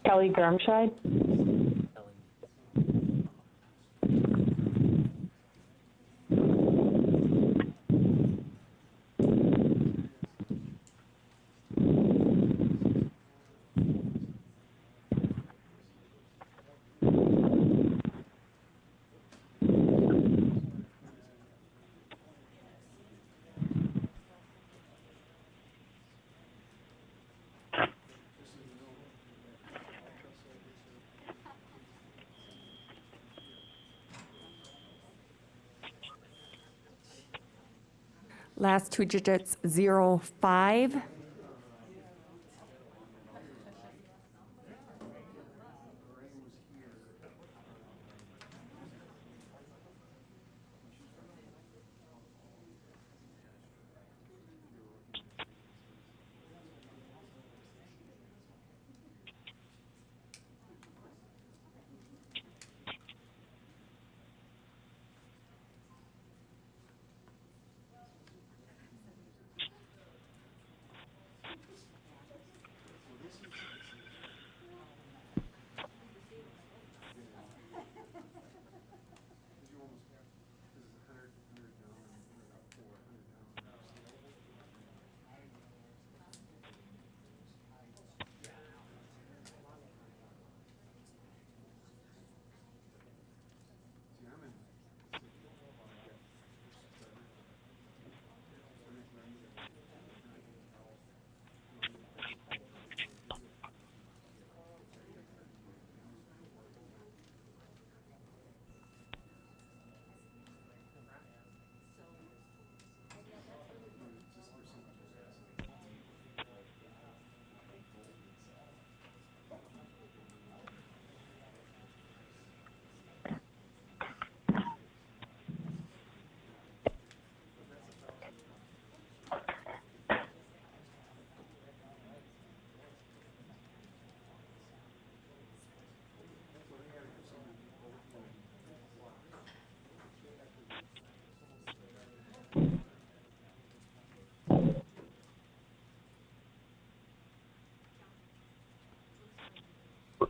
Kelly Grimshield. Last two digits, 05.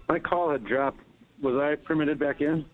My call had dropped. Was I permitted back in?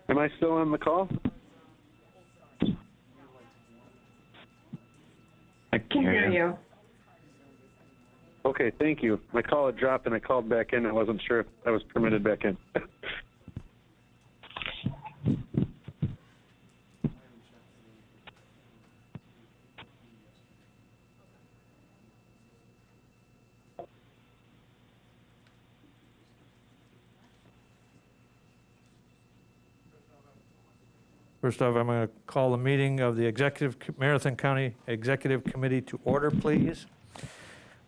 Am I still on the call? I can hear you. Okay, thank you. My call had dropped and I called back in. I wasn't sure if I was permitted back in. First off, I'm going to call the meeting of the Marathon County Executive Committee to order, please.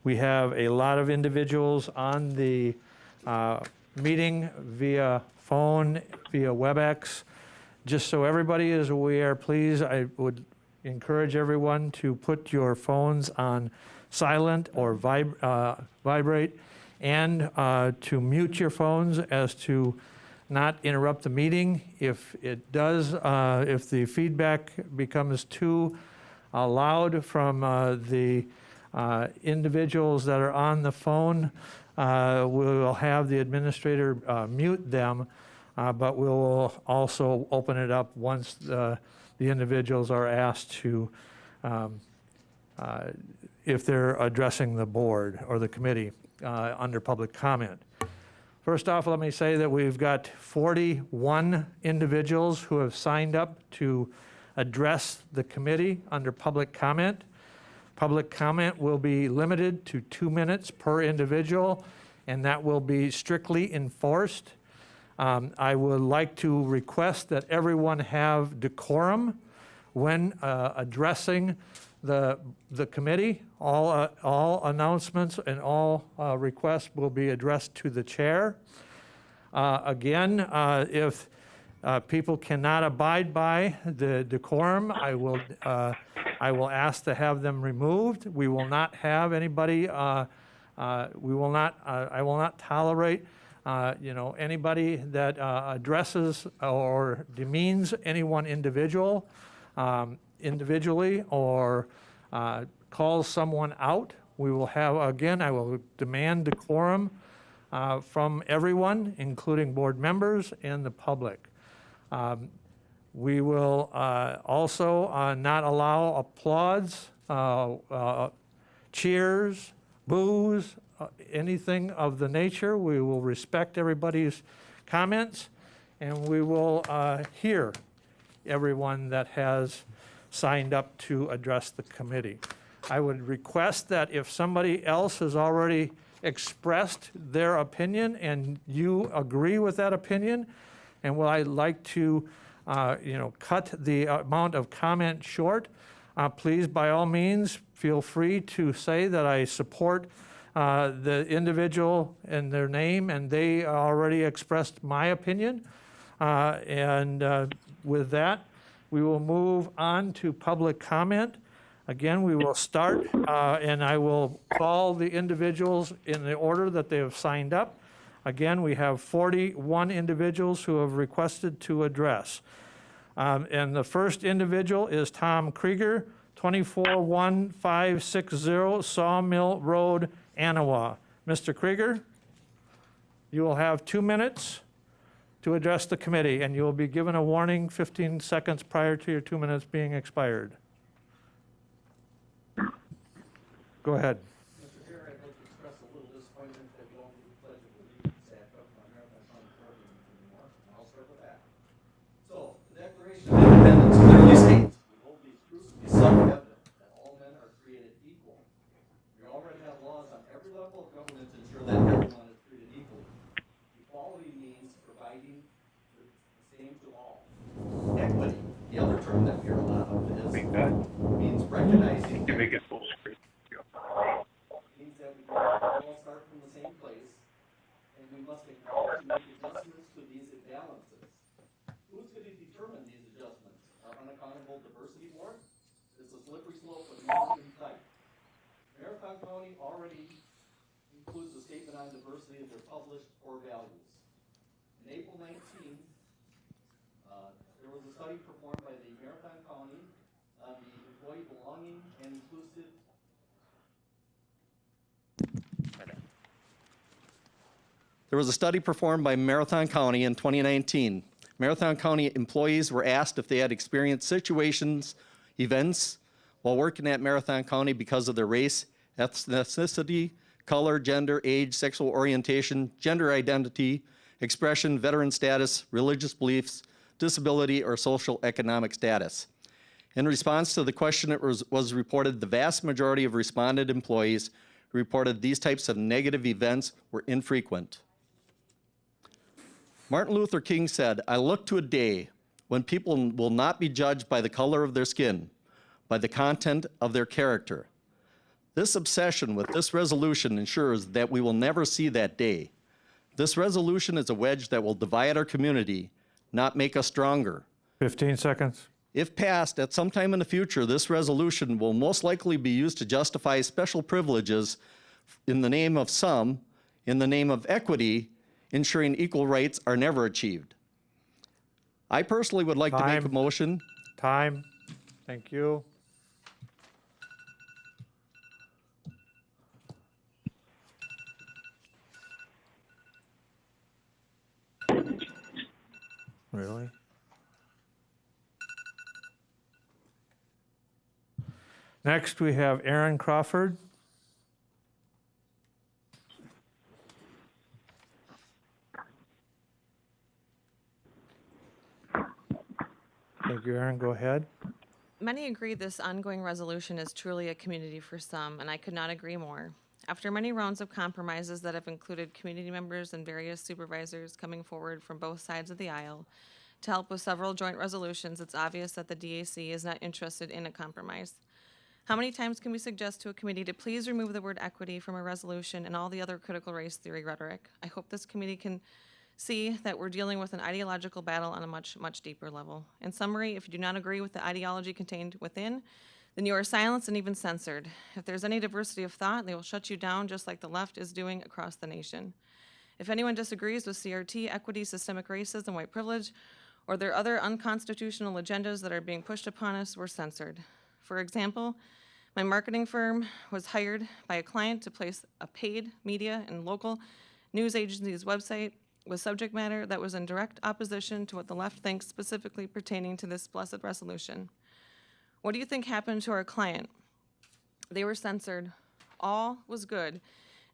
We have a lot of individuals on the meeting via phone, via WebEx. Just so everybody is aware, please, I would encourage everyone to put your phones on silent or vibrate, and to mute your phones as to not interrupt the meeting. If it does, if the feedback becomes too loud from the individuals that are on the phone, we'll have the administrator mute them, but we'll also open it up once the individuals are asked to, if they're addressing the board or the committee under public comment. First off, let me say that we've got 41 individuals who have signed up to address the committee under public comment. Public comment will be limited to 2 minutes per individual, and that will be strictly enforced. I would like to request that everyone have decorum when addressing the committee, all announcements and all requests will be addressed to the chair. Again, if people cannot abide by the decorum, I will ask to have them removed. We will not have anybody, I will not tolerate, anybody that addresses or demeans any one individual individually or calls someone out. We will have, again, I will demand decorum from everyone, including board members and the public. We will also not allow applause, cheers, boos, anything of the nature. We will respect everybody's comments, and we will hear everyone that has signed up to address the committee. I would request that if somebody else has already expressed their opinion and you agree with that opinion, and would I like to cut the amount of comment short, please, by all means, feel free to say that I support the individual and their name, and they already expressed my opinion. With that, we will move on to public comment. Again, we will start, and I will call the individuals in the order that they have signed up. Again, we have 41 individuals who have requested to address. And the first individual is Tom Krieger, 241560 Sawmill Road, Anawa. Mr. Krieger, you will have 2 minutes to address the committee, and you will be given a warning 15 seconds prior to your 2 minutes being expired. Go ahead. Mr. Chair, I'd like to express a little disappointment that you won't do the Pledge of Allegiance after my Marathon Fund program anymore, and I'll start with that. So, the Declaration of Independence clearly states, we hold these truths to be self-evident, that all men are created equal. We already have laws on every level of government to ensure that everyone is treated equally. Equality means providing the same to all. Equity, the other term that we hear a lot of is, means recognizing means that we all start from the same place, and we must acknowledge and make adjustments to these imbalances. Who's going to determine these adjustments? Our unaccountable diversity board? It's a slippery slope with no in sight. Marathon County already includes a statement on diversity in their published core values. In April 19, there was a study performed by the Marathon County on the employee belonging and inclusive. There was a study performed by Marathon County in 2019. Marathon County employees were asked if they had experienced situations, events, while working at Marathon County because of their race, ethnicity, color, gender, age, sexual orientation, gender identity, expression, veteran status, religious beliefs, disability, or social economic status. In response to the question, it was reported the vast majority of responded employees reported these types of negative events were infrequent. Martin Luther King said, "I look to a day when people will not be judged by the color of their skin, by the content of their character." This obsession with this resolution ensures that we will never see that day. This resolution is a wedge that will divide our community, not make us stronger. 15 seconds. If passed at some time in the future, this resolution will most likely be used to justify special privileges in the name of some, in the name of equity, ensuring equal rights are never achieved. I personally would like to make a motion. Time. Thank you. Really? Next, we have Aaron Crawford. Thank you, Aaron. Go ahead. Many agree this ongoing resolution is truly a community for some, and I could not agree more. After many rounds of compromises that have included community members and various supervisors coming forward from both sides of the aisle, To help with several joint resolutions, it's obvious that the DAC is not interested in a compromise. How many times can we suggest to a committee to please remove the word equity from a resolution and all the other critical race theory rhetoric? I hope this committee can see that we're dealing with an ideological battle on a much, much deeper level. In summary, if you do not agree with the ideology contained within, then you are silenced and even censored. If there's any diversity of thought, they will shut you down just like the left is doing across the nation. If anyone disagrees with CRT, equity, systemic racism, white privilege, or there are other unconstitutional agendas that are being pushed upon us, we're censored. For example, my marketing firm was hired by a client to place a paid media and local news agency's website with subject matter that was in direct opposition to what the left thinks specifically pertaining to this blessed resolution. What do you think happened to our client? They were censored. All was good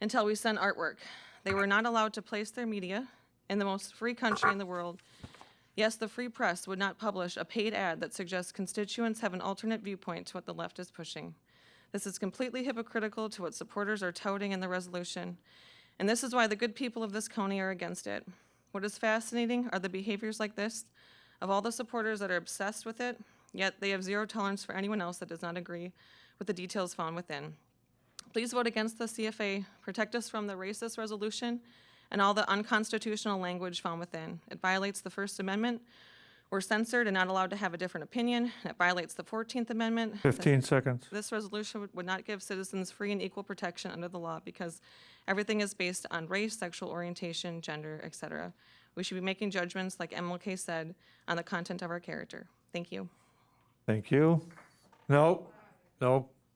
until we sent artwork. They were not allowed to place their media in the most free country in the world. Yes, the free press would not publish a paid ad that suggests constituents have an alternate viewpoint to what the left is pushing. This is completely hypocritical to what supporters are touting in the resolution, and this is why the good people of this county are against it. What is fascinating are the behaviors like this of all the supporters that are obsessed with it, yet they have zero tolerance for anyone else that does not agree with the details found within. Please vote against the CFA, protect us from the racist resolution, and all the unconstitutional language found within. It violates the First Amendment. We're censored and not allowed to have a different opinion. It violates the 14th Amendment. 15 seconds. This resolution would not give citizens free and equal protection under the law because everything is based on race, sexual orientation, gender, etc. We should be making judgments, like MLK said, on the content of our character. Thank you. Thank you. No,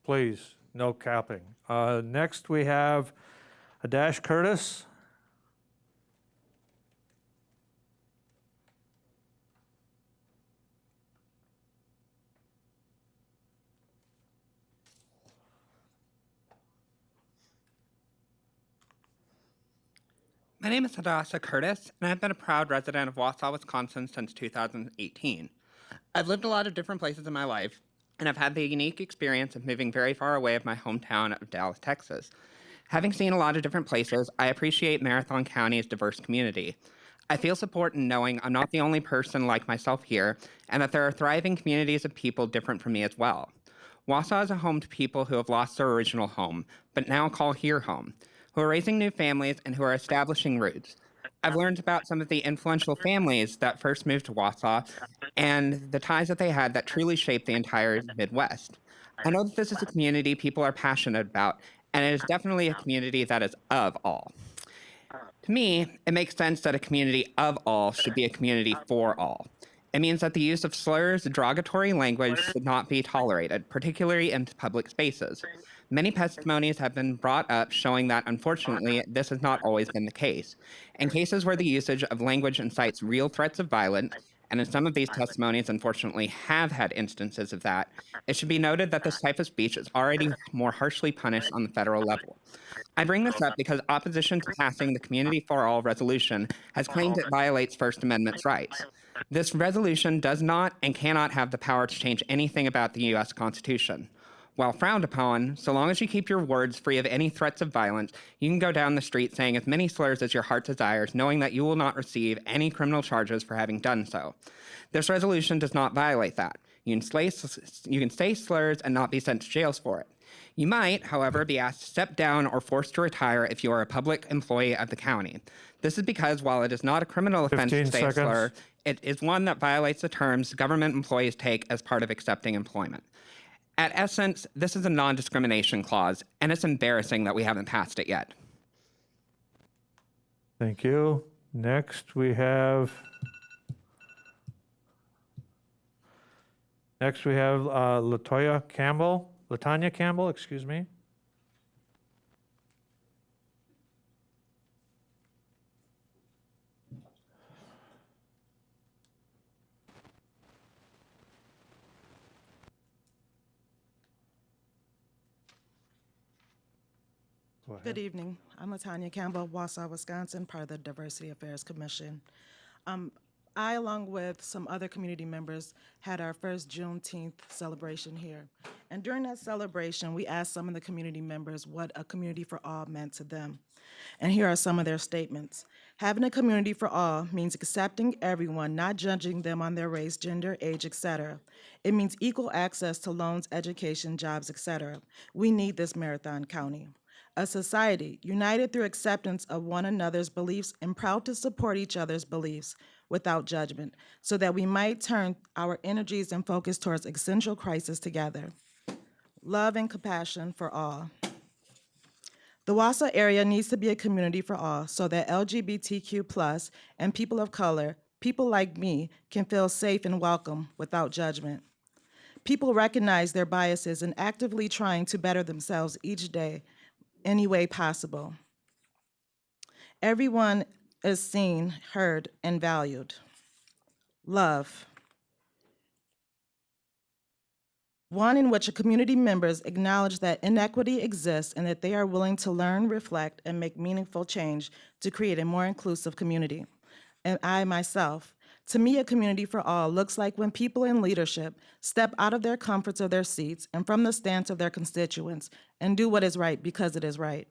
please, no capping. Next, we have Adash Curtis. My name is Hadassah Curtis, and I've been a proud resident of Wausau, Wisconsin since 2018. I've lived a lot of different places in my life, and I've had the unique experience of moving very far away of my hometown of Dallas, Texas. Having seen a lot of different places, I appreciate Marathon County's diverse community. I feel support in knowing I'm not the only person like myself here, and that there are thriving communities of people different from me as well. Wausau is a home to people who have lost their original home, but now call here home, who are raising new families and who are establishing roots. I've learned about some of the influential families that first moved to Wausau and the ties that they had that truly shaped the entire Midwest. I know that this is a community people are passionate about, and it is definitely a community that is of all. To me, it makes sense that a community of all should be a community for all. It means that the use of slurs, derogatory language should not be tolerated, particularly in public spaces. Many testimonies have been brought up showing that, unfortunately, this has not always been the case. In cases where the usage of language incites real threats of violence, and in some of these testimonies, unfortunately, have had instances of that, it should be noted that this type of speech is already more harshly punished on the federal level. I bring this up because opposition to passing the Community for All resolution has claimed it violates First Amendment rights. This resolution does not and cannot have the power to change anything about the U.S. Constitution. While frowned upon, so long as you keep your words free of any threats of violence, you can go down the street saying as many slurs as your heart desires, knowing that you will not receive any criminal charges for having done so. This resolution does not violate that. You can say slurs and not be sent to jail for it. You might, however, be asked to step down or forced to retire if you are a public employee of the county. This is because while it is not a criminal offense to say a slur, it is one that violates the terms government employees take as part of accepting employment. At essence, this is a non-discrimination clause, and it's embarrassing that we haven't passed it yet. Thank you. Next, we have Latoya Campbell, excuse me. Good evening. I'm Latoya Campbell, Wausau, Wisconsin, part of the Diversity Affairs Commission. I, along with some other community members, had our first Juneteenth celebration here. And during that celebration, we asked some of the community members what a community for all meant to them. And here are some of their statements. Having a community for all means accepting everyone, not judging them on their race, gender, age, etc. It means equal access to loans, education, jobs, etc. We need this Marathon County. A society united through acceptance of one another's beliefs and proud to support each other's beliefs without judgment, so that we might turn our energies and focus towards essential crises together. Love and compassion for all. The Wausau area needs to be a community for all so that LGBTQ+ and people of color, people like me, can feel safe and welcome without judgment. People recognize their biases and actively trying to better themselves each day, any way possible. Everyone is seen, heard, and valued. Love. One in which community members acknowledge that inequity exists and that they are willing to learn, reflect, and make meaningful change to create a more inclusive community. And I myself, to me, a community for all looks like when people in leadership step out of their comforts of their seats and from the stance of their constituents and do what is right because it is right.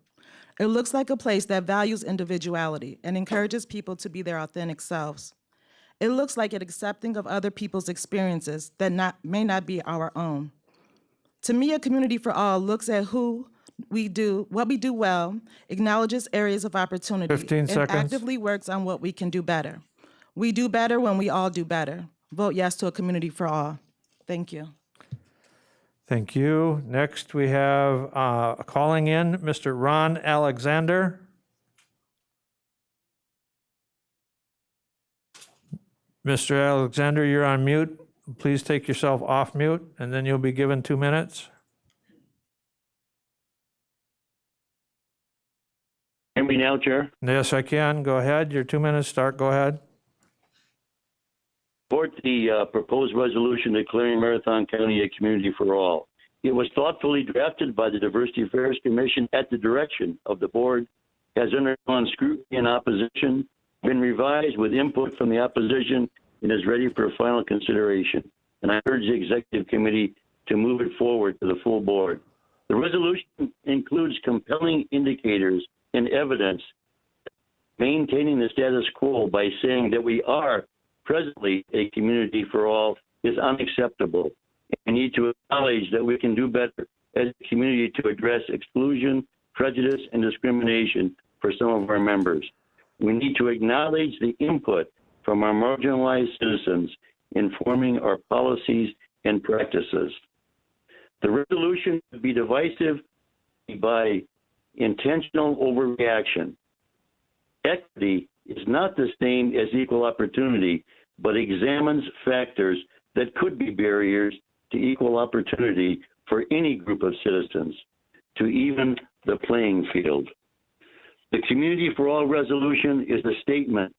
It looks like a place that values individuality and encourages people to be their authentic selves. It looks like an accepting of other people's experiences that may not be our own. To me, a community for all looks at what we do well, acknowledges areas of opportunity, 15 and seconds. actively works on what we can do better. We do better when we all do better. Vote yes to a community for all. Thank you. Thank you. Next, we have calling in Mr. Ron Alexander. Mr. Alexander, you're on mute. Please take yourself off mute, and then you'll be given 2 minutes. Hear me now, Chair? Yes, I can. Go ahead. Your 2 minutes start. Go ahead. Support the proposed resolution declaring Marathon County a community for all. It was thoughtfully drafted by the Diversity Affairs Commission at the direction of the board, has undergone scrutiny and opposition, been revised with input from the opposition, and is ready for final consideration. And I urge the executive committee to move it forward to the full board. The resolution includes compelling indicators and evidence maintaining the status quo by saying that we are presently a community for all is unacceptable. We need to acknowledge that we can do better as a community to address exclusion, prejudice, and discrimination for some of our members. We need to acknowledge the input from our marginalized citizens in forming our policies and practices. The resolution would be divisive by intentional overreaction. Equity is not the same as equal opportunity, but examines factors that could be barriers to equal opportunity for any group of citizens to even the playing field. The Community for All resolution is a statement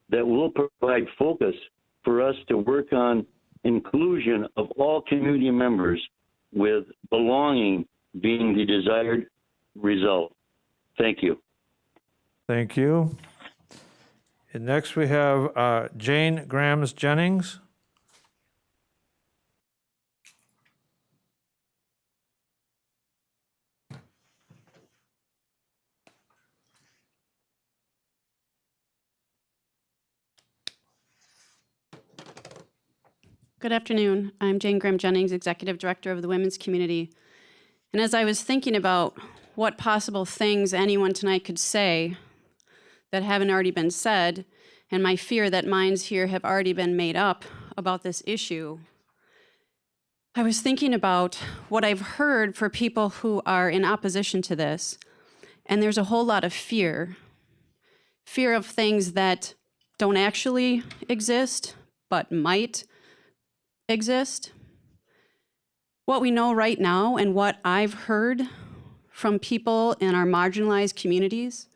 that will provide focus for us to work on inclusion of all community members, with belonging being the desired result. Thank you. Thank you. And next we have Jane Grams-Jennings. Good afternoon. I'm Jane Graham-Jennings, Executive Director of the Women's Community. And as I was thinking about what possible things anyone tonight could say that haven't already been said, and my fear that minds here have already been made up about this issue, I was thinking about what I've heard for people who are in opposition to this. And there's a whole lot of fear of things that don't actually exist, but might exist. What we know right now and what I've heard from people in our marginalized communities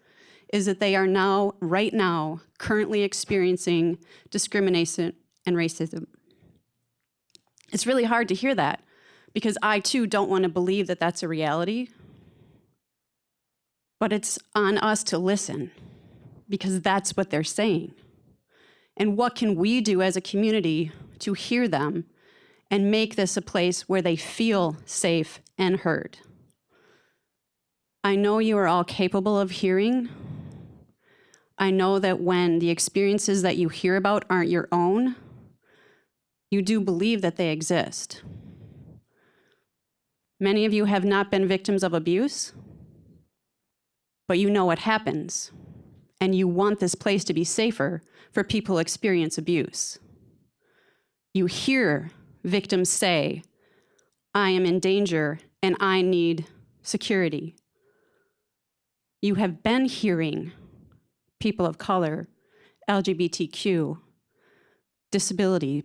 is that they are now, right now, currently experiencing discrimination and racism. It's really hard to hear that because I too don't want to believe that that's a reality. But it's on us to listen because that's what they're saying. And what can we do as a community to hear them and make this a place where they feel safe and heard? I know you are all capable of hearing. I know that when the experiences that you hear about aren't your own, you do believe that they exist. Many of you have not been victims of abuse, but you know what happens, and you want this place to be safer for people who experience abuse. You hear victims say, I am in danger and I need security. You have been hearing people of color, LGBTQ, disability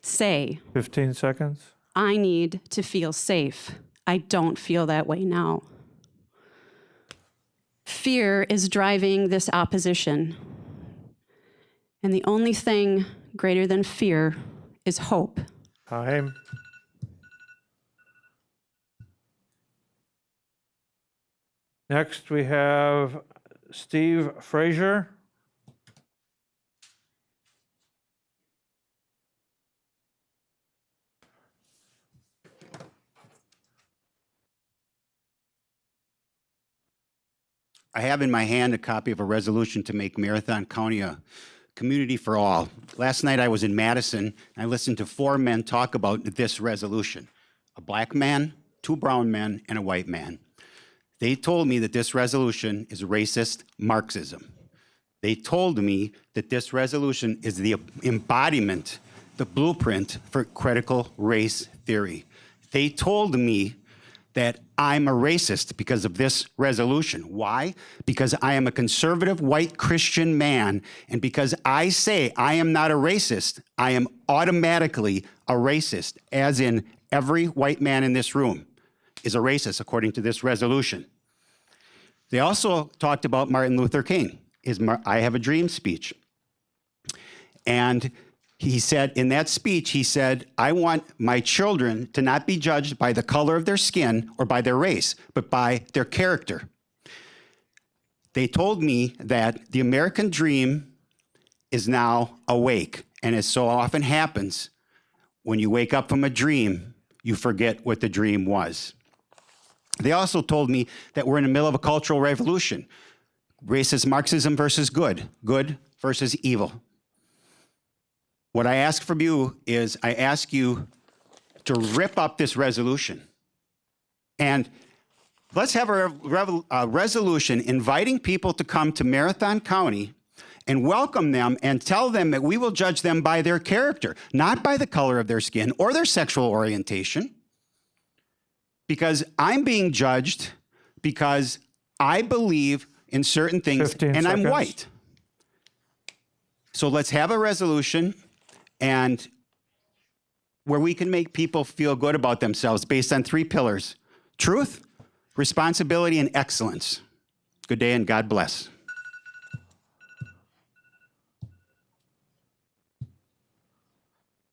say, 15 seconds. I need to feel safe. I don't feel that way now. Fear is driving this opposition. And the only thing greater than fear is hope. Time. Next, we have Steve Frazier. I have in my hand a copy of a resolution to make Marathon County a community for all. Last night I was in Madison, and I listened to 4 men talk about this resolution. A black man, 2 brown men, and a white man. They told me that this resolution is racist Marxism. They told me that this resolution is the embodiment, the blueprint for critical race theory. They told me that I'm a racist because of this resolution. Why? Because I am a conservative white Christian man, and because I say I am not a racist, I am automatically a racist, as in every white man in this room is a racist according to this resolution. They also talked about Martin Luther King, his I Have a Dream speech. And he said, in that speech, he said, I want my children to not be judged by the color of their skin or by their race, but by their character. They told me that the American dream is now awake. And as so often happens, when you wake up from a dream, you forget what the dream was. They also told me that we're in the middle of a cultural revolution. Racist Marxism versus good versus evil. What I ask from you is I ask you to rip up this resolution. And let's have a resolution inviting people to come to Marathon County and welcome them and tell them that we will judge them by their character, not by the color of their skin or their sexual orientation. Because I'm being judged because I believe in certain things and I'm white. So let's have a resolution and where we can make people feel good about themselves based on 3 pillars: truth, responsibility, and excellence. Good day and God bless.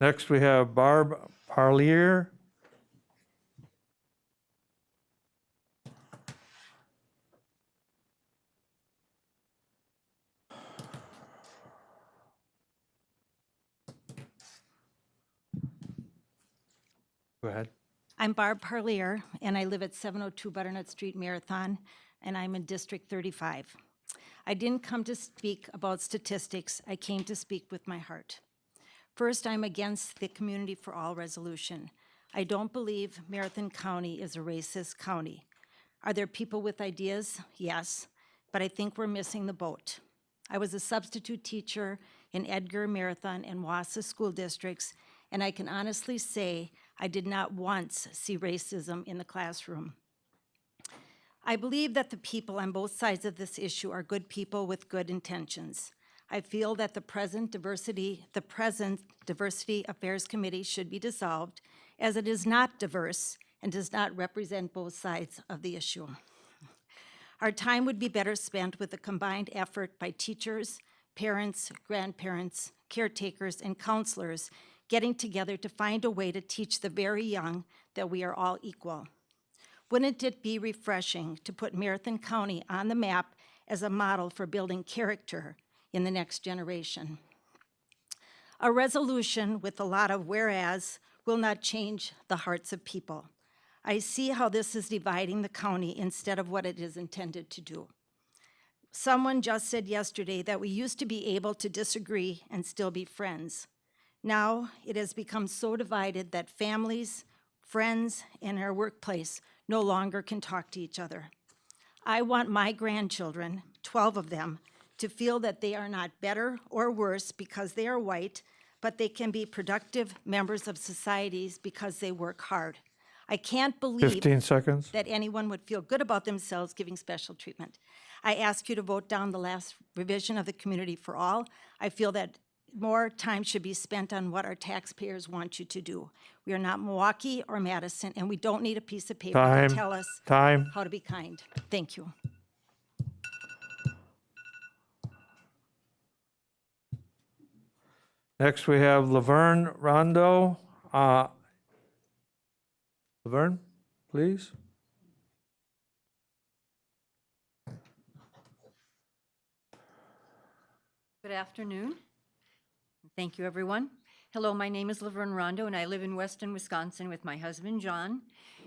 Next, we have Barb Parlier. Go ahead. I'm Barb Parlier, and I live at 702 Butternut Street, Marathon, and I'm in District 35. I didn't come to speak about statistics. I came to speak with my heart. First, I'm against the Community for All resolution. I don't believe Marathon County is a racist county. Are there people with ideas? Yes, but I think we're missing the boat. I was a substitute teacher in Edgar, Marathon, and Wausau school districts, and I can honestly say I did not once see racism in the classroom. I believe that the people on both sides of this issue are good people with good intentions. I feel that the present Diversity Affairs Committee should be dissolved, as it is not diverse and does not represent both sides of the issue. Our time would be better spent with a combined effort by teachers, parents, grandparents, caretakers, and counselors getting together to find a way to teach the very young that we are all equal. Wouldn't it be refreshing to put Marathon County on the map as a model for building character in the next generation? A resolution with a lot of whereas will not change the hearts of people. I see how this is dividing the county instead of what it is intended to do. Someone just said yesterday that we used to be able to disagree and still be friends. Now it has become so divided that families, friends, and our workplace no longer can talk to each other. I want my grandchildren, 12 of them, to feel that they are not better or worse because they are white, but they can be productive members of societies because they work hard. I can't believe 15 seconds. that anyone would feel good about themselves giving special treatment. I ask you to vote down the last revision of the Community for All. I feel that more time should be spent on what our taxpayers want you to do. We are not Milwaukee or Madison, and we don't need a piece of paper Time. to tell us Time. how to be kind. Thank you. Next, we have Laverne Rondo. Laverne, please. Good afternoon. Thank you, everyone. Hello, my name is Laverne Rondo, and I live in Weston, Wisconsin with my husband, John.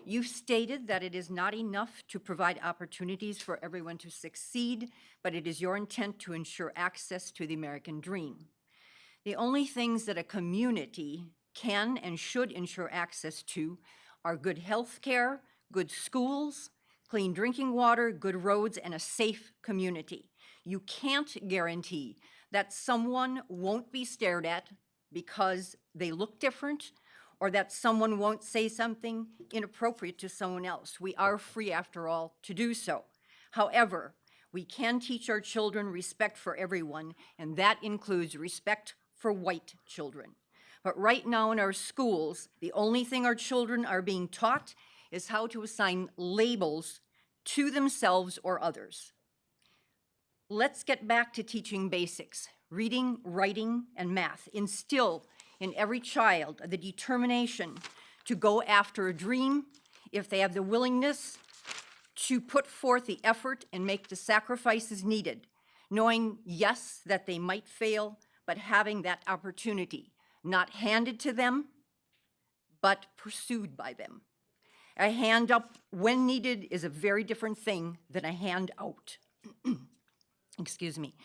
You've stated that it is not enough to provide opportunities for everyone to succeed, but it is your intent to ensure access to the American dream. The only things that a community can and should ensure access to are good health care, good schools, clean drinking water, good roads, and a safe community. You can't guarantee that someone won't be stared at because they look different, or that someone won't say something inappropriate to someone else. We are free, after all, to do so. However, we can teach our children respect for everyone, and that includes respect for white children. But right now in our schools, the only thing our children are being taught is how to assign labels to themselves or others. Let's get back to teaching basics. Reading, writing, and math. Instill in every child the determination to go after a dream if they have the willingness to put forth the effort and make the sacrifices needed, knowing, yes, that they might fail, but having that opportunity, not handed to them, but pursued by them. A hand up when needed is a very different thing than a hand out. Excuse me.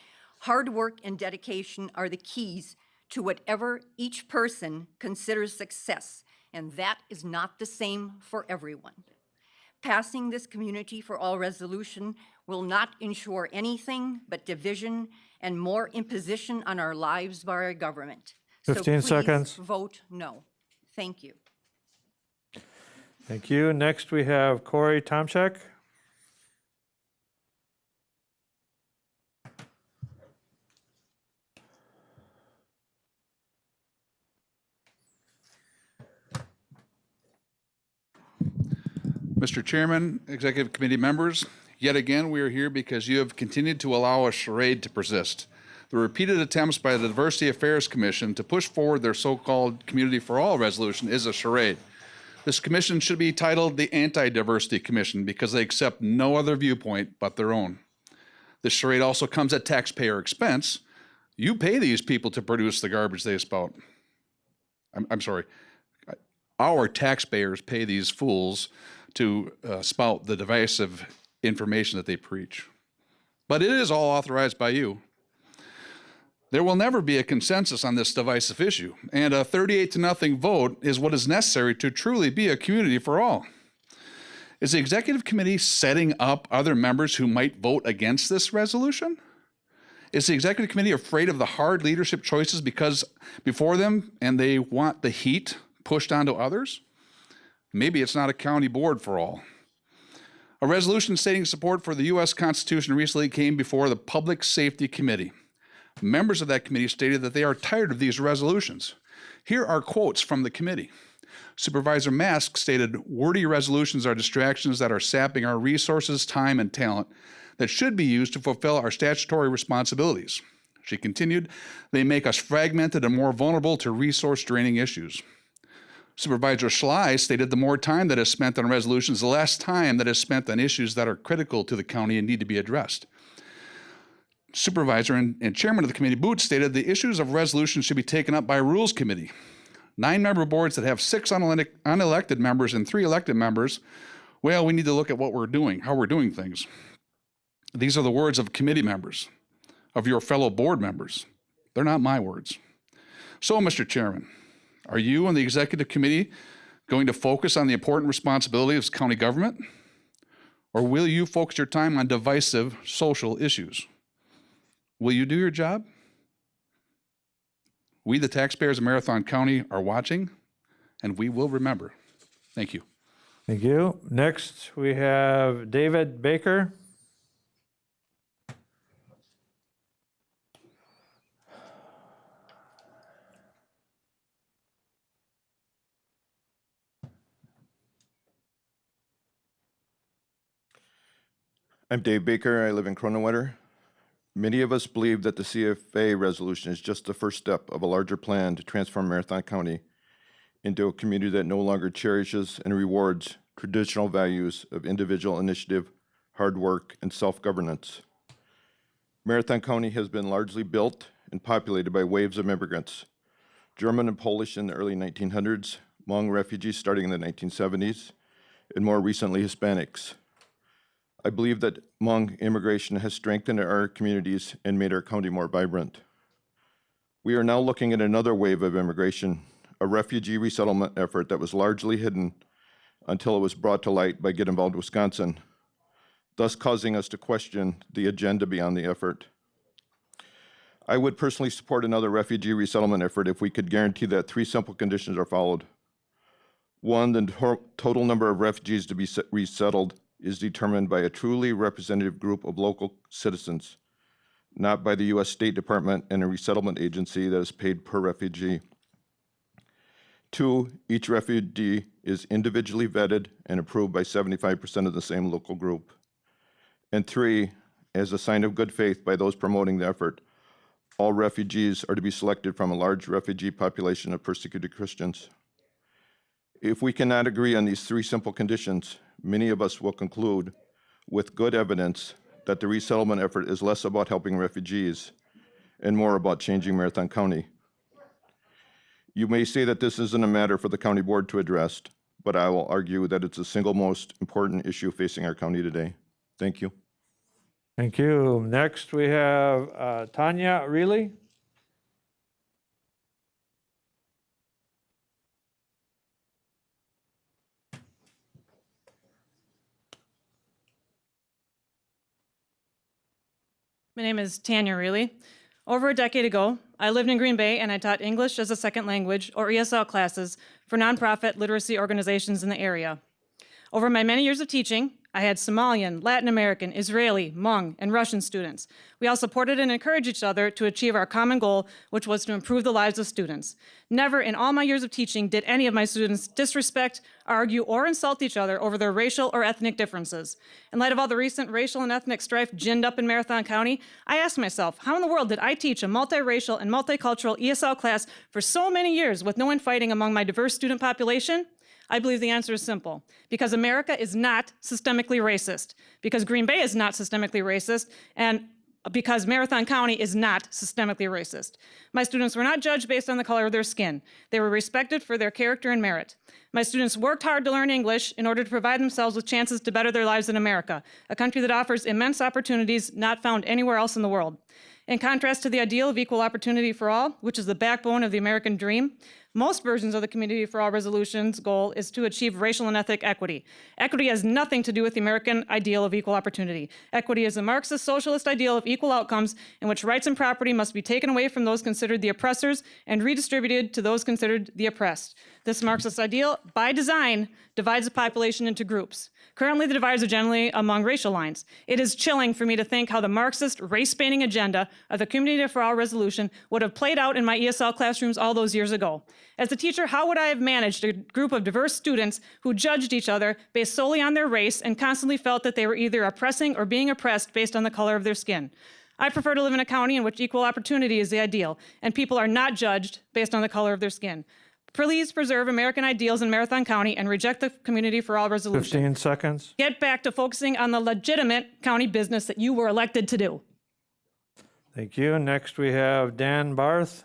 Hard work and dedication are the keys to whatever each person considers success, and that is not the same for everyone. Passing this Community for All resolution will not ensure anything but division and more imposition on our lives by our government. 15 so seconds. Please vote no. Thank you. Thank you. Next, we have Corey Tomczak. Mr. Chairman, Executive Committee members, yet again we are here because you have continued to allow a charade to persist. The repeated attempts by the Diversity Affairs Commission to push forward their so-called Community for All resolution is a charade. This commission should be titled the Anti-Diversity Commission because they accept no other viewpoint but their own. This charade also comes at taxpayer expense. You pay these people to produce the garbage they spout. I'm sorry. Our taxpayers pay these fools to spout the divisive information that they preach. But it is all authorized by you. There will never be a consensus on this divisive issue, and a 38-0 vote is what is necessary to truly be a community for all. Is the Executive Committee setting up other members who might vote against this resolution? Is the Executive Committee afraid of the hard leadership choices because before them and they want the heat pushed onto others? Maybe it's not a county board for all. A resolution stating support for the U.S. Constitution recently came before the Public Safety Committee. Members of that committee stated that they are tired of these resolutions. Here are quotes from the committee. Supervisor Mask stated, "Wordy resolutions are distractions that are sapping our resources, time, and talent that should be used to fulfill our statutory responsibilities." She continued, "They make us fragmented and more vulnerable to resource-draining issues." Supervisor Schley stated the more time that is spent on resolutions, the less time that is spent on issues that are critical to the county and need to be addressed. Supervisor and Chairman of the committee, Boots, stated the issues of resolutions should be taken up by a Rules Committee. 9-member boards that have 6 unelected members and 3 elected members, well, we need to look at what we're doing, how we're doing things. These are the words of committee members, of your fellow board members. They're not my words. So, Mr. Chairman, are you and the executive committee going to focus on the important responsibilities of county government? Or will you focus your time on divisive social issues? Will you do your job? We, the taxpayers of Marathon County, are watching, and we will remember. Thank you. Thank you. Next, we have David Baker. I'm Dave Baker. I live in Croninwetter. Many of us believe that the CFA resolution is just the first step of a larger plan to transform Marathon County into a community that no longer cherishes and rewards traditional values of individual initiative, hard work, and self-governance. Marathon County has been largely built and populated by waves of immigrants, German and Polish in the early 1900s, Hmong refugees starting in the 1970s, and more recently Hispanics. I believe that Hmong immigration has strengthened our communities and made our county more vibrant. We are now looking at another wave of immigration, a refugee resettlement effort that was largely hidden until it was brought to light by Get Involved Wisconsin, thus causing us to question the agenda beyond the effort. I would personally support another refugee resettlement effort if we could guarantee that 3 simple conditions are followed. 1, the total number of refugees to be resettled is determined by a truly representative group of local citizens, not by the U.S. State Department and a resettlement agency that is paid per refugee. 2, each refugee is individually vetted and approved by 75% of the same local group. And 3, as a sign of good faith by those promoting the effort, all refugees are to be selected from a large refugee population of persecuted Christians. If we cannot agree on these 3 simple conditions, many of us will conclude with good evidence that the resettlement effort is less about helping refugees and more about changing Marathon County. You may say that this isn't a matter for the county board to address, but I will argue that it's the single most important issue facing our county today. Thank you. Thank you. Next, we have Tanya Reilly. My name is Tanya Reilly. Over a decade ago, I lived in Green Bay and I taught English as a second language, or ESL classes, for nonprofit literacy organizations in the area. Over my many years of teaching, I had Somalian, Latin American, Israeli, Hmong, and Russian students. We all supported and encouraged each other to achieve our common goal, which was to improve the lives of students. Never in all my years of teaching did any of my students disrespect, argue, or insult each other over their racial or ethnic differences. In light of all the recent racial and ethnic strife ginned up in Marathon County, I asked myself, how in the world did I teach a multiracial and multicultural ESL class for so many years with no infighting among my diverse student population? I believe the answer is simple. Because America is not systemically racist. Because Green Bay is not systemically racist. And because Marathon County is not systemically racist. My students were not judged based on the color of their skin. They were respected for their character and merit. My students worked hard to learn English in order to provide themselves with chances to better their lives in America, a country that offers immense opportunities not found anywhere else in the world. In contrast to the ideal of equal opportunity for all, which is the backbone of the American dream, most versions of the Community for All resolution's goal is to achieve racial and ethnic equity. Equity has nothing to do with the American ideal of equal opportunity. Equity is a Marxist socialist ideal of equal outcomes in which rights and property must be taken away from those considered the oppressors and redistributed to those considered the oppressed. This Marxist ideal, by design, divides the population into groups. Currently, the divides are generally among racial lines. It is chilling for me to think how the Marxist race-baiting agenda of the Community for All resolution would have played out in my ESL classrooms all those years ago. As a teacher, how would I have managed a group of diverse students who judged each other based solely on their race and constantly felt that they were either oppressing or being oppressed based on the color of their skin? I prefer to live in a county in which equal opportunity is the ideal, and people are not judged based on the color of their skin. Please preserve American ideals in Marathon County and reject the Community for All resolution. 15 seconds. Get back to focusing on the legitimate county business that you were elected to do. Thank you. Next, we have Dan Barth.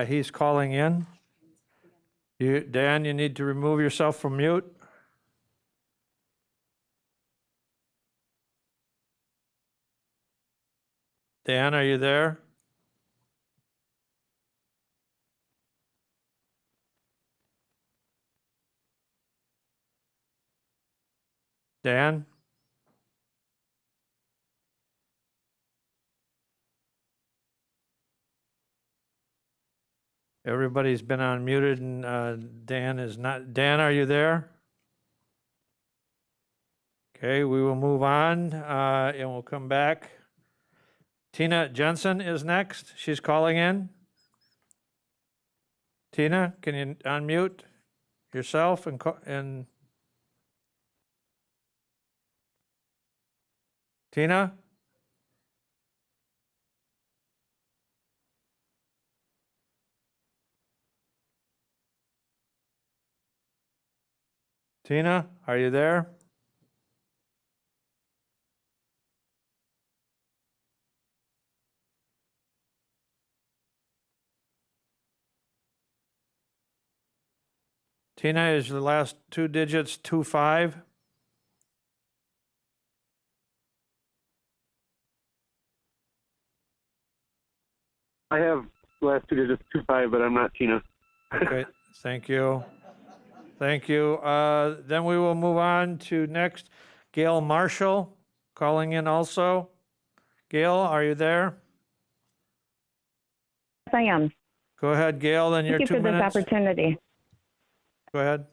He's calling in. Dan, you need to remove yourself from mute. Dan, are you there? Dan? Everybody's been unmuted and Dan is not. Dan, are you there? Okay, we will move on and we'll come back. Tina Jensen is next. She's calling in. Tina, can you unmute yourself and Tina? Tina, are you there? Tina, is the last two digits 25? I have last two digits 25, but I'm not Tina. Okay, thank you. Thank you. Then we will move on to next, Gail Marshall calling in also. Gail, are you there? Yes, I am. Go ahead, Gail, then your Thank 2 you for minutes. this opportunity. Go ahead.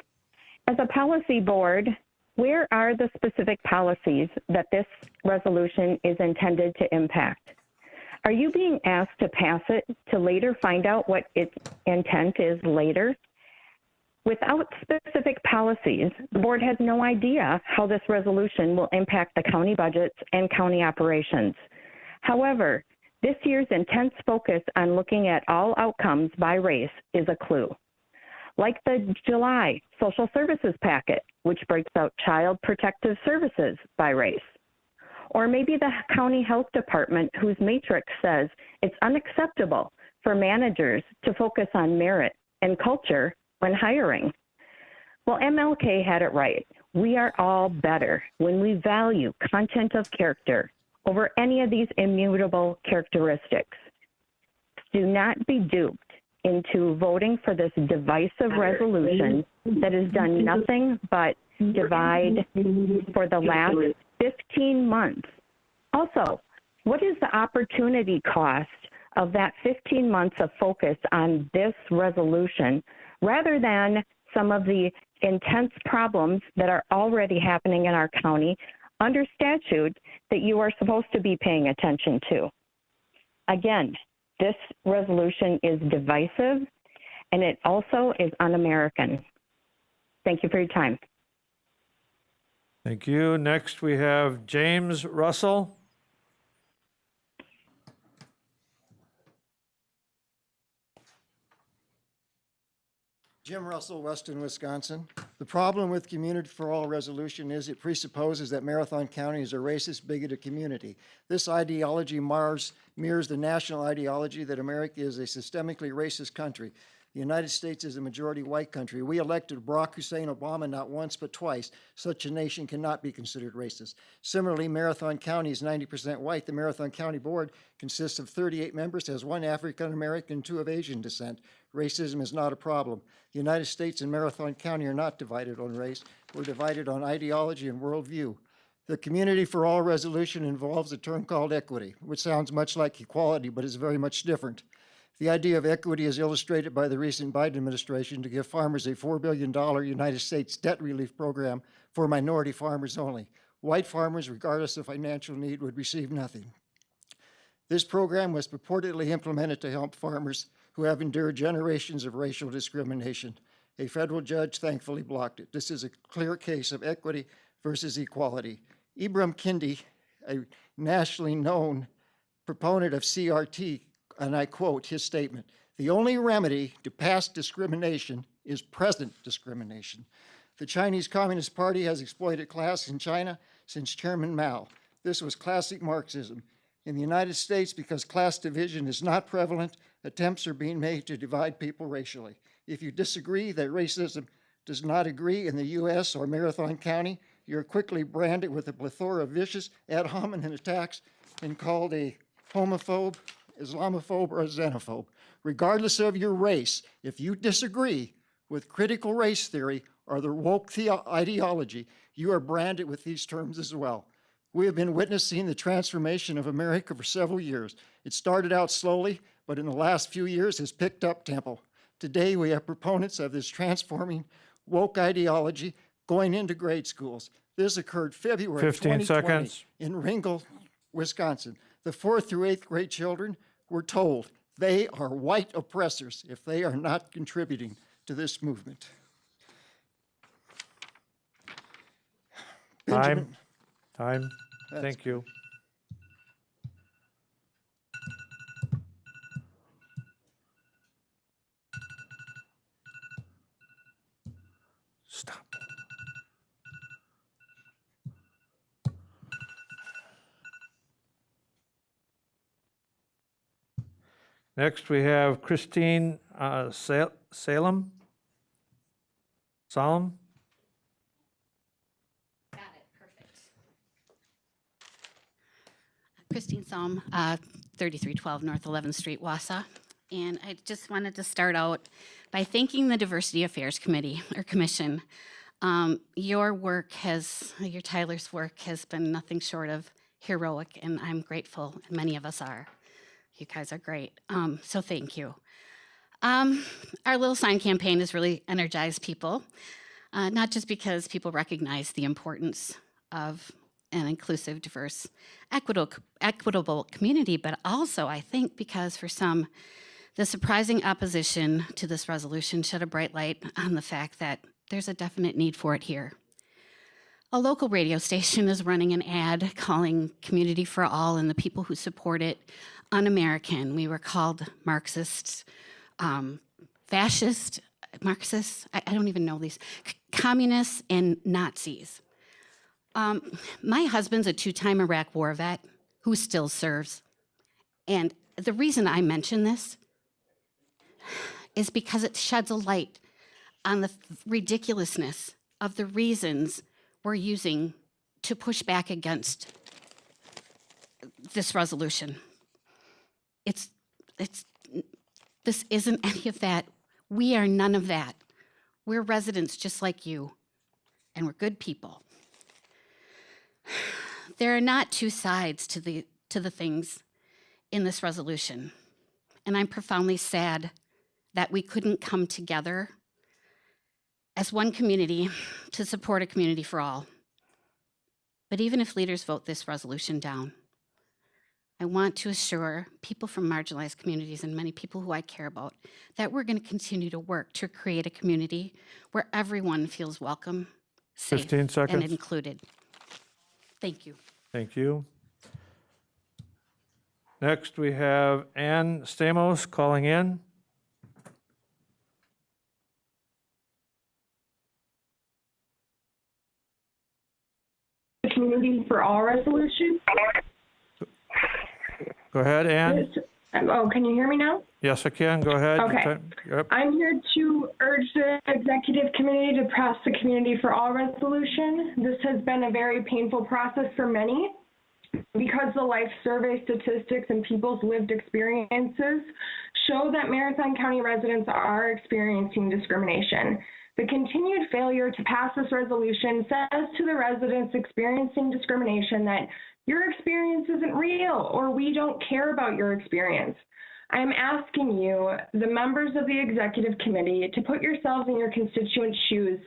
As a policy board, where are the specific policies that this resolution is intended to impact? Are you being asked to pass it to later find out what its intent is later? Without specific policies, the board has no idea how this resolution will impact the county budgets and county operations. However, this year's intense focus on looking at all outcomes by race is a clue. Like the July social services packet, which breaks out child protective services by race. Or maybe the county health department, whose matrix says it's unacceptable for managers to focus on merit and culture when hiring. Well, MLK had it right. We are all better when we value content of character over any of these immutable characteristics. Do not be duped into voting for this divisive resolution that has done nothing but divide for the last 15 months. Also, what is the opportunity cost of that 15 months of focus on this resolution rather than some of the intense problems that are already happening in our county under statute that you are supposed to be paying attention to? Again, this resolution is divisive and it also is un-American. Thank you for your time. Thank you. Next, we have James Russell. Jim Russell, Weston, Wisconsin. The problem with Community for All resolution is it presupposes that Marathon County is a racist, bigoted community. This ideology mirrors the national ideology that America is a systemically racist country. The United States is a majority white country. We elected Barack Hussein Obama not once but twice. Such a nation cannot be considered racist. Similarly, Marathon County is 90% white. The Marathon County Board consists of 38 members, has 1 African American and 2 of Asian descent. Racism is not a problem. The United States and Marathon County are not divided on race. We're divided on ideology and worldview. The Community for All resolution involves a term called equity, which sounds much like equality, but is very much different. The idea of equity is illustrated by the recent Biden administration to give farmers a $4 billion United States debt relief program for minority farmers only. White farmers, regardless of financial need, would receive nothing. This program was purportedly implemented to help farmers who have endured generations of racial discrimination. A federal judge thankfully blocked it. This is a clear case of equity versus equality. Ibram Kendi, a nationally known proponent of CRT, and I quote his statement, "The only remedy to past discrimination is present discrimination." The Chinese Communist Party has exploited class in China since Chairman Mao. This was classic Marxism. In the United States, because class division is not prevalent, attempts are being made to divide people racially. If you disagree that racism does not agree in the U.S. or Marathon County, you're quickly branded with a plethora of vicious ad hominem attacks and called a homophobe, Islamophobe, or xenophobe. Regardless of your race, if you disagree with critical race theory or the woke ideology, you are branded with these terms as well. We have been witnessing the transformation of America for several years. It started out slowly, but in the last few years has picked up tempo. Today, we have proponents of this transforming woke ideology going into grade schools. This occurred February 15 2020 seconds. in Ringgold, Wisconsin. The 4th through 8th grade children were told they are white oppressors if they are not contributing to this movement. Time. That's Thank you. Stop. Next, we have Christine Salem. Solemn? Got it, perfect. Christine Salm, 3312 North 11th Street, Wausau. And I just wanted to start out by thanking the Diversity Affairs Committee or Commission. Your work your Tyler's work has been nothing short of heroic, and I'm grateful, and many of us are. You guys are great, so thank you. Our little sign campaign has really energized people, not just because people recognize the importance of an inclusive, diverse, equitable community, but also, I think, because for some, the surprising opposition to this resolution shed a bright light on the fact that there's a definite need for it here. A local radio station is running an ad calling Community for All and the people who support it un-American. We were called Marxists, fascist, Marxists, I don't even know these, communists and Nazis. My husband's a 2-time Iraq war vet who still serves. And the reason I mention this is because it sheds a light on the ridiculousness of the reasons we're using to push back against this resolution. This isn't any of that. We are none of that. We're residents just like you, and we're good people. There are not two sides to the things in this resolution, and I'm profoundly sad that we couldn't come together as one community to support a community for all. But even if leaders vote this resolution down, I want to assure people from marginalized communities and many people who I care about that we're going to continue to work to create a community where everyone feels welcome, safe, 15 seconds. and included. Thank you. Thank you. Next, we have Ann Stamos calling in. Community for All resolution. Go ahead, Ann. Oh, can you hear me now? Yes, I can. Go ahead. Okay. Yep. I'm here to urge the executive committee to pass the Community for All resolution. This has been a very painful process for many because the life survey statistics and people's lived experiences show that Marathon County residents are experiencing discrimination. The continued failure to pass this resolution says to the residents experiencing discrimination that your experience isn't real or we don't care about your experience. I'm asking you, the members of the executive committee, to put yourselves in your constituents' shoes.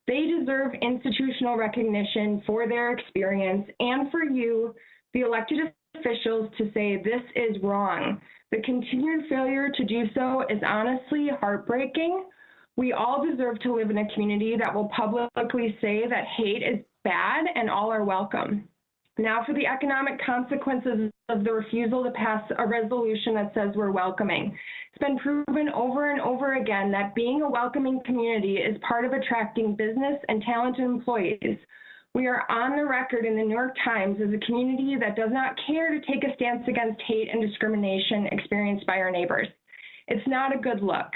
They deserve institutional recognition for their experience and for you, the elected officials, to say this is wrong. The continued failure to do so is honestly heartbreaking. We all deserve to live in a community that will publicly say that hate is bad and all are welcome. Now for the economic consequences of the refusal to pass a resolution that says we're welcoming. It's been proven over and over again that being a welcoming community is part of attracting business and talented employees. We are on the record in the New York Times as a community that does not care to take a stance against hate and discrimination experienced by our neighbors. It's not a good look.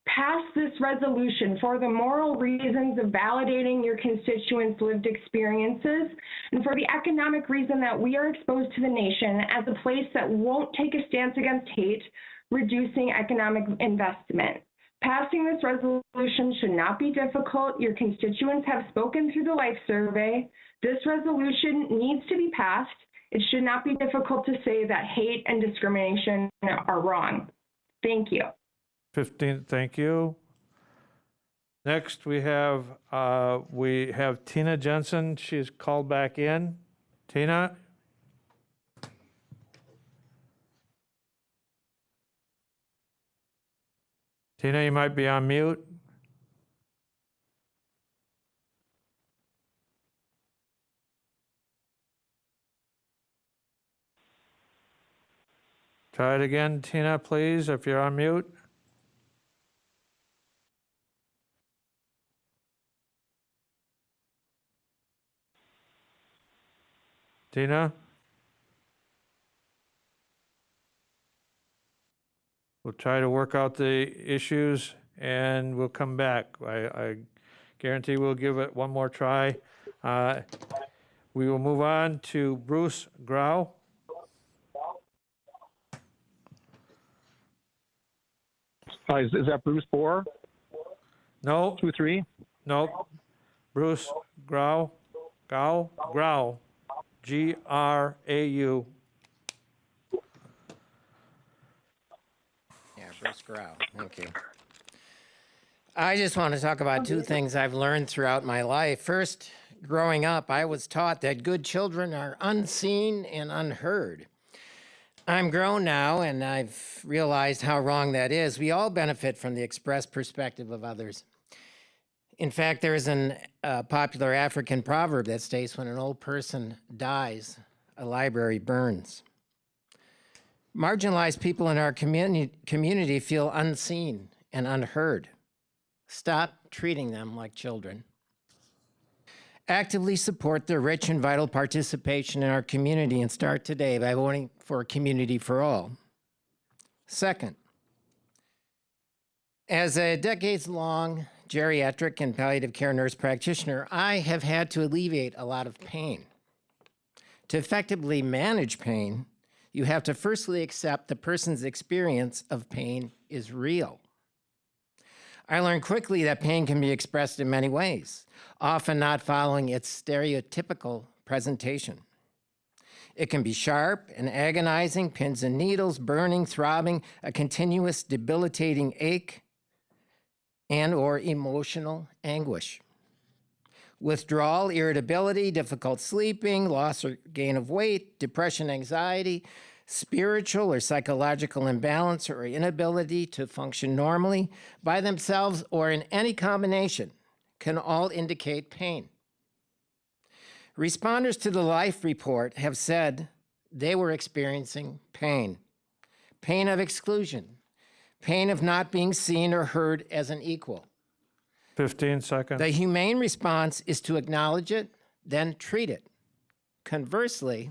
Pass this resolution for the moral reasons of validating your constituents' lived experiences and for the economic reason that we are exposed to the nation as a place that won't take a stance against hate, reducing economic investment. Passing this resolution should not be difficult. Your constituents have spoken through the life survey. This resolution needs to be passed. It should not be difficult to say that hate and discrimination are wrong. Thank you. 15, thank you. Next, we have Tina Jensen. She's called back in. Tina? Tina, you might be on mute. Try it again, Tina, please, if you're on mute. Tina? We'll try to work out the issues and we'll come back. I guarantee we'll give it one more try. We will move on to Bruce Grau. Is that Bruce Bohr? No. 2-3? No. Bruce Grau. Grau. G-R-A-U. Yeah, Bruce Grau. Thank you. I just want to talk about two things I've learned throughout my life. First, growing up, I was taught that good children are unseen and unheard. I'm grown now, and I've realized how wrong that is. We all benefit from the expressed perspective of others. In fact, there is a popular African proverb that states, when an old person dies, a library burns. Marginalized people in our community feel unseen and unheard. Stop treating them like children. Actively support their rich and vital participation in our community and start today by voting for Community for All. Second, as a decades-long geriatric and palliative care nurse practitioner, I have had to alleviate a lot of pain. To effectively manage pain, you have to firstly accept the person's experience of pain is real. I learned quickly that pain can be expressed in many ways, often not following its stereotypical presentation. It can be sharp and agonizing, pins and needles, burning, throbbing, a continuous debilitating ache, and or emotional anguish. Withdrawal, irritability, difficult sleeping, loss or gain of weight, depression, anxiety, spiritual or psychological imbalance or inability to function normally by themselves or in any combination can all indicate pain. Responders to the Life Report have said they were experiencing pain. Pain of exclusion, pain of not being seen or heard as an equal. 15 seconds. The humane response is to acknowledge it, then treat it. Conversely,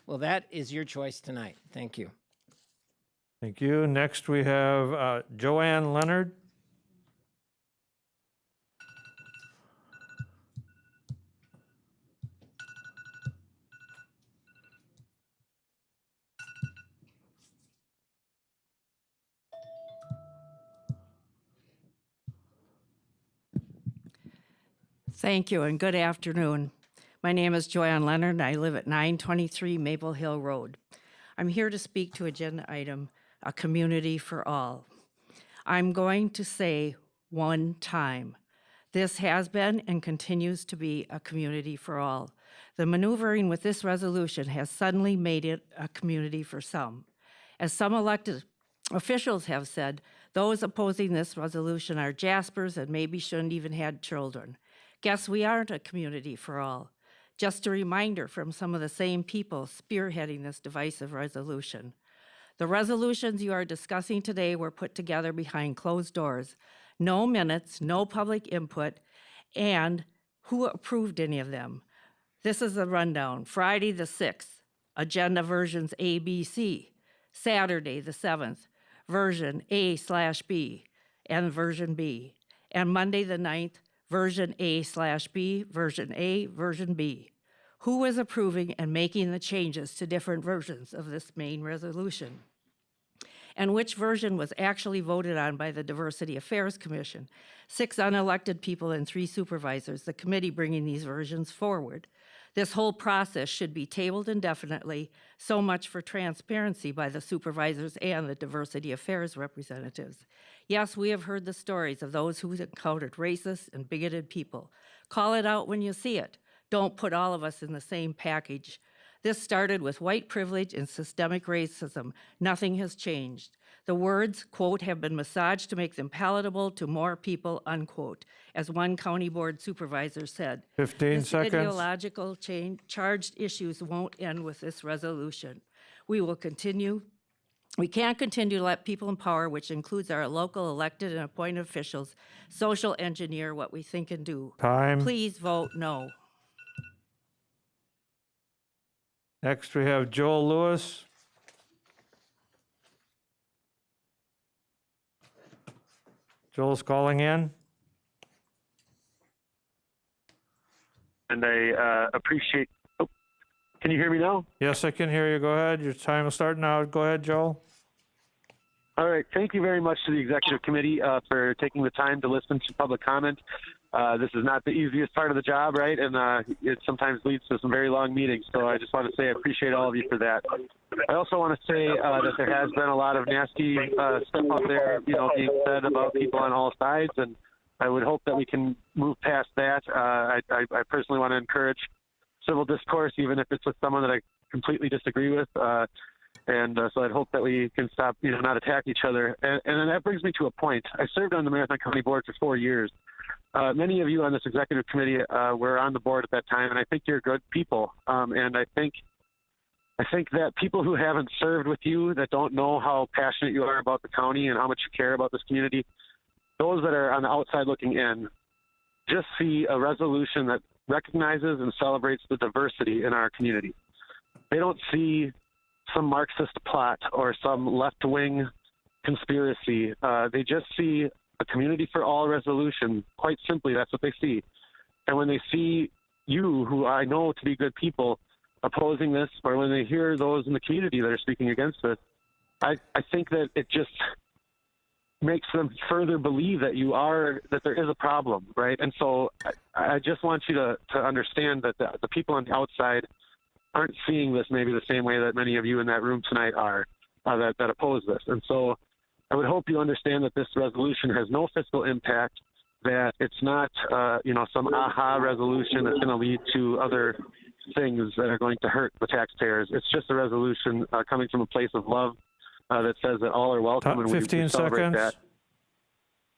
well, that is your choice tonight. Thank you. Thank you. Next, we have Joanne Leonard. Thank you and good afternoon. My name is Joanne Leonard and I live at 923 Maple Hill Road. I'm here to speak to agenda item, a community for all. I'm going to say one time, this has been and continues to be a community for all. The maneuvering with this resolution has suddenly made it a community for some. As some elected officials have said, those opposing this resolution are Jaspers and maybe shouldn't even had children. Guess we aren't a community for all. Just a reminder from some of the same people spearheading this divisive resolution. The resolutions you are discussing today were put together behind closed doors. No minutes, no public input, and who approved any of them? This is a rundown. Friday the 6th, agenda versions A, B, C. Saturday the 7th, version A/B. and version B, and Monday the 9th, version A/B, version A, version B. Who was approving and making the changes to different versions of this main resolution? And which version was actually voted on by the Diversity Affairs Commission? 6 unelected people and 3 supervisors, the committee bringing these versions forward. This whole process should be tabled indefinitely. So much for transparency by the supervisors and the Diversity Affairs representatives. Yes, we have heard the stories of those who encountered racist and bigoted people. Call it out when you see it. Don't put all of us in the same package. This started with white privilege and systemic racism. Nothing has changed. The words, quote, have been massaged to make them palatable to more people, unquote, as one county board supervisor said. 15 seconds. Ideological charged issues won't end with this resolution. We will continue. We can't continue to let people in power, which includes our local elected and appointed officials, social engineer what we think and do. Time. Please vote no. Next, we have Joel Lewis. Joel's calling in. And I appreciate. Oh, can you hear me now? Yes, I can hear you. Go ahead. Your time will start now. Go ahead, Joel. All right. Thank you very much to the Executive Committee for taking the time to listen to public comment. This is not the easiest part of the job, right? And it sometimes leads to some very long meetings. So I just want to say I appreciate all of you for that. I also want to say that there has been a lot of nasty stuff out there, being said about people on all sides. And I would hope that we can move past that. I personally want to encourage civil discourse, even if it's with someone that I completely disagree with. So I'd hope that we can stop, not attack each other. And then that brings me to a point. I served on the Marathon County Board for 4 years. Many of you on this executive committee were on the board at that time, and I think you're good people. And I think that people who haven't served with you, that don't know how passionate you are about the county and how much you care about this community, those that are on the outside looking in, just see a resolution that recognizes and celebrates the diversity in our community. They don't see some Marxist plot or some left-wing conspiracy. They just see a community for all resolution. Quite simply, that's what they see. And when they see you, who I know to be good people, opposing this, or when they hear those in the community that are speaking against this, I think that it just makes them further believe that that there is a problem, right? And so I just want you to understand that the people on the outside aren't seeing this maybe the same way that many of you in that room tonight are, that oppose this. And so I would hope you understand that this resolution has no fiscal impact, that it's not, some aha resolution that's going to lead to other things that are going to hurt the taxpayers. It's just a resolution coming from a place of love that says that all are welcome, and we celebrate that.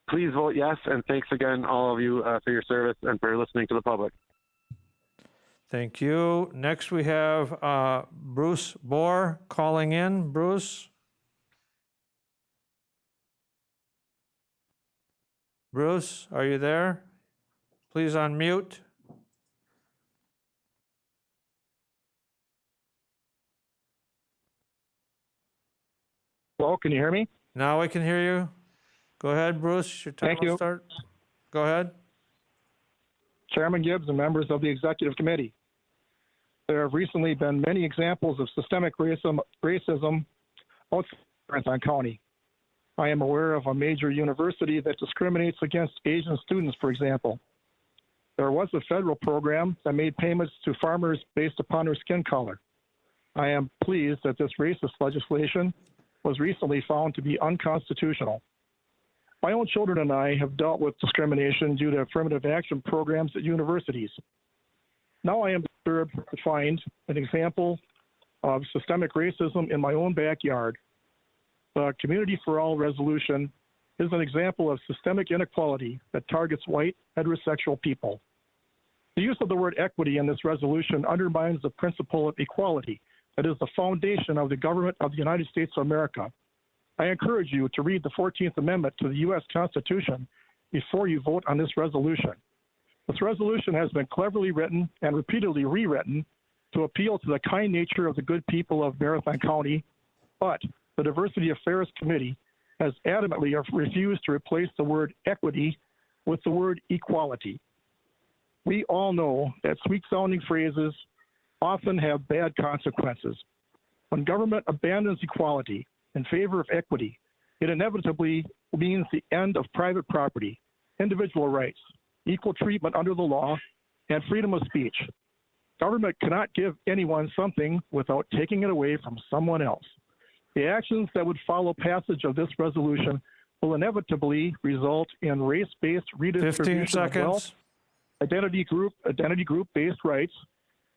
Please vote yes, and thanks again, all of you, for your service and for listening to the public. Thank you. Next, we have Bruce Bohr calling in. Bruce? Bruce, are you there? Please unmute. Hello, can you hear me? Now I can hear you. Go ahead, Bruce. Your time will start. Go ahead. Chairman Gibbs and members of the Executive Committee. There have recently been many examples of systemic racism outside Marathon County. I am aware of a major university that discriminates against Asian students, for example. There was a federal program that made payments to farmers based upon their skin color. I am pleased that this racist legislation was recently found to be unconstitutional. My own children and I have dealt with discrimination due to affirmative action programs at universities. Now I am disturbed to find an example of systemic racism in my own backyard. The Community for All resolution is an example of systemic inequality that targets white heterosexual people. The use of the word equity in this resolution undermines the principle of equality that is the foundation of the government of the United States of America. I encourage you to read the 14th Amendment to the U.S. Constitution before you vote on this resolution. This resolution has been cleverly written and repeatedly rewritten to appeal to the kind nature of the good people of Marathon County, but the Diversity Affairs Committee has adamantly refused to replace the word equity with the word equality. We all know that sweet-sounding phrases often have bad consequences. When government abandons equality in favor of equity, it inevitably means the end of private property, individual rights, equal treatment under the law, and freedom of speech. Government cannot give anyone something without taking it away from someone else. The actions that would follow passage of this resolution will inevitably result in race-based 15 redistribution of wealth, seconds. identity group-based rights,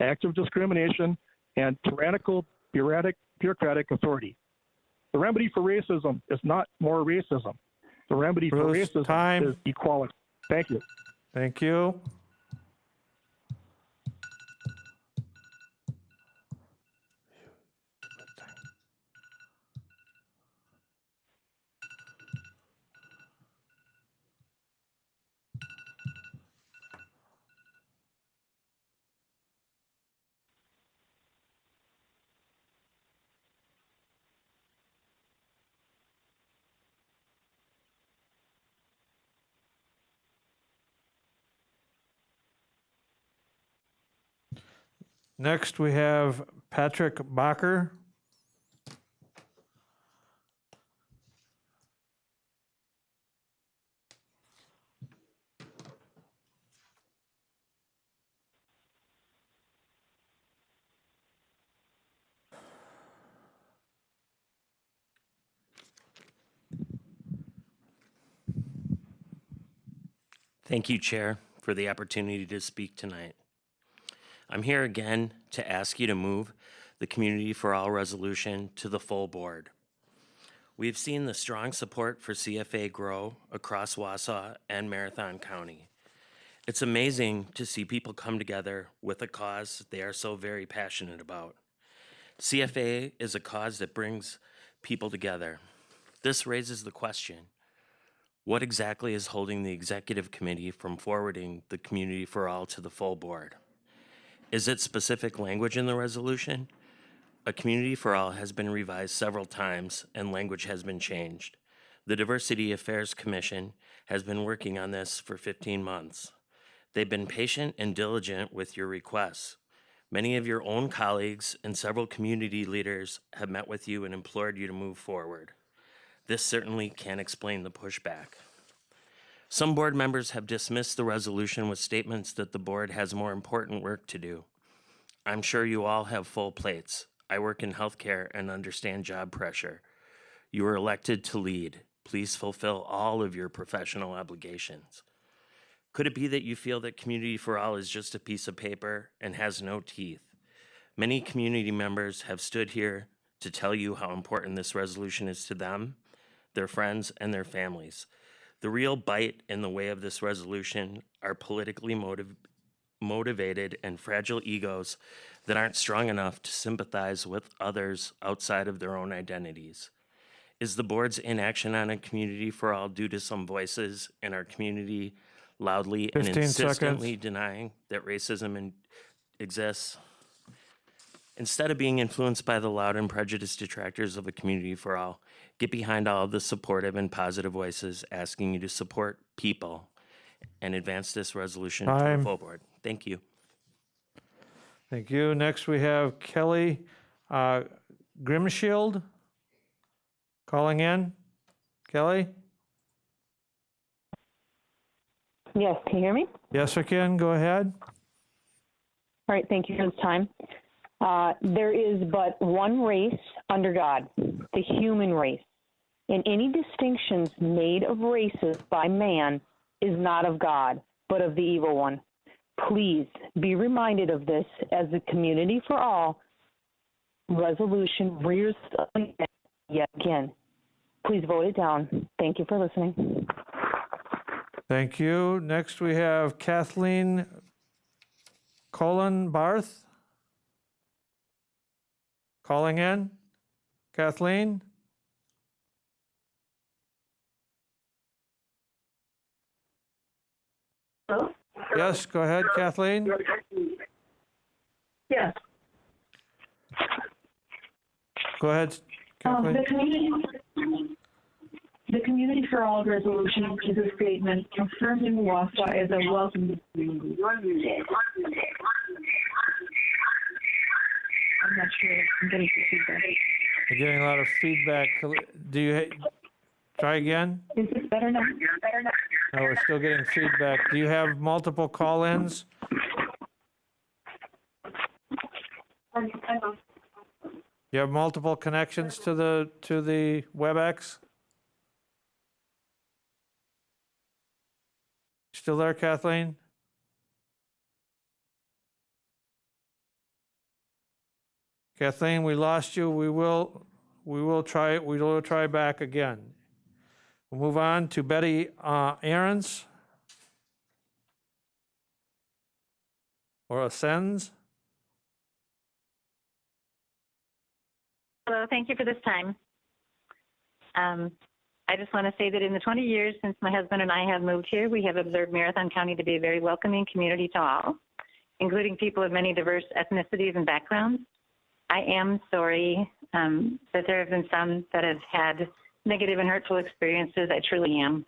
active discrimination, and tyrannical bureaucratic authority. The remedy for racism is not more racism. The remedy for Bruce, racism time. is equality. Thank you. Thank you. Next, we have Patrick Bacher. Thank you, Chair, for the opportunity to speak tonight. I'm here again to ask you to move the Community for All resolution to the full board. We've seen the strong support for CFA grow across Wausau and Marathon County. It's amazing to see people come together with a cause they are so very passionate about. CFA is a cause that brings people together. This raises the question, what exactly is holding the executive committee from forwarding the Community for All to the full board? Is it specific language in the resolution? A Community for All has been revised several times and language has been changed. The Diversity Affairs Commission has been working on this for 15 months. They've been patient and diligent with your requests. Many of your own colleagues and several community leaders have met with you and implored you to move forward. This certainly can't explain the pushback. Some board members have dismissed the resolution with statements that the board has more important work to do. I'm sure you all have full plates. I work in healthcare and understand job pressure. You were elected to lead. Please fulfill all of your professional obligations. Could it be that you feel that Community for All is just a piece of paper and has no teeth? Many community members have stood here to tell you how important this resolution is to them, their friends, and their families. The real bite in the way of this resolution are politically motivated and fragile egos that aren't strong enough to sympathize with others outside of their own identities. Is the board's inaction on a Community for All due to some voices in our community loudly and 15 insistently seconds. denying that racism exists? Instead of being influenced by the loud and prejudiced detractors of a Community for All, get behind all of the supportive and positive voices asking you to support people and advance this resolution to Time. the full board. Thank you. Thank you. Next, we have Kelly Grimshield calling in. Kelly? Yes, can you hear me? Yes, I can. Go ahead. All right, thank you for this time. There is but one race under God, the human race. And any distinctions made of races by man is not of God, but of the evil one. Please be reminded of this as the Community for All resolution rears ugly head yet again. Please vote it down. Thank you for listening. Thank you. Next, we have Kathleen Barth calling in. Kathleen? Hello? Yes, go ahead, Kathleen. Yes. Go ahead, Kathleen. The Community for All resolution is a statement confirming Wausau as a welcoming community. I'm not sure. I'm getting some feedback. You're getting a lot of feedback. Do you, try again? Is this better now? No, we're still getting feedback. Do you have multiple call-ins? You have multiple connections to the WebEx? Still there, Kathleen? Kathleen, we lost you. We will try back again. We'll move on to Betty Ahrens. Or Ascends. Hello, thank you for this time. I just want to say that in the 20 years since my husband and I have moved here, we have observed Marathon County to be a very welcoming community to all, including people of many diverse ethnicities and backgrounds. I am sorry that there have been some that have had negative and hurtful experiences. I truly am.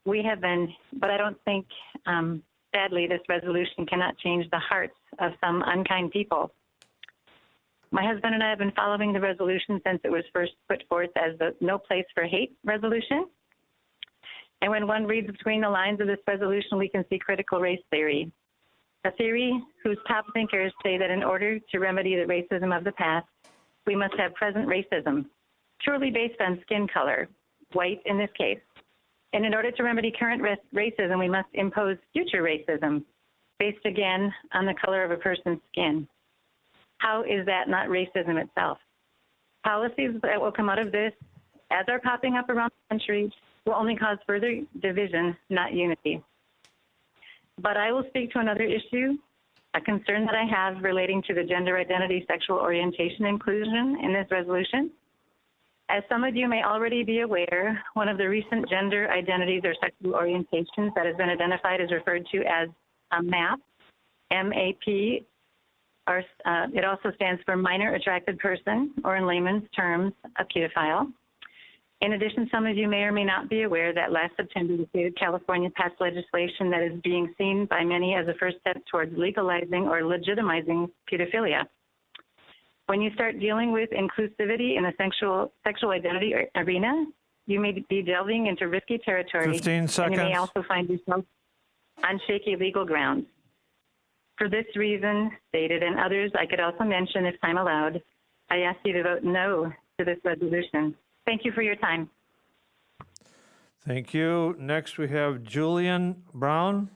We have been, but I don't think, sadly, this resolution cannot change the hearts of some unkind people. My husband and I have been following the resolution since it was first put forth as the No Place for Hate resolution. And when one reads between the lines of this resolution, we can see critical race theory, a theory whose top thinkers say that in order to remedy the racism of the past, we must have present racism, purely based on skin color, white in this case. And in order to remedy current racism, we must impose future racism, based again on the color of a person's skin. How is that not racism itself? Policies that will come out of this, as are popping up around the country, will only cause further division, not unity. But I will speak to another issue, a concern that I have relating to the gender identity, sexual orientation inclusion in this resolution. As some of you may already be aware, one of the recent gender identities or sexual orientations that has been identified is referred to as a MAP, M-A-P, or it also stands for minor attracted person, or in layman's terms, a pedophile. In addition, some of you may or may not be aware that last September, the state of California passed legislation that is being seen by many as a first step towards legalizing or legitimizing pedophilia. When you start dealing with inclusivity in the sexual identity arena, you may be delving into risky territory. 15 seconds. And you may also find yourself on shaky legal grounds. For this reason stated and others I could also mention if time allowed, I ask you to vote no to this resolution. Thank you for your time. Thank you. Next, we have Julian Brown.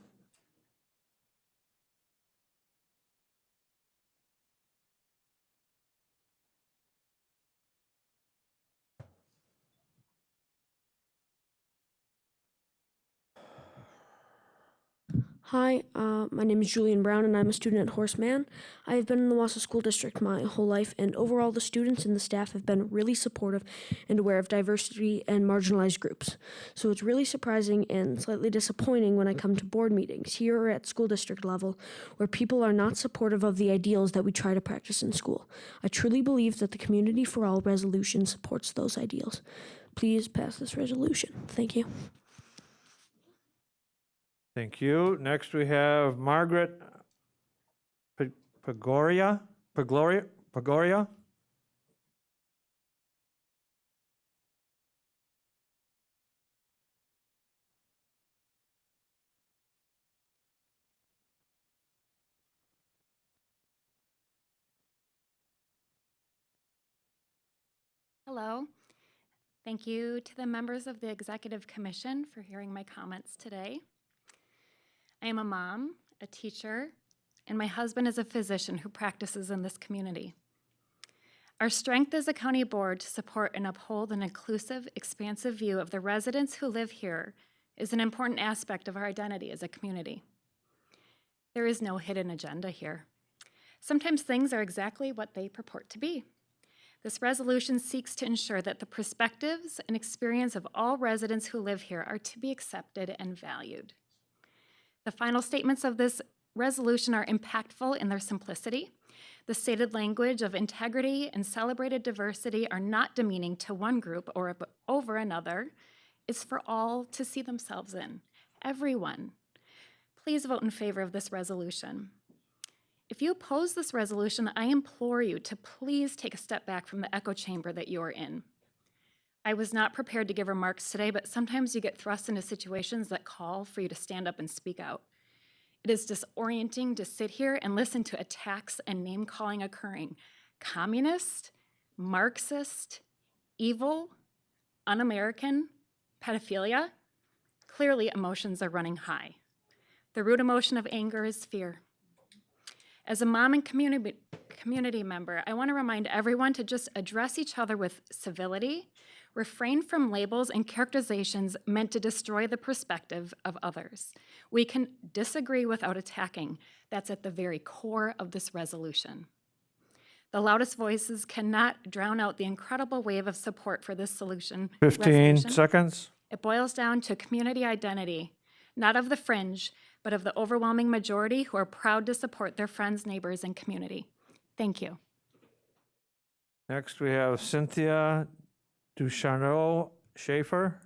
Hi, my name is Julian Brown, and I'm a student at Horseman. I have been in the Wausau School District my whole life, and overall the students and the staff have been really supportive and aware of diversity and marginalized groups. So it's really surprising and slightly disappointing when I come to board meetings here or at school district level where people are not supportive of the ideals that we try to practice in school. I truly believe that the Community for All resolution supports those ideals. Please pass this resolution. Thank you. Thank you. Next, we have Margaret Pegoria. Hello. Thank you to the members of the Executive Commission for hearing my comments today. I am a mom, a teacher, and my husband is a physician who practices in this community. Our strength as a county board to support and uphold an inclusive, expansive view of the residents who live here is an important aspect of our identity as a community. There is no hidden agenda here. Sometimes things are exactly what they purport to be. This resolution seeks to ensure that the perspectives and experience of all residents who live here are to be accepted and valued. The final statements of this resolution are impactful in their simplicity. The stated language of integrity and celebrated diversity are not demeaning to one group or over another. It's for all to see themselves in, everyone. Please vote in favor of this resolution. If you oppose this resolution, I implore you to please take a step back from the echo chamber that you are in. I was not prepared to give remarks today, but sometimes you get thrust into situations that call for you to stand up and speak out. It is disorienting to sit here and listen to attacks and name-calling occurring. Communist, Marxist, evil, un-American, pedophilia. Clearly, emotions are running high. The root emotion of anger is fear. As a mom and community member, I want to remind everyone to just address each other with civility, refrain from labels and characterizations meant to destroy the perspective of others. We can disagree without attacking. That's at the very core of this resolution. The loudest voices cannot drown out the incredible wave of support for this 15 resolution. seconds. It boils down to community identity, not of the fringe, but of the overwhelming majority who are proud to support their friends, neighbors, and community. Thank you. Next, we have Cynthia Ducharneau Schaefer.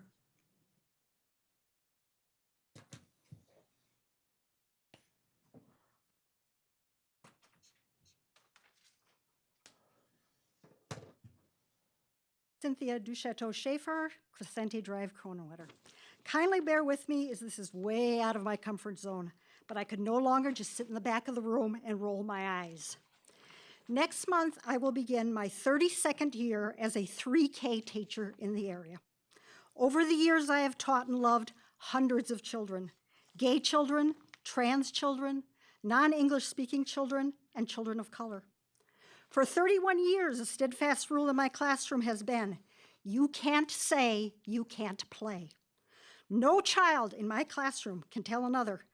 Cynthia Duchateau Schaefer, Crescente Drive, Kronewetter. Kindly bear with me as this is way out of my comfort zone, but I could no longer just sit in the back of the room and roll my eyes. Next month, I will begin my 32nd year as a 3K teacher in the area. Over the years, I have taught and loved hundreds of children, gay children, trans children, non-English speaking children, and children of color. For 31 years, a steadfast rule in my classroom has been, you can't say, you can't play. No child in my classroom can tell another,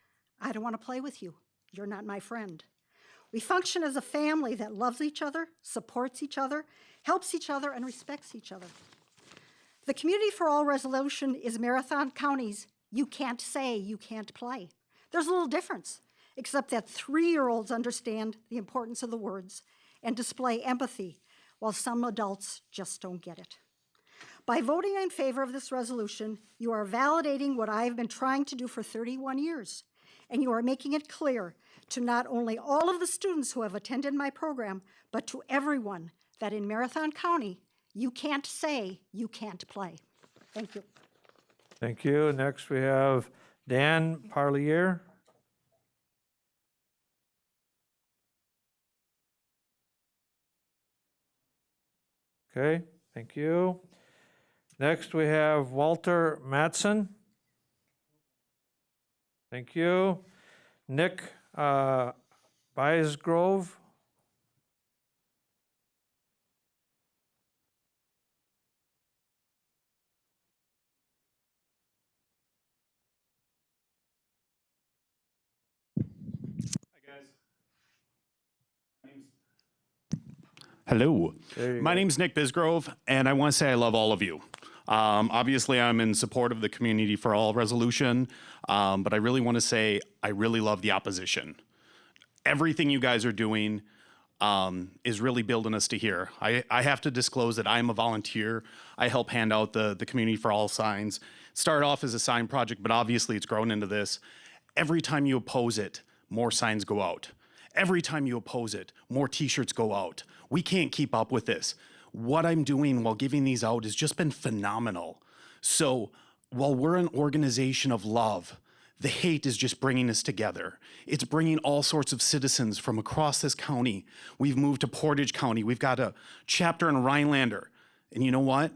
I don't want to play with you. You're not my friend. We function as a family that loves each other, supports each other, helps each other, and respects each other. The Community for All resolution is Marathon County's you can't say, you can't play. There's a little difference, except that 3-year-olds understand the importance of the words and display empathy, while some adults just don't get it. By voting in favor of this resolution, you are validating what I have been trying to do for 31 years, and you are making it clear to not only all of the students who have attended my program, but to everyone that in Marathon County, you can't say, you can't play. Thank you. Thank you. Next, we have Dan Parlier. Okay, thank you. Next, we have Walter Matson. Thank you. Nick Biesgrove. Hello, my name's Nick Bisgrove, and I want to say I love all of you. Obviously, I'm in support of the Community for All resolution, but I really want to say I really love the opposition. Everything you guys are doing is really building us to here. I have to disclose that I'm a volunteer. I help hand out the Community for All signs. Started off as a sign project, but obviously it's grown into this. Every time you oppose it, more signs go out. Every time you oppose it, more t-shirts go out. We can't keep up with this. What I'm doing while giving these out has just been phenomenal. So while we're an organization of love, the hate is just bringing us together. It's bringing all sorts of citizens from across this county. We've moved to Portage County. We've got a chapter in Rhinelander. And you know what?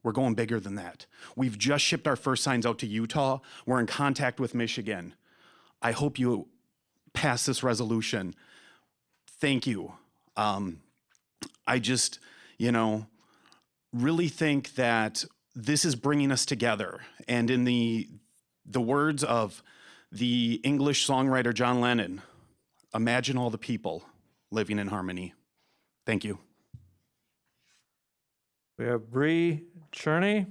We're going bigger than that. We've just shipped our first signs out to Utah. We're in contact with Michigan. I hope you pass this resolution. Thank you. I just, really think that this is bringing us together. And in the words of the English songwriter John Lennon, imagine all the people living in harmony. Thank you. We have Bree Cherney.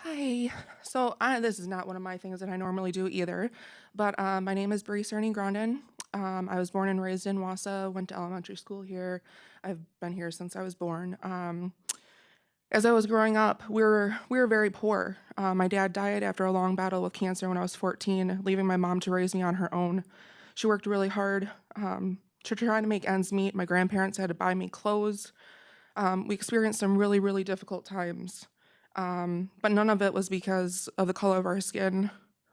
Hi. So this is not one of my things that I normally do either, but my name is Bree Cerny Grondin. I was born and raised in Wausau, went to elementary school here. I've been here since I was born. As I was growing up, we were very poor. My dad died after a long battle with cancer when I was 14, leaving my mom to raise me on her own. She worked really hard to try to make ends meet. My grandparents had to buy me clothes. We experienced some really, really difficult times. But none of it was because of the color of our skin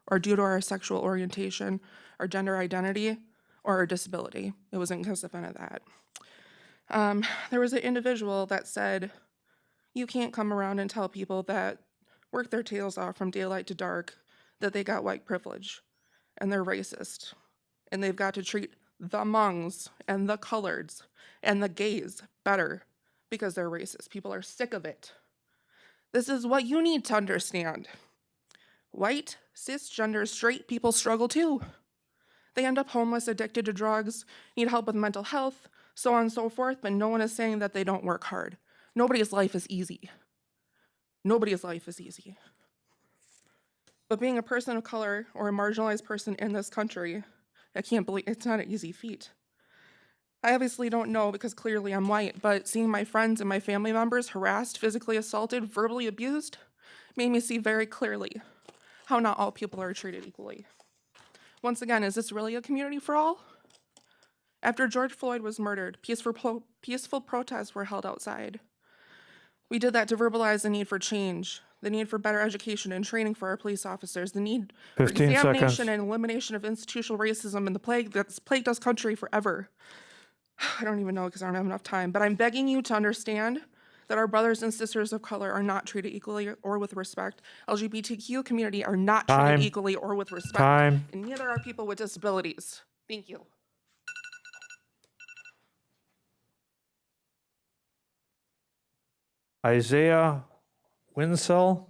or due to our sexual orientation, our gender identity, or our disability. It wasn't because of any of that. There was an individual that said, you can't come around and tell people that work their tails off from daylight to dark that they got white privilege and they're racist and they've got to treat the Hmongs and the coloreds and the gays better because they're racist. People are sick of it. This is what you need to understand. White, cisgender, straight people struggle too. They end up homeless, addicted to drugs, need help with mental health, so on and so forth, but no one is saying that they don't work hard. Nobody's life is easy. Nobody's life is easy. But being a person of color or a marginalized person in this country, I can't believe it's not an easy feat. I obviously don't know because clearly I'm white, but seeing my friends and my family members harassed, physically assaulted, verbally abused, made me see very clearly how not all people are treated equally. Once again, is this really a community for all? After George Floyd was murdered, peaceful protests were held outside. We did that to verbalize the need for change, the need for better education and training for our police officers, the need for 15 examination seconds. and elimination of institutional racism and the plague that's plagued us country forever. I don't even know because I don't have enough time, but I'm begging you to understand that our brothers and sisters of color are not treated equally or with respect. LGBTQ community are not treated Time. equally or with respect. Time. And neither are people with disabilities. Thank you. Isaiah Winsell.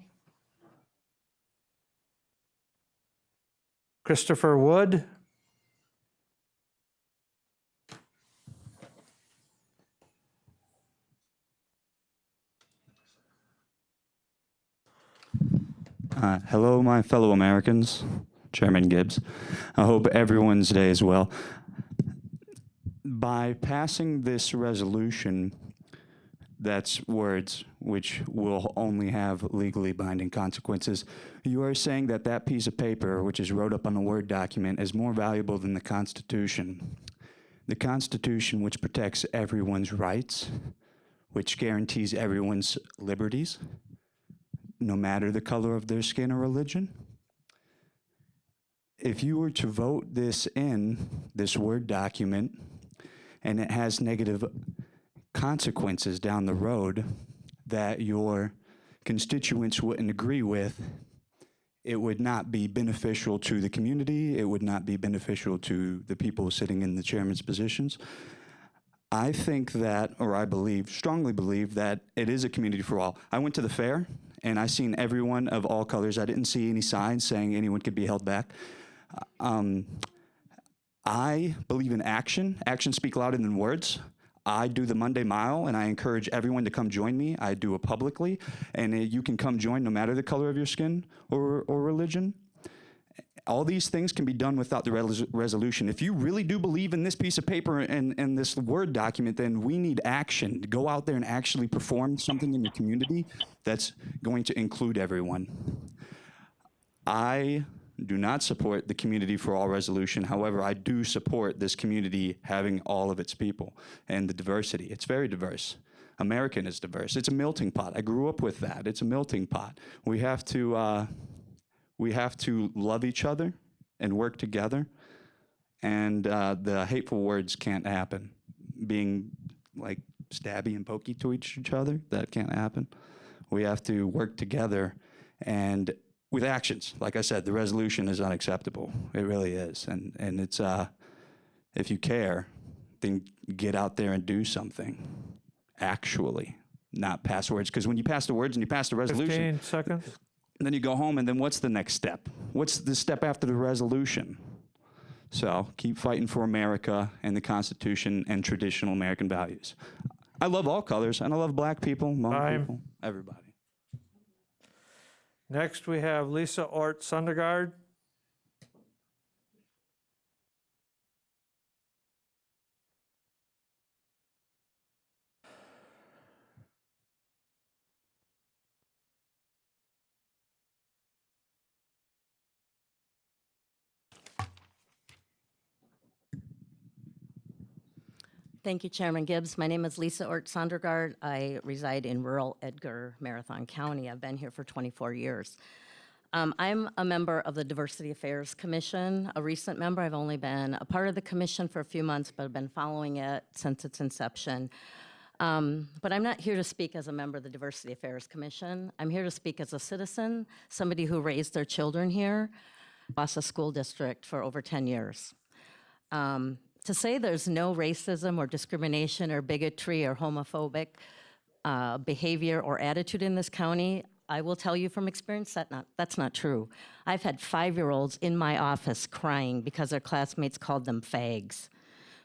Christopher Wood. Hello, my fellow Americans. Chairman Gibbs. I hope everyone's day is well. By passing this resolution, that's words which will only have legally binding consequences. You are saying that that piece of paper, which is wrote up on a Word document, is more valuable than the Constitution. The Constitution, which protects everyone's rights, which guarantees everyone's liberties, no matter the color of their skin or religion. If you were to vote this in, this Word document, and it has negative consequences down the road that your constituents wouldn't agree with, it would not be beneficial to the community, it would not be beneficial to the people sitting in the chairman's positions. I think that, or I believe, strongly believe that it is a community for all. I went to the fair and I seen everyone of all colors. I didn't see any signs saying anyone could be held back. I believe in action. Actions speak louder than words. I do the Monday Mile, and I encourage everyone to come join me. I do it publicly, and you can come join no matter the color of your skin or religion. All these things can be done without the resolution. If you really do believe in this piece of paper and this Word document, then we need action. Go out there and actually perform something in your community that's going to include everyone. I do not support the Community for All resolution. However, I do support this community having all of its people and the diversity. It's very diverse. American is diverse. It's a melting pot. I grew up with that. It's a melting pot. We have to love each other and work together, and the hateful words can't happen. Being like stabby and pokey to each other, that can't happen. We have to work together and with actions. Like I said, the resolution is unacceptable. It really is. And it's, if you care, then get out there and do something. Actually, not pass words. Because when you pass the words and you pass the resolution. 15 seconds. Then you go home, and then what's the next step? What's the step after the resolution? So keep fighting for America and the Constitution and traditional American values. I love all colors, and I love black people, Hmong people, everybody. Next, we have Lisa Ort Sundergaard. Thank you, Chairman Gibbs. My name is Lisa Ort Sondergaard. I reside in rural Edgar, Marathon County. I've been here for 24 years. I'm a member of the Diversity Affairs Commission, a recent member. I've only been a part of the commission for a few months, but I've been following it since its inception. But I'm not here to speak as a member of the Diversity Affairs Commission. I'm here to speak as a citizen, somebody who raised their children here, Wausau School District for over 10 years. To say there's no racism or discrimination or bigotry or homophobic behavior or attitude in this county, I will tell you from experience that's not true. I've had 5-year-olds in my office crying because their classmates called them fags,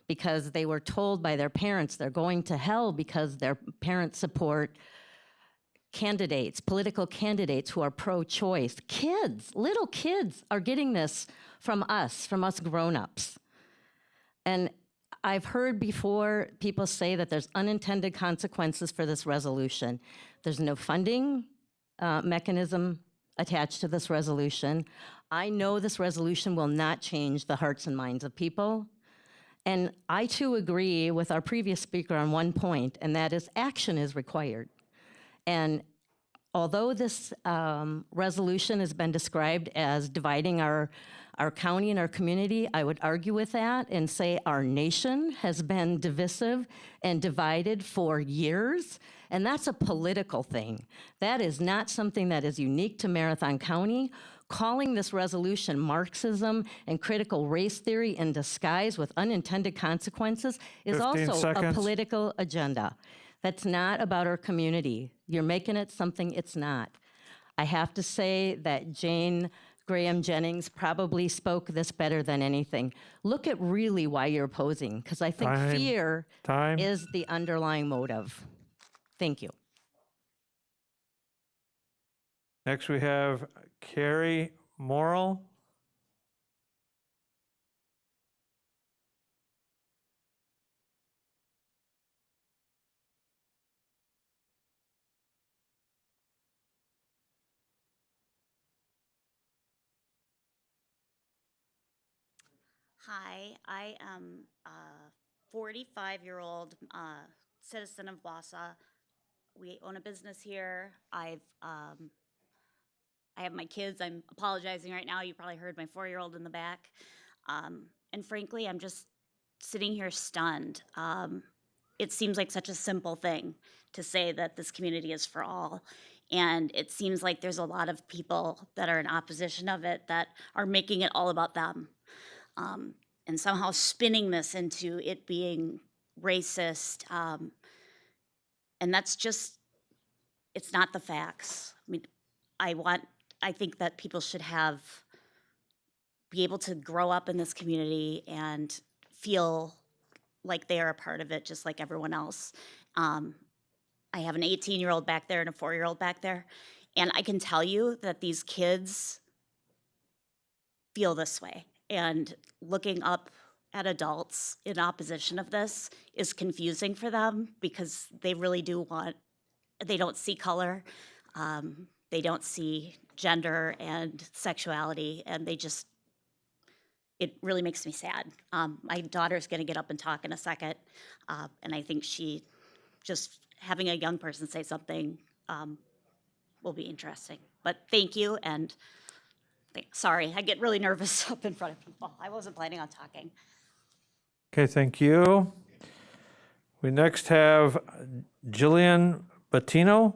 because they were told by their parents they're going to hell because their parents support candidates, political candidates who are pro-choice. Kids, little kids are getting this from us grown-ups. And I've heard before people say that there's unintended consequences for this resolution. There's no funding mechanism attached to this resolution. I know this resolution will not change the hearts and minds of people. And I too agree with our previous speaker on one point, and that is action is required. And although this resolution has been described as dividing our county and our community, I would argue with that and say our nation has been divisive and divided for years, and that's a political thing. That is not something that is unique to Marathon County. Calling this resolution Marxism and critical race theory in disguise with unintended consequences is 15 also a seconds. political agenda. That's not about our community. You're making it something it's not. I have to say that Jane Graham Jennings probably spoke this better than anything. Look at really why you're opposing, because I think fear is the underlying motive. Thank you. Next, we have Carrie Morrill. Hi, I am a 45-year-old citizen of Wausau. We own a business here. I have my kids. I'm apologizing right now. You probably heard my 4-year-old in the back. And frankly, I'm just sitting here stunned. It seems like such a simple thing to say that this community is for all. And it seems like there's a lot of people that are in opposition of it that are making it all about them. And somehow spinning this into it being racist. And that's just, it's not the facts. I mean, I think that people should be able to grow up in this community and feel like they are a part of it, just like everyone else. I have an 18-year-old back there and a 4-year-old back there. And I can tell you that these kids feel this way. And looking up at adults in opposition of this is confusing for them because they really they don't see color, they don't see gender and sexuality, and it really makes me sad. My daughter's gonna get up and talk in a second, and I think just having a young person say something will be interesting. But thank you, and sorry, I get really nervous up in front of people. I wasn't planning on talking. Okay, thank you. We next have Jillian Bettino.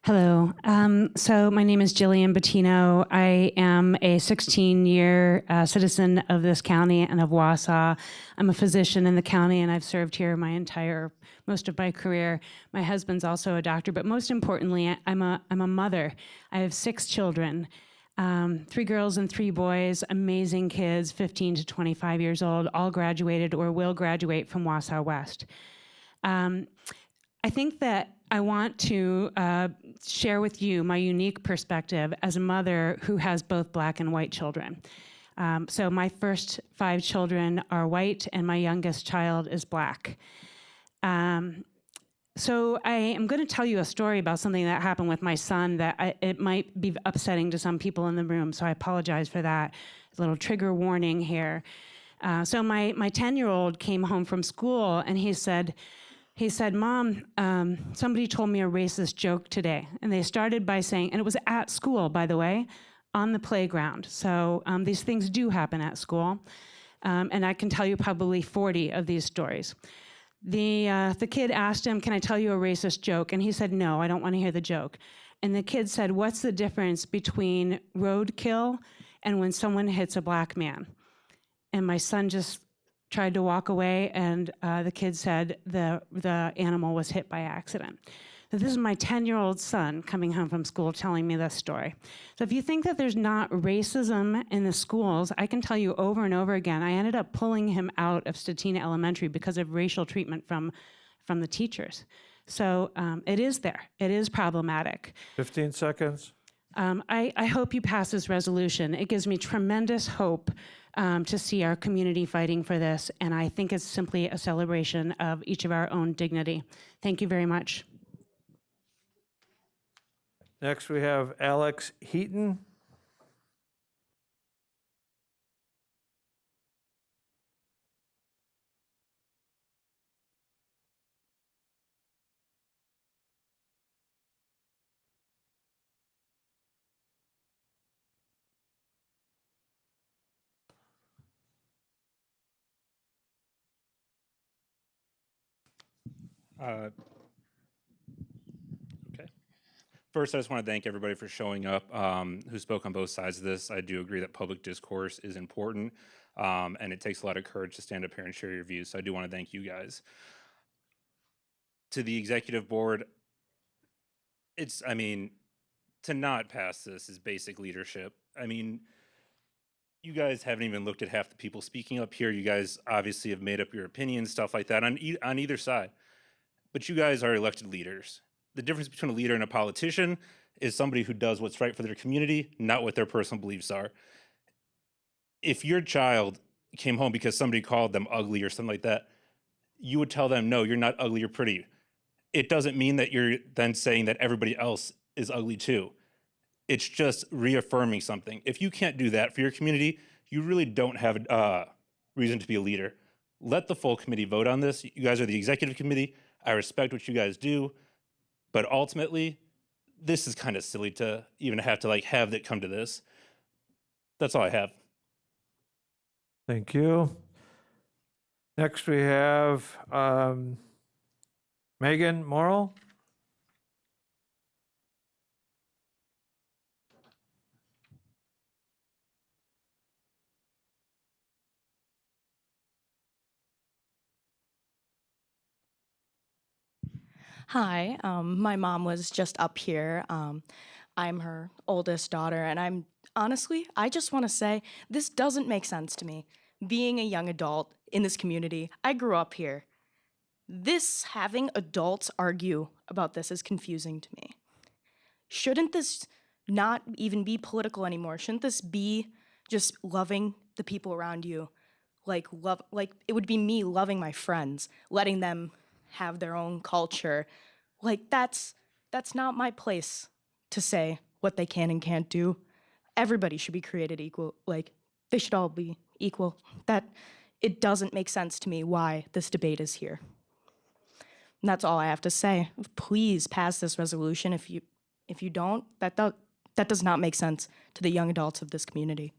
Hello. So my name is Jillian Bettino. I am a 16-year citizen of this county and of Wausau. I'm a physician in the county, and I've served here most of my career. My husband's also a doctor, but most importantly, I'm a mother. I have 6 children, 3 girls and 3 boys, amazing kids, 15 to 25 years old, all graduated or will graduate from Wausau West. I think that I want to share with you my unique perspective as a mother who has both black and white children. So my first 5 children are white, and my youngest child is black. So I am going to tell you a story about something that happened with my son that it might be upsetting to some people in the room, so I apologize for that. A little trigger warning here. So my 10-year-old came home from school, and he said, Mom, somebody told me a racist joke today. And they started by saying, and it was at school, by the way, on the playground. So these things do happen at school. And I can tell you probably 40 of these stories. The kid asked him, can I tell you a racist joke? And he said, no, I don't want to hear the joke. And the kid said, what's the difference between roadkill and when someone hits a black man? And my son just tried to walk away, and the kid said the animal was hit by accident. So this is my 10-year-old son coming home from school telling me this story. So if you think that there's not racism in the schools, I can tell you over and over again, I ended up pulling him out of Statina Elementary because of racial treatment from the teachers. So it is there. It is problematic. 15 seconds. I hope you pass this resolution. It gives me tremendous hope to see our community fighting for this, and I think it's simply a celebration of each of our own dignity. Thank you very much. Next, we have Alex Heaton. Okay. First, I just want to thank everybody for showing up who spoke on both sides of this. I do agree that public discourse is important, and it takes a lot of courage to stand up here and share your views. So I do want to thank you guys. To the executive board, to not pass this is basic leadership. I mean, you guys haven't even looked at half the people speaking up here. You guys obviously have made up your opinions, stuff like that on either side. But you guys are elected leaders. The difference between a leader and a politician is somebody who does what's right for their community, not what their personal beliefs are. If your child came home because somebody called them ugly or something like that, you would tell them, no, you're not ugly, you're pretty. It doesn't mean that you're then saying that everybody else is ugly too. It's just reaffirming something. If you can't do that for your community, you really don't have a reason to be a leader. Let the full committee vote on this. You guys are the executive committee. I respect what you guys do, but ultimately, this is kind of silly to even have to have that come to this. That's all I have. Thank you. Next, we have Megan Morrill. Hi, my mom was just up here. I'm her oldest daughter, and I just want to say, this doesn't make sense to me. Being a young adult in this community, I grew up here. Having adults argue about this is confusing to me. Shouldn't this not even be political anymore? Shouldn't this be just loving the people around you? Like it would be me loving my friends, letting them have their own culture. That's not my place to say what they can and can't do. Everybody should be created equal. They should all be equal. It doesn't make sense to me why this debate is here. And that's all I have to say. Please pass this resolution. If you don't, that does not make sense to the young adults of this community.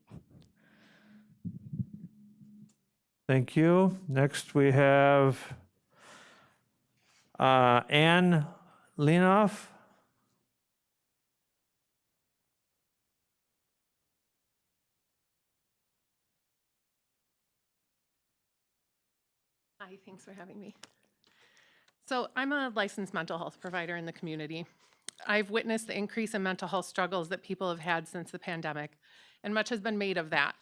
Thank you. Next, we have Ann Leanoff. Hi, thanks for having me. So I'm a licensed mental health provider in the community. I've witnessed the increase in mental health struggles that people have had since the pandemic, and much has been made of that.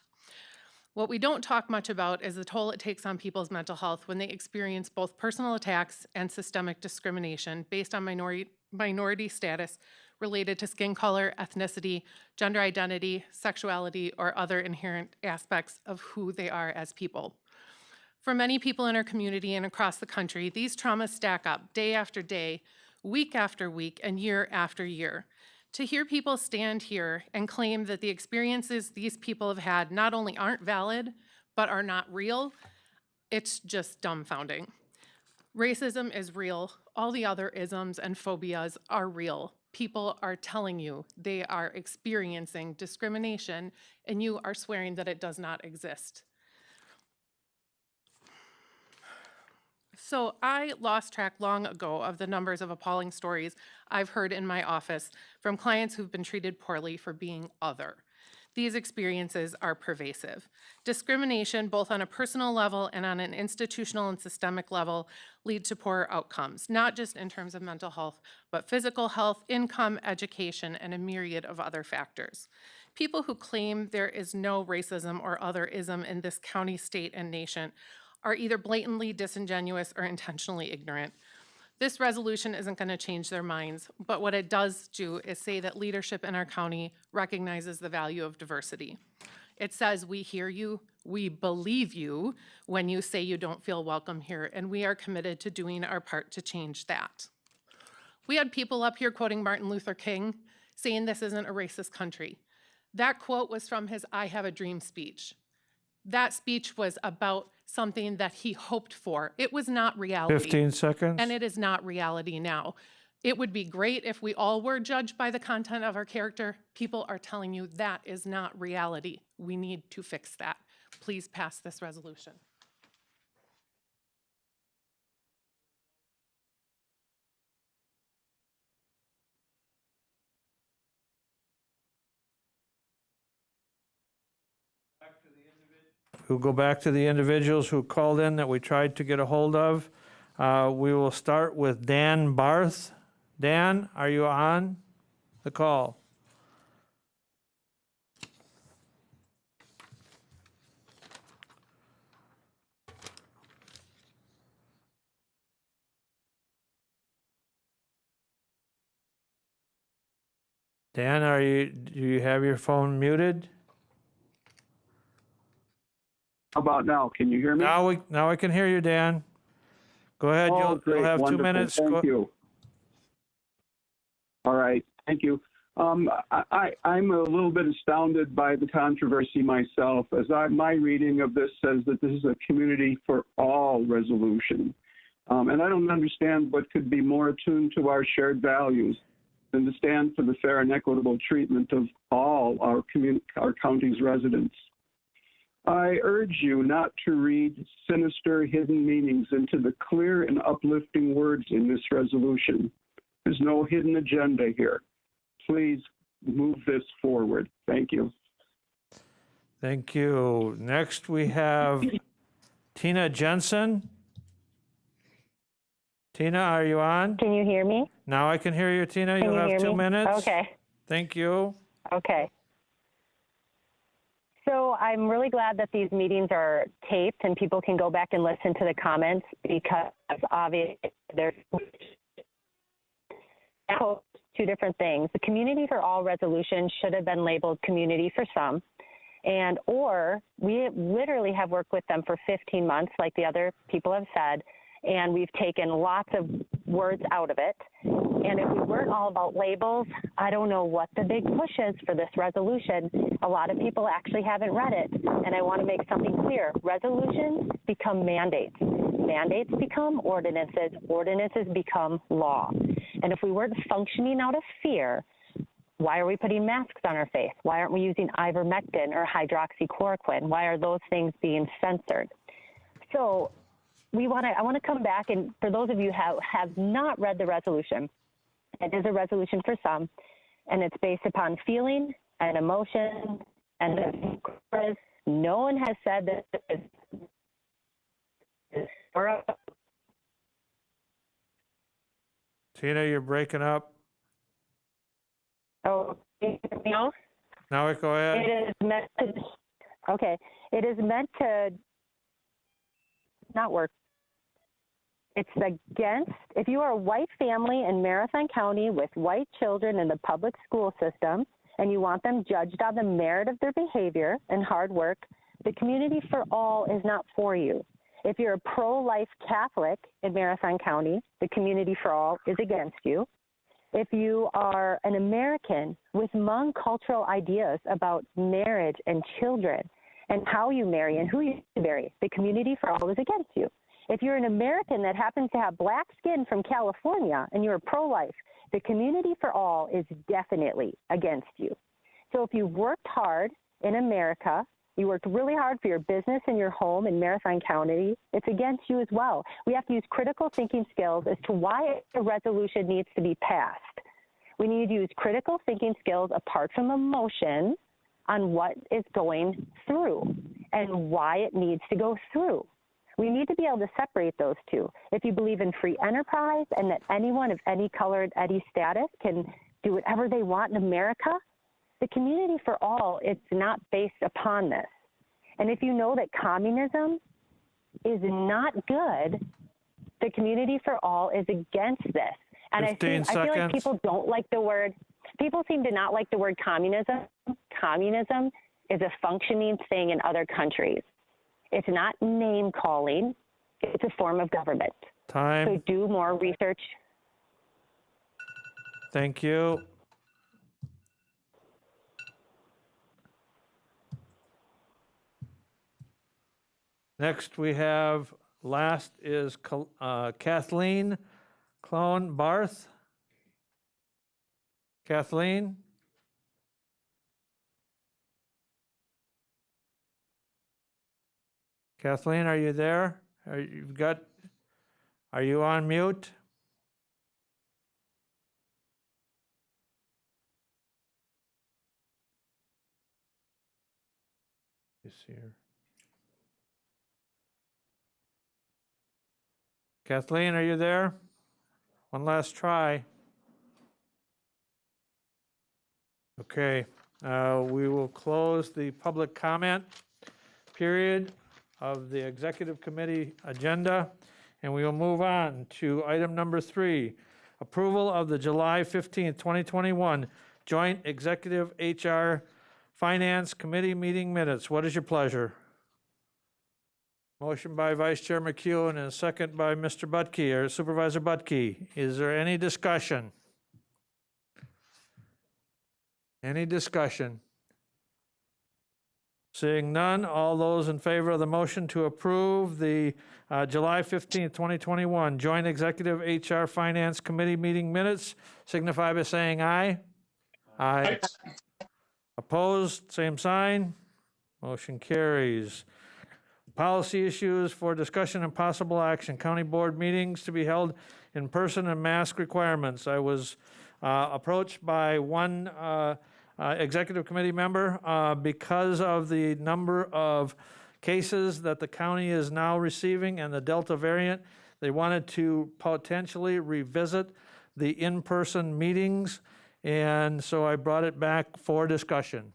What we don't talk much about is the toll it takes on people's mental health when they experience both personal attacks and systemic discrimination based on minority status related to skin color, ethnicity, gender identity, sexuality, or other inherent aspects of who they are as people. For many people in our community and across the country, these traumas stack up day after day, week after week, and year after year. To hear people stand here and claim that the experiences these people have had not only aren't valid, but are not real, it's just dumbfounding. Racism is real. All the other isms and phobias are real. People are telling you they are experiencing discrimination, and you are swearing that it does not exist. So I lost track long ago of the numbers of appalling stories I've heard in my office from clients who've been treated poorly for being other. These experiences are pervasive. Discrimination, both on a personal level and on an institutional and systemic level, lead to poorer outcomes, not just in terms of mental health, but physical health, income, education, and a myriad of other factors. People who claim there is no racism or otherism in this county, state, and nation are either blatantly disingenuous or intentionally ignorant. This resolution isn't going to change their minds, but what it does do is say that leadership in our county recognizes the value of diversity. It says we hear you, we believe you when you say you don't feel welcome here, and we are committed to doing our part to change that. We had people up here quoting Martin Luther King, saying this isn't a racist country. That quote was from his I Have a Dream speech. That speech was about something that he hoped for. It was not reality. 15 seconds. And it is not reality now. It would be great if we all were judged by the content of our character. People are telling you that is not reality. We need to fix that. Please pass this resolution. We'll go back to the individuals who called in that we tried to get a hold of. We will start with Dan Barth. Dan, are you on the call? Dan, do you have your phone muted? How about now? Can you hear me? Now I can hear you, Dan. Go ahead. Oh, You'll have wonderful. 2 minutes. Thank you. All right. Thank you. I'm a little bit astounded by the controversy myself, as my reading of this says that this is a community for all resolution. And I don't understand what could be more attuned to our shared values than to stand for the fair and equitable treatment of all our county's residents. I urge you not to read sinister hidden meanings into the clear and uplifting words in this resolution. There's no hidden agenda here. Please move this forward. Thank you. Thank you. Next we have Tina Jensen. Tina, are you on? Can you hear me? Now I can hear you, Tina. Can You you have hear 2 me? minutes. Okay. Thank you. Okay. So I'm really glad that these meetings are taped and people can go back and listen to the comments, because obviously there's two different things. The Community for All resolution should have been labeled Community for Some, or we literally have worked with them for 15 months, like the other people have said, and we've taken lots of words out of it. And if we weren't all about labels, I don't know what the big push is for this resolution. A lot of people actually haven't read it, and I want to make something clear. Resolutions become mandates. Mandates become ordinances. Ordinances become law. And if we weren't functioning out of fear, why are we putting masks on our face? Why aren't we using ivermectin or hydroxychloroquine? Why are those things being censored? So I want to come back, and for those of you who have not read the resolution, it is a resolution for some, and it's based upon feeling and emotion, and no one has said that Tina, you're breaking up. Oh, no. Now go ahead. It is meant to. Okay, it is meant to not work. It's against, if you are a white family in Marathon County with white children in the public school system and you want them judged on the merit of their behavior and hard work, the Community for All is not for you. If you're a pro-life Catholic in Marathon County, the Community for All is against you. If you are an American with Hmong cultural ideas about marriage and children and how you marry and who you marry, the Community for All is against you. If you're an American that happens to have black skin from California and you're pro-life, the Community for All is definitely against you. So if you worked hard in America, you worked really hard for your business and your home in Marathon County, it's against you as well. We have to use critical thinking skills as to why a resolution needs to be passed. We need to use critical thinking skills apart from emotion on what is going through and why it needs to go through. We need to be able to separate those two. If you believe in free enterprise and that anyone of any color and any status can do whatever they want in America, the Community for All is not based upon this. And if you know that communism is not good, the Community for All is against this. And I feel like people don't like the word, people seem to not like the word communism. Communism is a functioning thing in other countries. It's not name calling, it's a form of government. Time. So do more research. Thank you. Next we have, last is Kathleen Clone Barth. Kathleen? Kathleen, are you there? Are you on mute? You see her. Kathleen, are you there? One last try. Okay, we will close the public comment period of the Executive Committee agenda, and we will move on to item number 3, approval of the July 15th, 2021 Joint Executive HR Finance Committee meeting minutes. What is your pleasure? Motion by Vice Chair McHugh and a second by Mr. Butke, or Supervisor Butke. Is there any discussion? Any discussion? Seeing none, all those in favor of the motion to approve the July 15th, 2021 Joint Executive HR Finance Committee meeting minutes signify by saying aye. Aye. Opposed, same sign. Motion carries. Policy issues for discussion and possible action. County board meetings to be held in person and mask requirements. I was approached by one executive committee member because of the number of cases that the county is now receiving and the Delta variant. They wanted to potentially revisit the in-person meetings, and so I brought it back for discussion.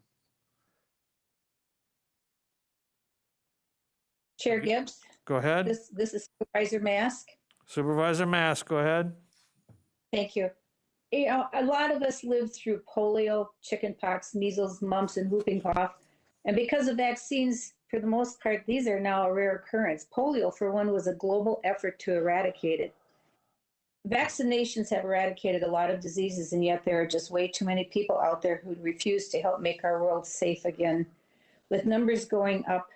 Chair Gibbs. Go ahead. This is Supervisor Mask. Supervisor Mask, go ahead. Thank you. You know, a lot of us lived through polio, chickenpox, measles, mumps, and whooping cough. And because of vaccines, for the most part, these are now a rare occurrence. Polio, for one, was a global effort to eradicate it. Vaccinations have eradicated a lot of diseases, and yet there are just way too many people out there who refuse to help make our world safe again. With numbers going up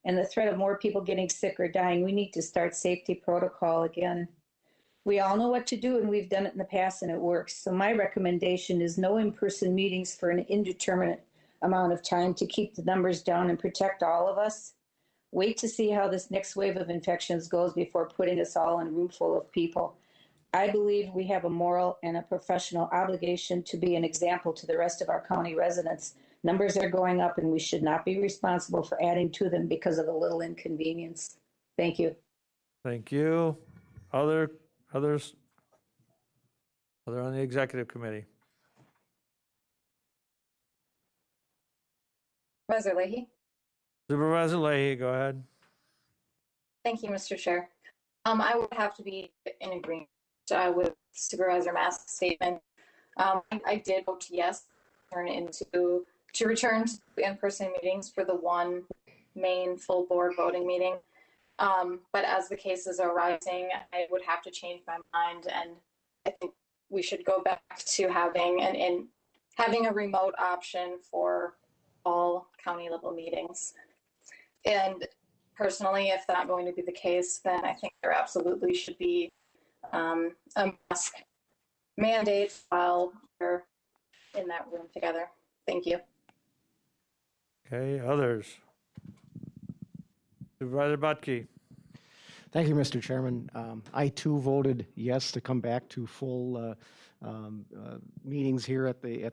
and the threat of more people getting sick or dying, we need to start safety protocol again. We all know what to do, and we've done it in the past, and it works. So my recommendation is no in-person meetings for an indeterminate amount of time to keep the numbers down and protect all of us. Wait to see how this next wave of infections goes before putting us all in a room full of people. I believe we have a moral and a professional obligation to be an example to the rest of our county residents. Numbers are going up, and we should not be responsible for adding to them because of a little inconvenience. Thank you. Thank you. Others? Other on the executive committee? Supervisor Leahy. Supervisor Leahy, go ahead. Thank you, Mr. Chair. I would have to be in agreement with Supervisor Mask's statement. I did vote yes to return to in-person meetings for the one main full board voting meeting. But as the cases are rising, I would have to change my mind, and I think we should go back to having having a remote option for all county level meetings. And personally, if that's going to be the case, then I think there absolutely should be a mask mandate while we're in that room together. Thank you. Okay, others? Supervisor Butke. Thank you, Mr. Chairman. I too voted yes to come back to full meetings here at the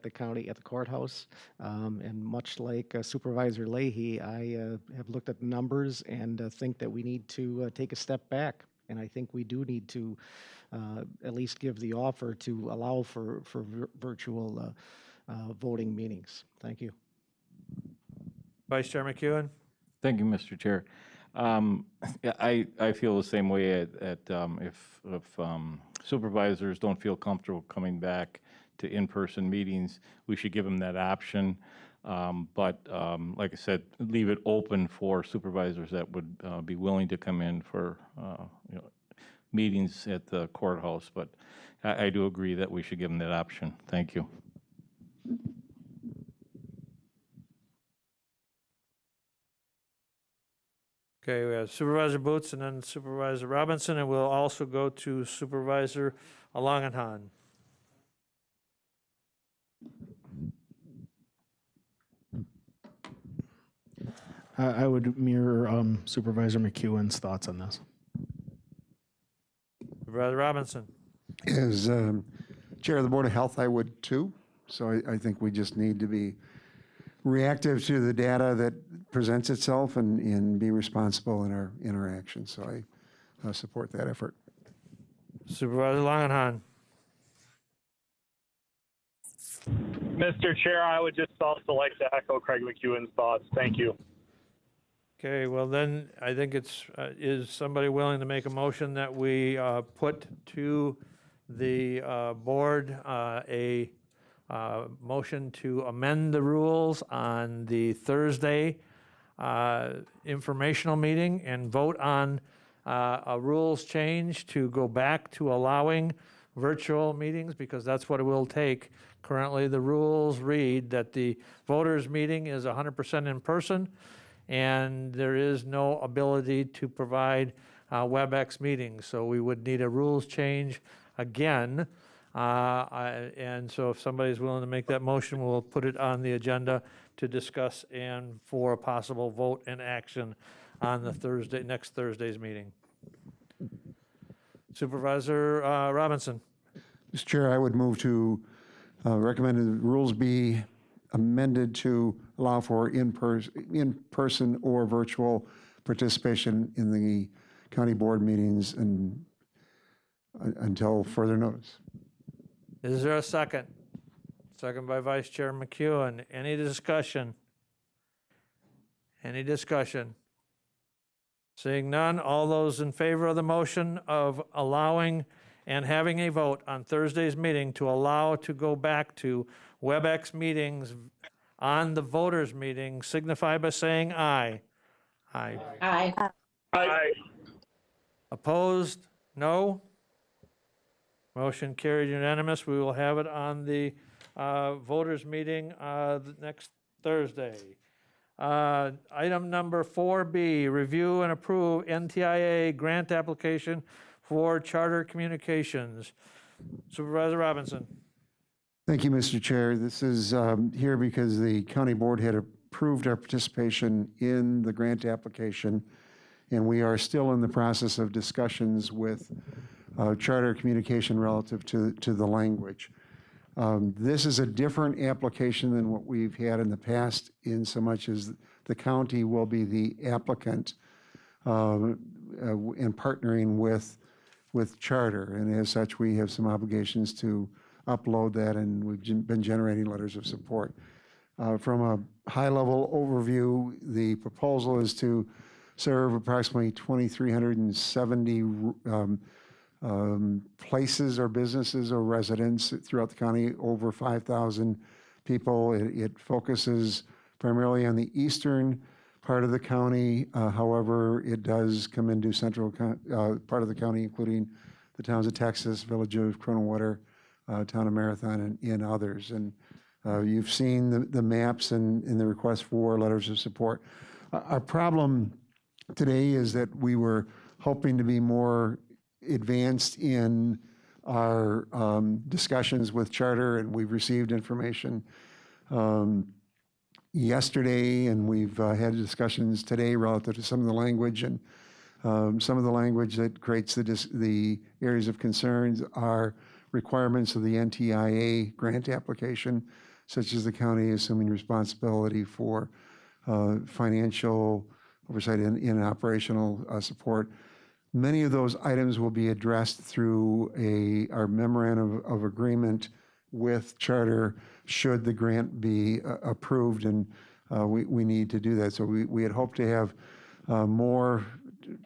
courthouse. And much like Supervisor Leahy, I have looked at the numbers and think that we need to take a step back. And I think we do need to at least give the offer to allow for virtual voting meetings. Thank you. Vice Chair McEwen. Thank you, Mr. Chair. Yeah, I feel the same way. If supervisors don't feel comfortable coming back to in-person meetings, we should give them that option. But like I said, leave it open for supervisors that would be willing to come in for meetings at the courthouse. But I do agree that we should give them that option. Thank you. Okay, we have Supervisor Boots and then Supervisor Robinson, and we'll also go to Supervisor Alangahan. I would mirror Supervisor McEwen's thoughts on this. Supervisor Robinson. As Chair of the Board of Health, I would too. So I think we just need to be reactive to the data that presents itself and be responsible in our interactions. So I support that effort. Supervisor Langenhan. Mr. Chair, I would just also like to echo Craig McEwen's thoughts. Thank you. Okay, well then, I think it's, is somebody willing to make a motion that we put to the board a motion to amend the rules on the Thursday informational meeting and vote on a rules change to go back to allowing virtual meetings, because that's what it will take. Currently, the rules read that the voters' meeting is 100% in person, and there is no ability to provide WebEx meetings. So we would need a rules change again. And so if somebody's willing to make that motion, we'll put it on the agenda to discuss and for a possible vote and action on the next Thursday's meeting. Supervisor Robinson. Mr. Chair, I would move to recommend the rules be amended to allow for in-person or virtual participation in the county board meetings and until further notice. Is there a second? Second by Vice Chair McEwen. Any discussion? Any discussion? Seeing none, all those in favor of the motion of allowing and having a vote on Thursday's meeting to allow to go back to WebEx meetings on the voters' meeting signify by saying aye. Aye. Aye. Aye. Opposed? No? Motion carried unanimous. We will have it on the voters' meeting next Thursday. Item number 4B, review and approve NTIA grant application for charter communications. Supervisor Robinson. Thank you, Mr. Chair. This is here because the county board had approved our participation in the grant application, and we are still in the process of discussions with charter communication relative to the language. This is a different application than what we've had in the past, in so much as the county will be the applicant. and partnering with Charter. And as such, we have some obligations to upload that, and we've been generating letters of support. From a high-level overview, the proposal is to serve approximately 2,370 places or businesses or residents throughout the county, over 5,000 people. It focuses primarily on the eastern part of the county. However, it does come into central part of the county, including the towns of Texas, Village of Cronewater, Town of Marathon, and others. And you've seen the maps and the request for letters of support. Our problem today is that we were hoping to be more advanced in our discussions with Charter, and we've received information yesterday, and we've had discussions today relative to some of the language, and some of the language that creates the areas of concerns are requirements of the NTIA grant application, such as the county assuming responsibility for financial oversight and operational support. Many of those items will be addressed through our memorandum of agreement with Charter should the grant be approved, and we need to do that. So we had hoped to have more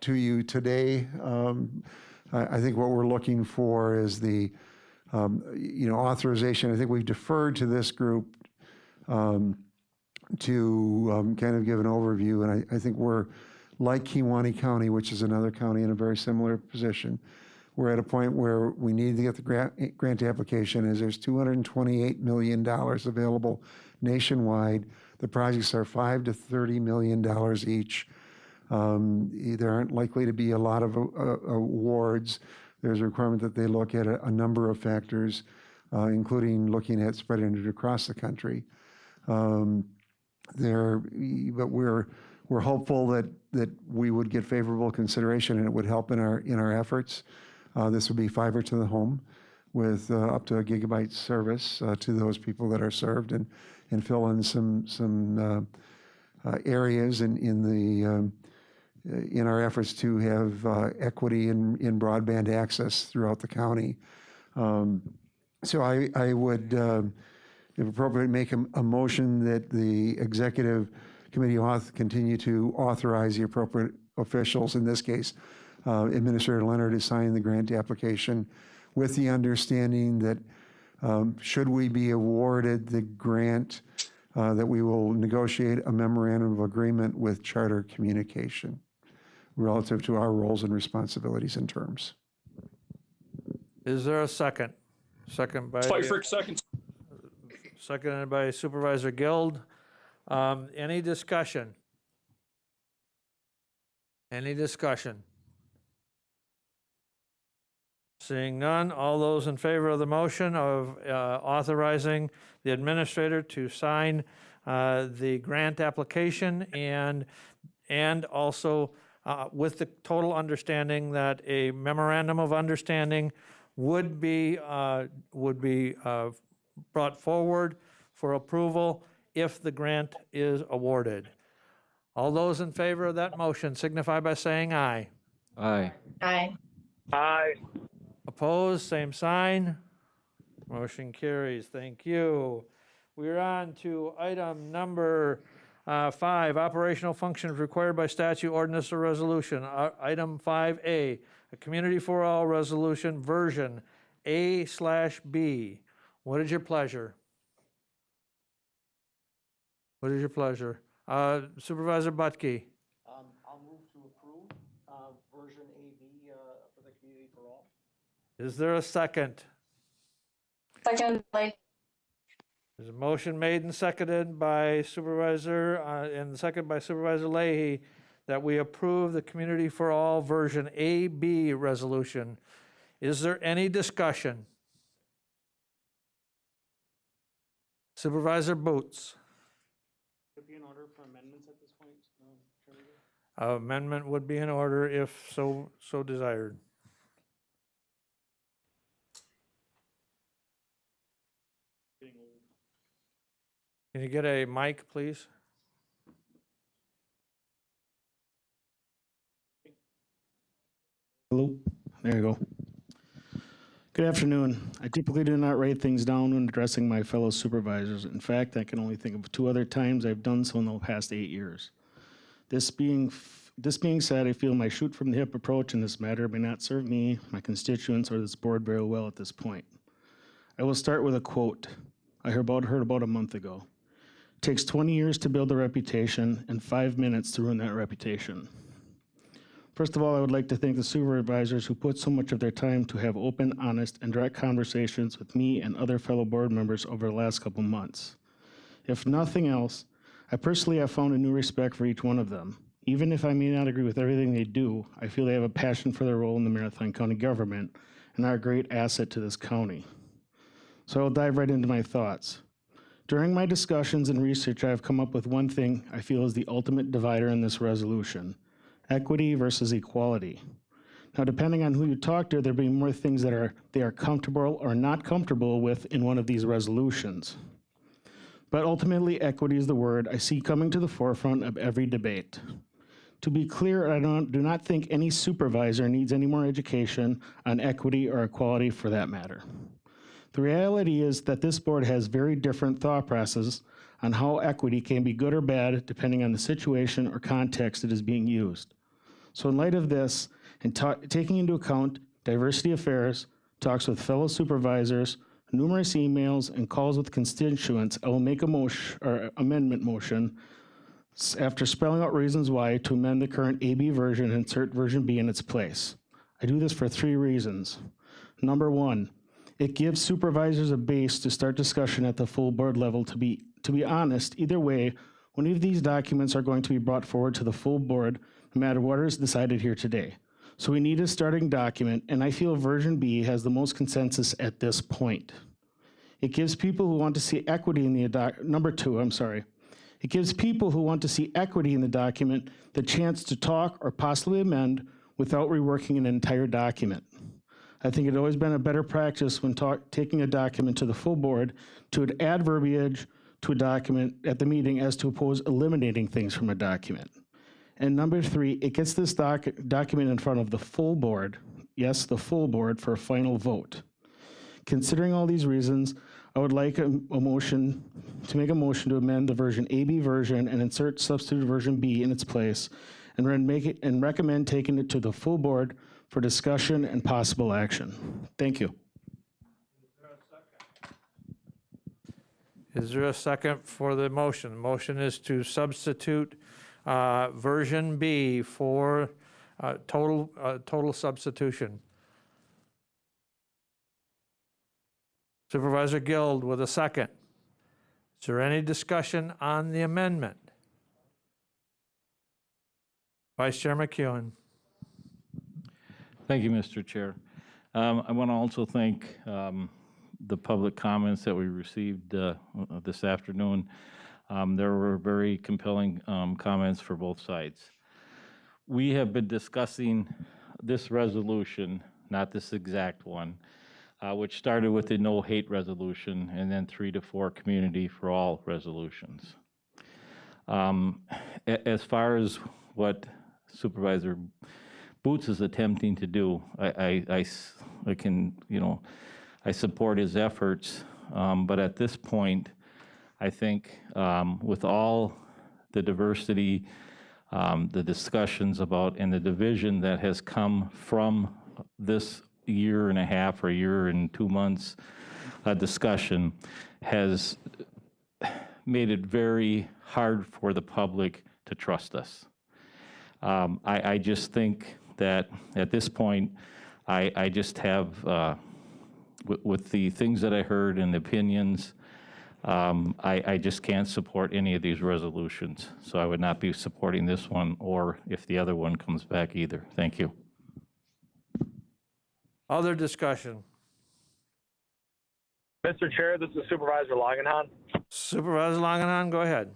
to you today. I think what we're looking for is the authorization. I think we've deferred to this group to kind of give an overview, and I think we're like Kewaunee County, which is another county in a very similar position. We're at a point where we need to get the grant application, as there's $228 million available nationwide. The projects are $5 to $30 million each. There aren't likely to be a lot of awards. There's a requirement that they look at a number of factors, including looking at spreading it across the country. But we're hopeful that we would get favorable consideration, and it would help in our efforts. This would be fiber to the home with up to a gigabyte service to those people that are served, and fill in some areas in our efforts to have equity in broadband access throughout the county. So I would, if appropriate, make a motion that the executive committee continue to authorize the appropriate officials, in this case, Administrator Leonard, to sign the grant application, with the understanding that should we be awarded the grant, that we will negotiate a memorandum of agreement with Charter Communication relative to our roles and responsibilities and terms. Is there a second? Second by... Pfeiffer, second. Seconded by Supervisor Guild. Any discussion? Any discussion? Seeing none, all those in favor of the motion of authorizing the administrator to sign the grant application, and also with the total understanding that a memorandum of understanding would be brought forward for approval if the grant is awarded. All those in favor of that motion signify by saying aye. Aye. Aye. Aye. Opposed, same sign. Motion carries. Thank you. We're on to item number 5, operational functions required by statute, ordinance, or resolution. Item 5A, a Community for All resolution version A/B. What is your pleasure? What is your pleasure? Supervisor Butke. I'll move to approve version AB for the Community for All. Is there a second? Second, Blake. There's a motion made and seconded by Supervisor, and seconded by Supervisor Leahy, that we approve the Community for All version AB resolution. Is there any discussion? Supervisor Boots. Would it be in order for amendments at this point, Chairman? Amendment would be in order if so desired. Can you get a mic, please? There you go. Good afternoon. I typically do not write things down when addressing my fellow supervisors. In fact, I can only think of 2 other times I've done so in the past 8 years. This being said, I feel my shoot from the hip approach in this matter may not serve me, my constituents, or this board very well at this point. I will start with a quote I heard about a month ago. It takes 20 years to build a reputation and 5 minutes to ruin that reputation. First of all, I would like to thank the supervisors who put so much of their time to have open, honest, and direct conversations with me and other fellow board members over the last couple months. If nothing else, I personally have found a new respect for each one of them. Even if I may not agree with everything they do, I feel they have a passion for their role in the Marathon County government and are a great asset to this county. So I'll dive right into my thoughts. During my discussions and research, I have come up with one thing I feel is the ultimate divider in this resolution: equity versus equality. Now, depending on who you talk to, there'll be more things that they are comfortable or not comfortable with in one of these resolutions. But ultimately, equity is the word I see coming to the forefront of every debate. To be clear, I do not think any supervisor needs any more education on equity or equality for that matter. The reality is that this board has very different thought processes on how equity can be good or bad depending on the situation or context it is being used. So in light of this, and taking into account diversity affairs, talks with fellow supervisors, numerous emails, and calls with constituents, I will make a amendment motion after spelling out reasons why to amend the current AB version and insert version B in its place. I do this for 3 reasons. Number 1, it gives supervisors a base to start discussion at the full board level. To be honest, either way, one of these documents are going to be brought forward to the full board, no matter what is decided here today. So we need a starting document, and I feel version B has the most consensus at this point. It gives people who want to see equity in the number 2, It gives people who want to see equity in the document the chance to talk or possibly amend without reworking an entire document. I think it's always been a better practice when taking a document to the full board to add verbiage to a document at the meeting as to oppose eliminating things from a document. And number 3, it gets this document in front of the full board, yes, the full board, for a final vote. Considering all these reasons, I would like to make a motion to amend the version AB version and insert substitute version B in its place, and recommend taking it to the full board for discussion and possible action. Thank you. Is there a second for the motion? The motion is to substitute version B for total substitution. Supervisor Guild with a second. Is there any discussion on the amendment? Vice Chair McEwen. Thank you, Mr. Chair. I want to also thank the public comments that we received this afternoon. There were very compelling comments for both sides. We have been discussing this resolution, not this exact one, which started with the no hate resolution and then 3 to 4 community for all resolutions. As far as what Supervisor Boots is attempting to do, I support his efforts, but at this point, I think with all the diversity, the discussions about, and the division that has come from this year and a half or year and 2 months discussion, has made it very hard for the public to trust us. I just think that at this point, I just have, with the things that I heard and the opinions, I just can't support any of these resolutions. So I would not be supporting this one, or if the other one comes back either. Thank you. Other discussion. Mr. Chair, this is Supervisor Langenhan. Supervisor Langenhan, go ahead.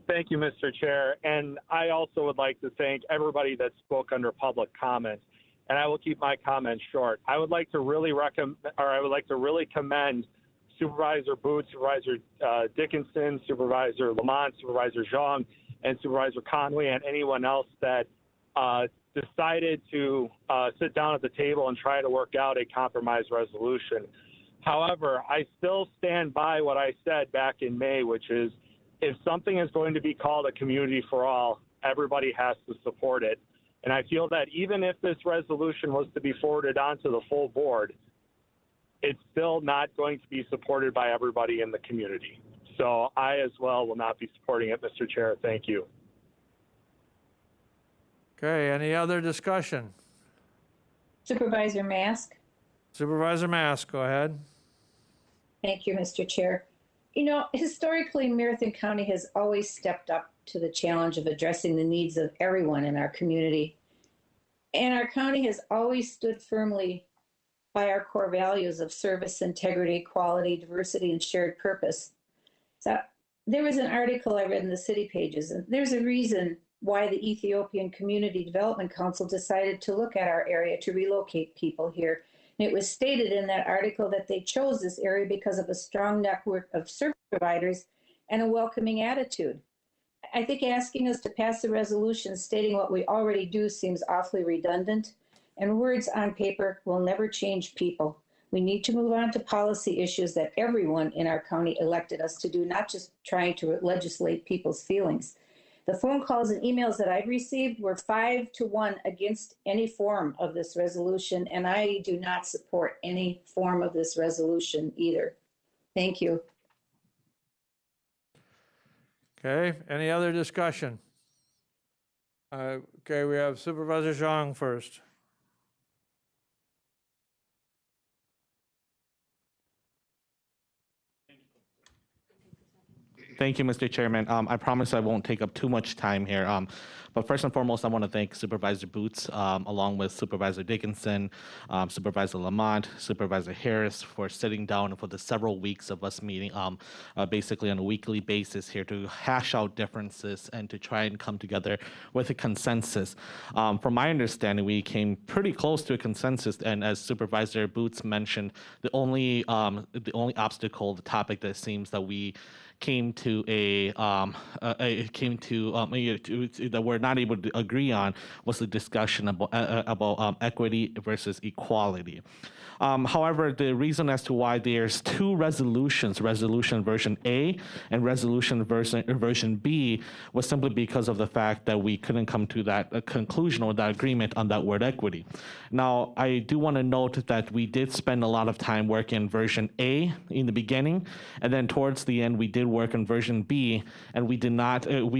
Thank you, Mr. Chair. And I also would like to thank everybody that spoke under public comments. And I will keep my comments short. I would like to really commend Supervisor Boots, Supervisor Dickinson, Supervisor Lamont, Supervisor Zhang, and Supervisor Conway, and anyone else that decided to sit down at the table and try to work out a compromise resolution. However, I still stand by what I said back in May, which is if something is going to be called a community for all, everybody has to support it. And I feel that even if this resolution was to be forwarded onto the full board, it's still not going to be supported by everybody in the community. So I as well will not be supporting it, Mr. Chair. Thank you. Okay, any other discussion? Supervisor Mask? Supervisor Mask, go ahead. Thank you, Mr. Chair. You know, historically, Marathon County has always stepped up to the challenge of addressing the needs of everyone in our community. And our county has always stood firmly by our core values of service, integrity, quality, diversity, and shared purpose. So there was an article I read in the city pages, and there's a reason why the Ethiopian Community Development Council decided to look at our area to relocate people here. And it was stated in that article that they chose this area because of a strong network of service providers and a welcoming attitude. I think asking us to pass a resolution stating what we already do seems awfully redundant, and words on paper will never change people. We need to move on to policy issues that everyone in our county elected us to do, not just trying to legislate people's feelings. The phone calls and emails that I've received were 5-1 against any form of this resolution, and I do not support any form of this resolution either. Thank you. Okay, any other discussion? Okay, we have Supervisor Zhang first. Thank you, Mr. Chairman. I promise I won't take up too much time here. But first and foremost, I want to thank Supervisor Boots, along with Supervisor Dickinson, Supervisor Lamont, Supervisor Harris for sitting down for the several weeks of us meeting basically on a weekly basis here to hash out differences and to try and come together with a consensus. From my understanding, we came pretty close to a consensus, and as Supervisor Boots mentioned, the only obstacle, the topic that seems that we came to that we're not able to agree on was the discussion about equity versus equality. However, the reason as to why there's two resolutions, resolution version A and resolution version B, was simply because of the fact that we couldn't come to that conclusion or that agreement on that word equity. Now, I do want to note that we did spend a lot of time working version A in the beginning, and then towards the end, we did work on version B, and we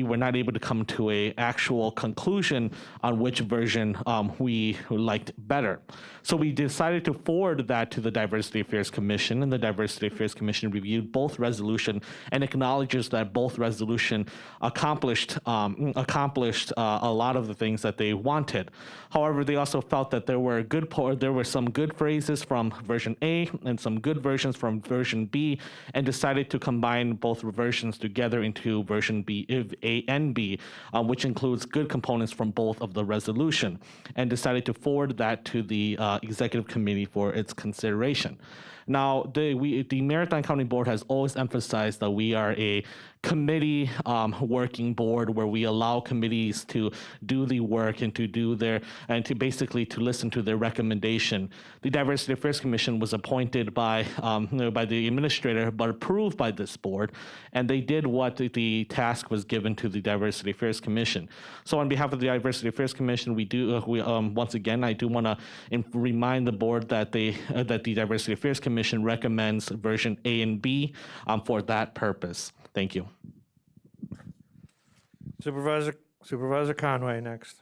were not able to come to a actual conclusion on which version we liked better. So we decided to forward that to the Diversity Affairs Commission, and the Diversity Affairs Commission reviewed both resolution and acknowledges that both resolution accomplished a lot of the things that they wanted. However, they also felt that there were some good phrases from version A and some good versions from version B, and decided to combine both versions together into version B, A and B, which includes good components from both of the resolution, and decided to forward that to the Executive Committee for its consideration. Now, the Marathon County Board has always emphasized that we are a committee working board where we allow committees to do the work and to basically to listen to their recommendation. The Diversity Affairs Commission was appointed by the administrator but approved by this board, and they did what the task was given to the Diversity Affairs Commission. So on behalf of the Diversity Affairs Commission, once again, I do want to remind the board that the Diversity Affairs Commission recommends version A and B for that purpose. Thank you. Supervisor Conway next.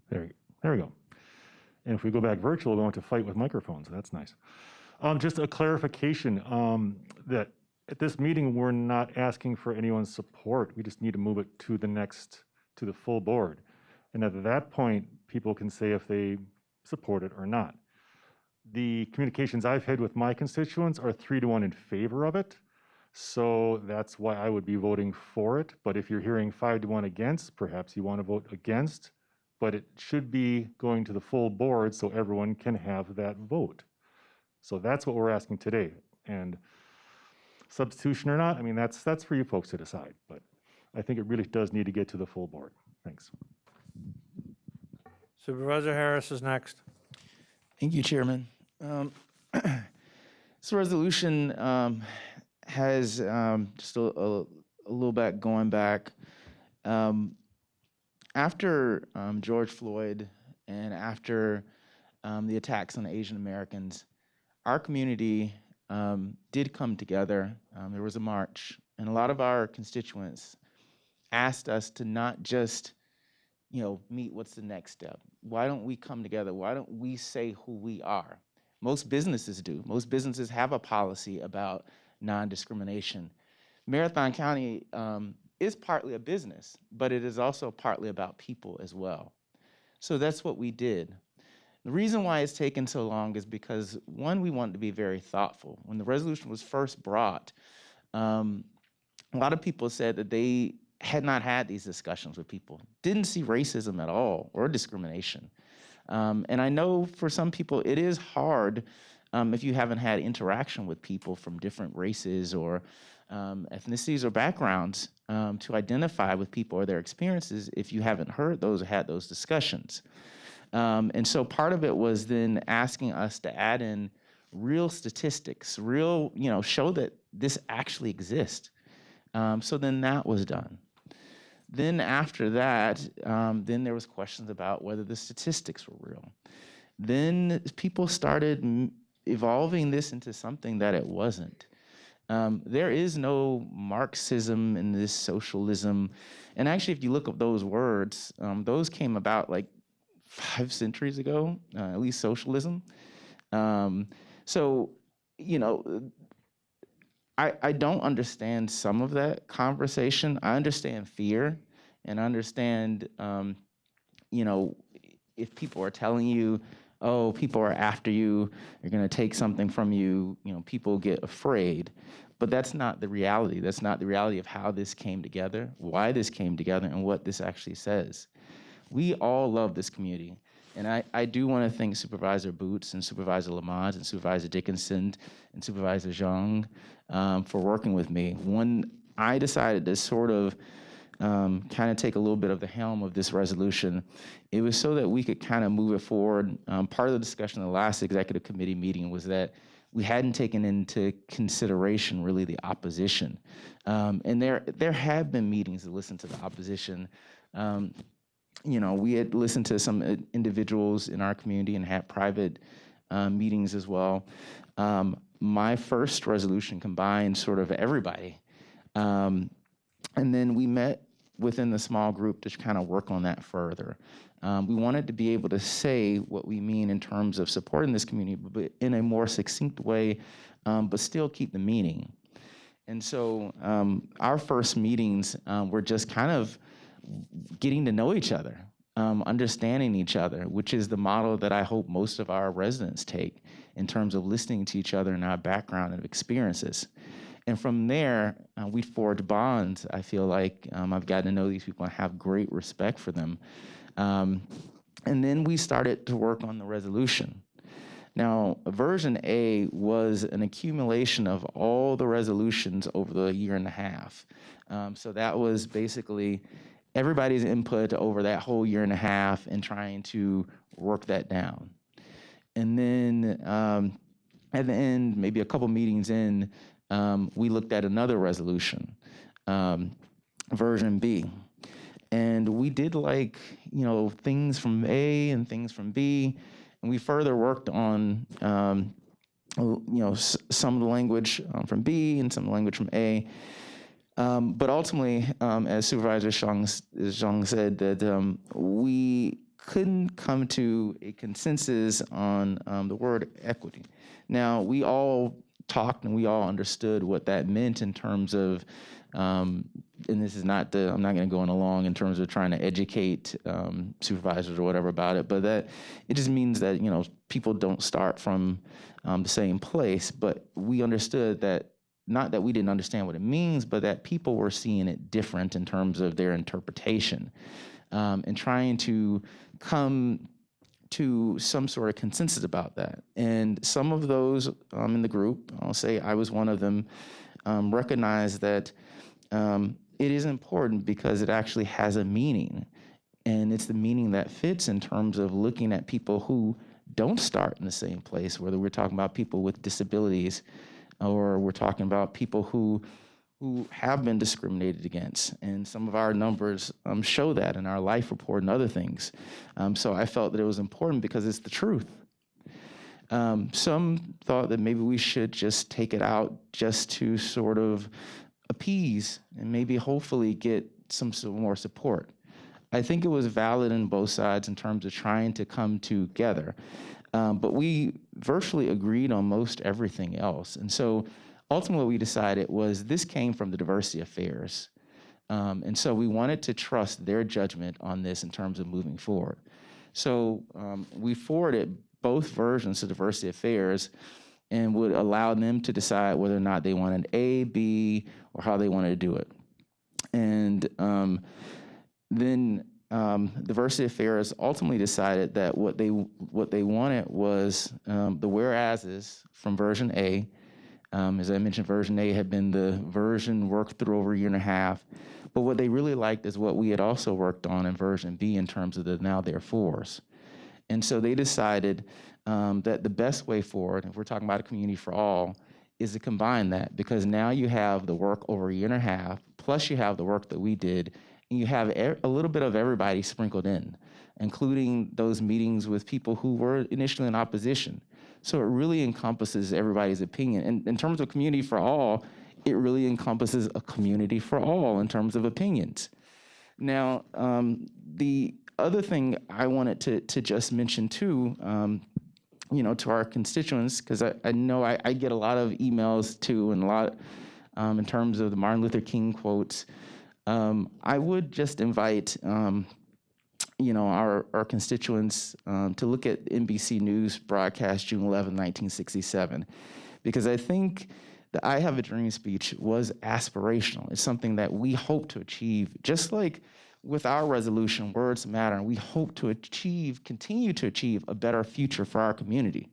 There we go. And if we go back virtual, we don't have to fight with microphones. That's nice. Just a clarification that at this meeting, we're not asking for anyone's support. We just need to move it to the full board. And at that point, people can say if they support it or not. The communications I've had with my constituents are 3-1 in favor of it. So that's why I would be voting for it. But if you're hearing 5-1 against, perhaps you want to vote against. But it should be going to the full board so everyone can have that vote. So that's what we're asking today. And substitution or not, I mean, that's for you folks to decide. But I think it really does need to get to the full board. Thanks. Supervisor Harris is next. Thank you, Chairman. This resolution has just a little bit going back. After George Floyd and after the attacks on Asian Americans, our community did come together. There was a march, and a lot of our constituents asked us to not just, meet what's the next step. Why don't we come together? Why don't we say who we are? Most businesses do. Most businesses have a policy about non-discrimination. Marathon County is partly a business, but it is also partly about people as well. So that's what we did. The reason why it's taken so long is because, one, we wanted to be very thoughtful. When the resolution was first brought, a lot of people said that they had not had these discussions with people, didn't see racism at all or discrimination. And I know for some people it is hard if you haven't had interaction with people from different races or ethnicities or backgrounds to identify with people or their experiences if you haven't heard those or had those discussions. And so part of it was then asking us to add in real statistics, real, show that this actually exists. So then that was done. Then after that, then there was questions about whether the statistics were real. Then people started evolving this into something that it wasn't. There is no Marxism in this socialism. And actually, if you look up those words, those came about like 5 centuries ago, at least socialism. So, I don't understand some of that conversation. I understand fear, and I understand, if people are telling you, oh, people are after you, they're going to take something from you, people get afraid. But that's not the reality. That's not the reality of how this came together, why this came together, and what this actually says. We all love this community. And I do want to thank Supervisor Boots and Supervisor Lamont and Supervisor Dickinson and Supervisor Zhang for working with me. When I decided to sort of kind of take a little bit of the helm of this resolution, it was so that we could kind of move it forward. Part of the discussion in the last executive committee meeting was that we hadn't taken into consideration really the opposition. And there have been meetings to listen to the opposition. We had listened to some individuals in our community and had private meetings as well. My first resolution combined sort of everybody. And then we met within the small group to kind of work on that further. We wanted to be able to say what we mean in terms of supporting this community, but in a more succinct way, but still keep the meaning. And so our first meetings were just kind of getting to know each other, understanding each other, which is the model that I hope most of our residents take in terms of listening to each other and our background and experiences. And from there, we forged bonds. I feel like I've gotten to know these people and have great respect for them. And then we started to work on the resolution. Now, version A was an accumulation of all the resolutions over the year and a half. So that was basically everybody's input over that whole year and a half and trying to work that down. And then at the end, maybe a couple meetings in, we looked at another resolution, version B. And we did things from A and things from B, and we further worked on some of the language from B and some of the language from A. But ultimately, as Supervisor Zhang said, that we couldn't come to a consensus on the word equity. Now, we all talked and we all understood what that meant in terms of, and this is not I'm not going to go on along in terms of trying to educate supervisors or whatever about it, but that it just means that, people don't start from the same place, but we understood that, not that we didn't understand what it means, but that people were seeing it different in terms of their interpretation, and trying to come to some sort of consensus about that. And some of those in the group, I'll say I was one of them, recognize that it is important because it actually has a meaning. And it's the meaning that fits in terms of looking at people who don't start in the same place, whether we're talking about people with disabilities or we're talking about people who have been discriminated against. And some of our numbers show that in our life report and other things. So I felt that it was important because it's the truth. Some thought that maybe we should just take it out just to sort of appease and maybe hopefully get some more support. I think it was valid on both sides in terms of trying to come together. But we virtually agreed on most everything else. And so ultimately what we decided was this came from the diversity affairs. And so we wanted to trust their judgment on this in terms of moving forward. So we forwarded both versions of diversity affairs and would allow them to decide whether or not they wanted A, B, or how they wanted to do it. And then diversity affairs ultimately decided that what they wanted was the whereases from version A. As I mentioned, version A had been the version worked through over a year and a half. But what they really liked is what we had also worked on in version B in terms of the now therefores. And so they decided that the best way forward, if we're talking about a community for all, is to combine that, because now you have the work over a year and a half, plus you have the work that we did, and you have a little bit of everybody sprinkled in, including those meetings with people who were initially in opposition. So it really encompasses everybody's opinion. And in terms of community for all, it really encompasses a community for all in terms of opinions. Now, the other thing I wanted to just mention too, to our constituents, because I know I get a lot of emails too, and a lot in terms of the Martin Luther King quotes. I would just invite our constituents to look at NBC News broadcast June 11, 1967, because I think the I Have a Dream speech was aspirational. It's something that we hope to achieve, just like with our resolution, Words Matter, and we hope to continue to achieve a better future for our community.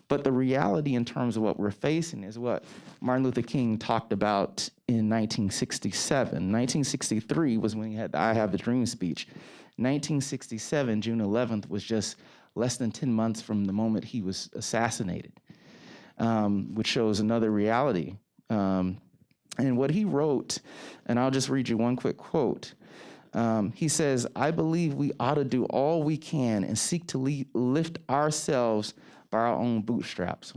But the reality in terms of what we're facing is what Martin Luther King talked about in 1967. 1963 was when he had the I Have a Dream speech. 1967, June 11th, was just less than 10 months from the moment he was assassinated, which shows another reality. And what he wrote, and I'll just read you one quick quote. He says, "I believe we ought to do all we can and seek to lift ourselves by our own bootstraps.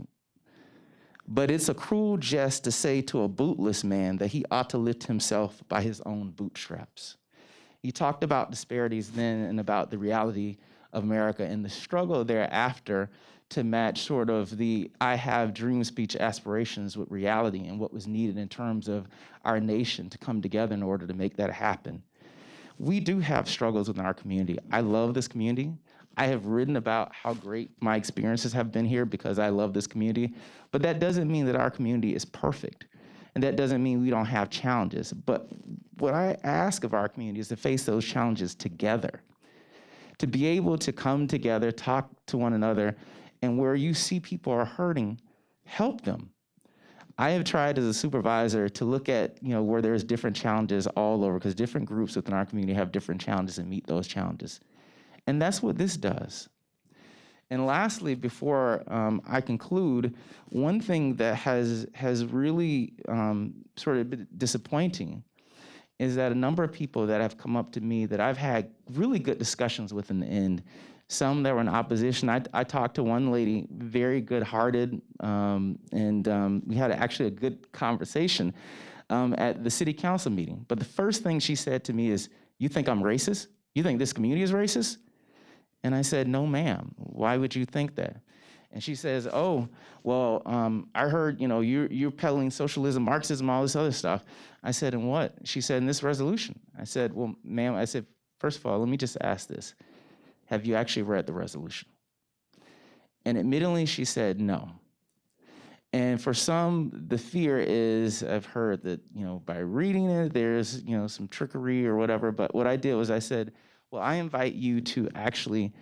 But it's a cruel jest to say to a bootless man that he ought to lift himself by his own bootstraps." He talked about disparities then and about the reality of America and the struggle thereafter to match sort of the I Have Dream speech aspirations with reality and what was needed in terms of our nation to come together in order to make that happen. We do have struggles within our community. I love this community. I have written about how great my experiences have been here because I love this community, but that doesn't mean that our community is perfect. And that doesn't mean we don't have challenges. But what I ask of our community is to face those challenges together, to be able to come together, talk to one another, and where you see people are hurting, help them. I have tried as a supervisor to look at where there's different challenges all over, because different groups within our community have different challenges and meet those challenges. And that's what this does. And lastly, before I conclude, one thing that has really sort of been disappointing is that a number of people that have come up to me that I've had really good discussions with in the end, some that were in opposition. I talked to one lady, very good-hearted, and we had actually a good conversation at the city council meeting. But the first thing she said to me is, "You think I'm racist? You think this community is racist?" And I said, "No, ma'am. Why would you think that?" And she says, "Oh, well, I heard, you're peddling socialism, Marxism, all this other stuff." I said, "And what?" She said, "In this resolution." I said, "Well, ma'am," I said, "First of all, let me just ask this. Have you actually read the resolution?" And admittedly, she said, "No." And for some, the fear is, I've heard that, by reading it, there's, some trickery or whatever. But what I did was I said, well, I invite you to actually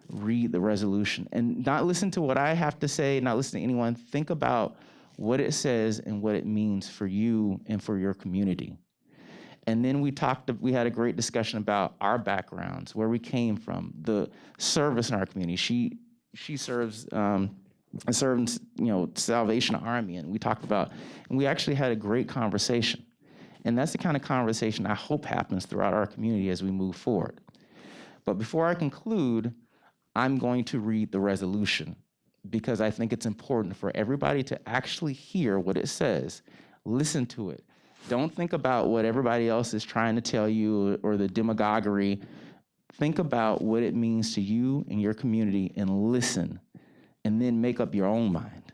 read the resolution and not listen to what I have to say, not listen to anyone. Think about what it says and what it means for you and for your community. And then we had a great discussion about our backgrounds, where we came from, the service in our community. She serves, Salvation Army, and we talked about, and we actually had a great conversation. And that's the kind of conversation I hope happens throughout our community as we move forward. But before I conclude, I'm going to read the resolution, because I think it's important for everybody to actually hear what it says. Listen to it. Don't think about what everybody else is trying to tell you or the demagoguery. Think about what it means to you and your community and listen, and then make up your own mind.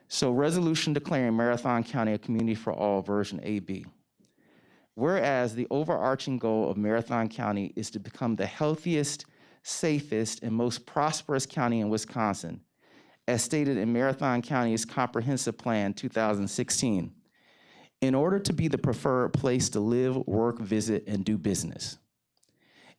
So, resolution declaring Marathon County a community for all, version AB. Whereas the overarching goal of Marathon County is to become the healthiest, safest, and most prosperous county in Wisconsin, as stated in Marathon County's Comprehensive Plan 2016, in order to be the preferred place to live, work, visit, and do business.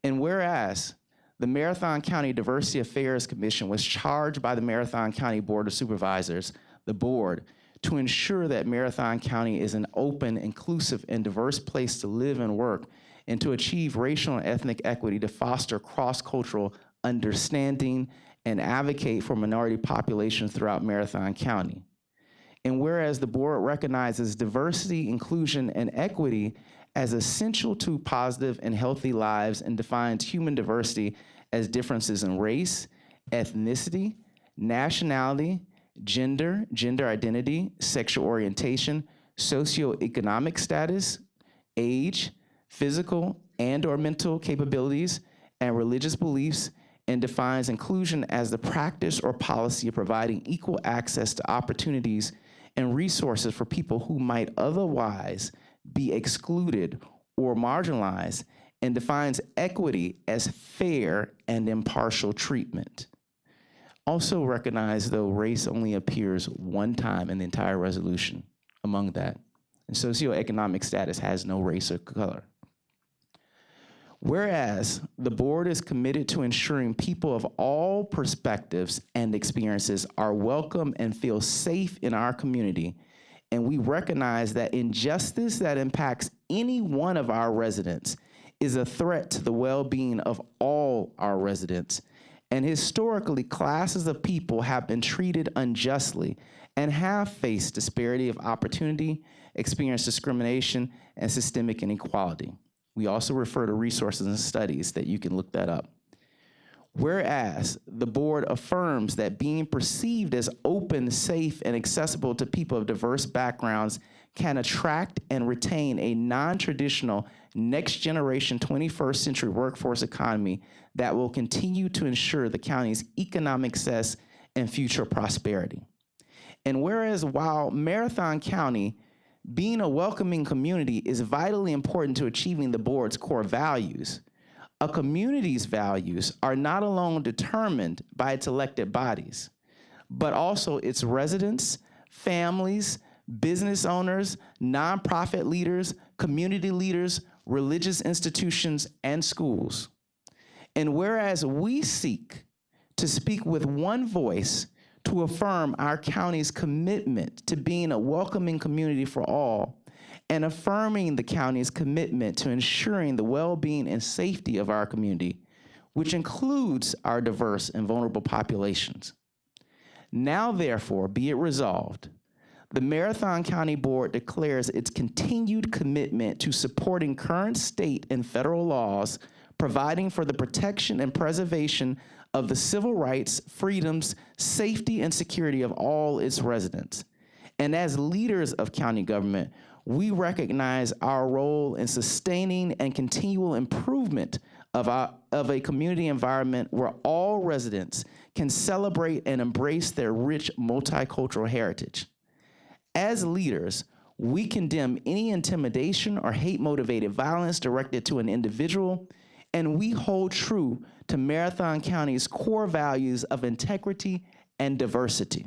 And whereas the Marathon County Diversity Affairs Commission was charged by the Marathon County Board of Supervisors, the board, to ensure that Marathon County is an open, inclusive, and diverse place to live and work, and to achieve racial and ethnic equity, to foster cross-cultural understanding and advocate for minority populations throughout Marathon County. And whereas the board recognizes diversity, inclusion, and equity as essential to positive and healthy lives, and defines human diversity as differences in race, ethnicity, nationality, gender, gender identity, sexual orientation, socioeconomic status, age, physical and/or mental capabilities, and religious beliefs, and defines inclusion as the practice or policy of providing equal access to opportunities and resources for people who might otherwise be excluded or marginalized, and defines equity as fair and impartial treatment. Also recognize, though, race only appears one time in the entire resolution among that, and socioeconomic status has no race or color. Whereas the board is committed to ensuring people of all perspectives and experiences are welcome and feel safe in our community, and we recognize that injustice that impacts any one of our residents is a threat to the well-being of all our residents. And historically, classes of people have been treated unjustly and have faced disparity of opportunity, experienced discrimination, and systemic inequality. We also refer to resources and studies that you can look that up. Whereas the board affirms that being perceived as open, safe, and accessible to people of diverse backgrounds can attract and retain a non-traditional, next-generation 21st century workforce economy that will continue to ensure the county's economic success and future prosperity. And whereas while Marathon County, being a welcoming community, is vitally important to achieving the board's core values, a community's values are not alone determined by its elected bodies, but also its residents, families, business owners, nonprofit leaders, community leaders, religious institutions, and schools. And whereas we seek to speak with one voice to affirm our county's commitment to being a welcoming community for all, and affirming the county's commitment to ensuring the well-being and safety of our community, which includes our diverse and vulnerable populations. Now, therefore, be it resolved, the Marathon County Board declares its continued commitment to supporting current state and federal laws providing for the protection and preservation of the civil rights, freedoms, safety, and security of all its residents. And as leaders of county government, we recognize our role in sustaining and continual improvement of a community environment where all residents can celebrate and embrace their rich multicultural heritage. As leaders, we condemn any intimidation or hate-motivated violence directed to an individual, and we hold true to Marathon County's core values of integrity and diversity.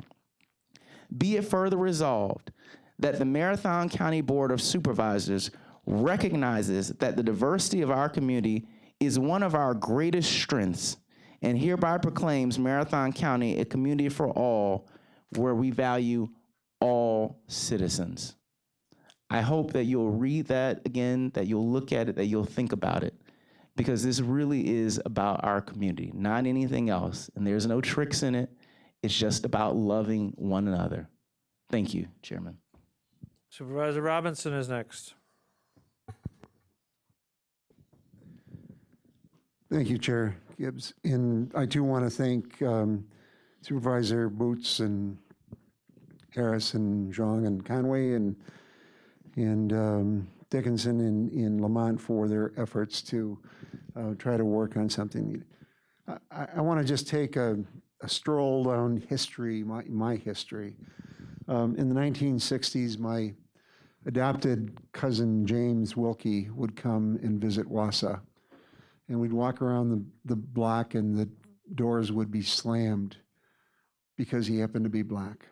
Be it further resolved that the Marathon County Board of Supervisors recognizes that the diversity of our community is one of our greatest strengths, and hereby proclaims Marathon County a community for all, where we value all citizens. I hope that you'll read that again, that you'll look at it, that you'll think about it, because this really is about our community, not anything else. And there's no tricks in it. It's just about loving one another. Thank you, Chairman. Supervisor Robinson is next. Thank you, Chair Gibbs. And I too want to thank Supervisor Boots and Harris and Zhang and Conway and Dickinson in Lamont for their efforts to try to work on something. I want to just take a stroll down history, my history. In the 1960s, my adopted cousin James Wilkie would come and visit Wausau. And we'd walk around the block and the doors would be slammed because he happened to be black.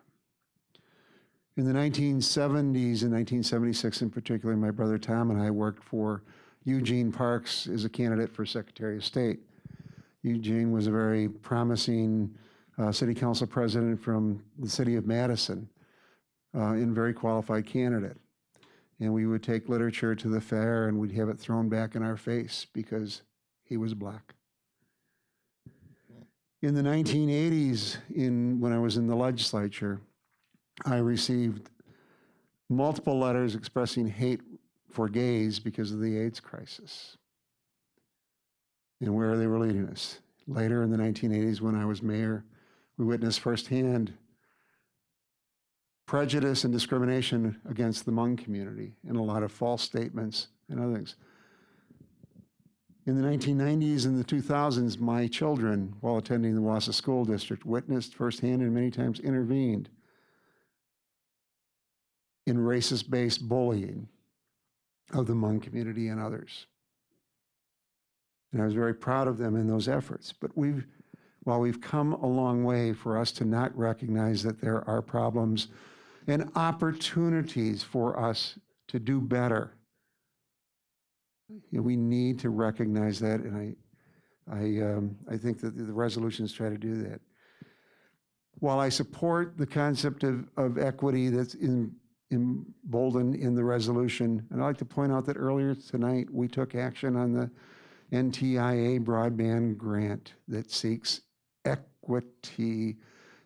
In the 1970s and 1976 in particular, my brother Tom and I worked for Eugene Parks as a candidate for Secretary of State. Eugene was a very promising city council president from the city of Madison, and very qualified candidate. And we would take literature to the fair and we'd have it thrown back in our face because he was black. In the 1980s, when I was in the legislature, I received multiple letters expressing hate for gays because of the AIDS crisis and where they were leading us. Later in the 1980s, when I was mayor, we witnessed firsthand prejudice and discrimination against the Hmong community and a lot of false statements and other things. In the 1990s and the 2000s, my children, while attending the Wausau School District, witnessed firsthand and many times intervened in racist-based bullying of the Hmong community and others. And I was very proud of them in those efforts. But while we've come a long way, for us to not recognize that there are problems and opportunities for us to do better, we need to recognize that, and I think that the resolutions try to do that. While I support the concept of equity that's emboldened in the resolution, and I'd like to point out that earlier tonight we took action on the NTIA broadband grant that seeks equity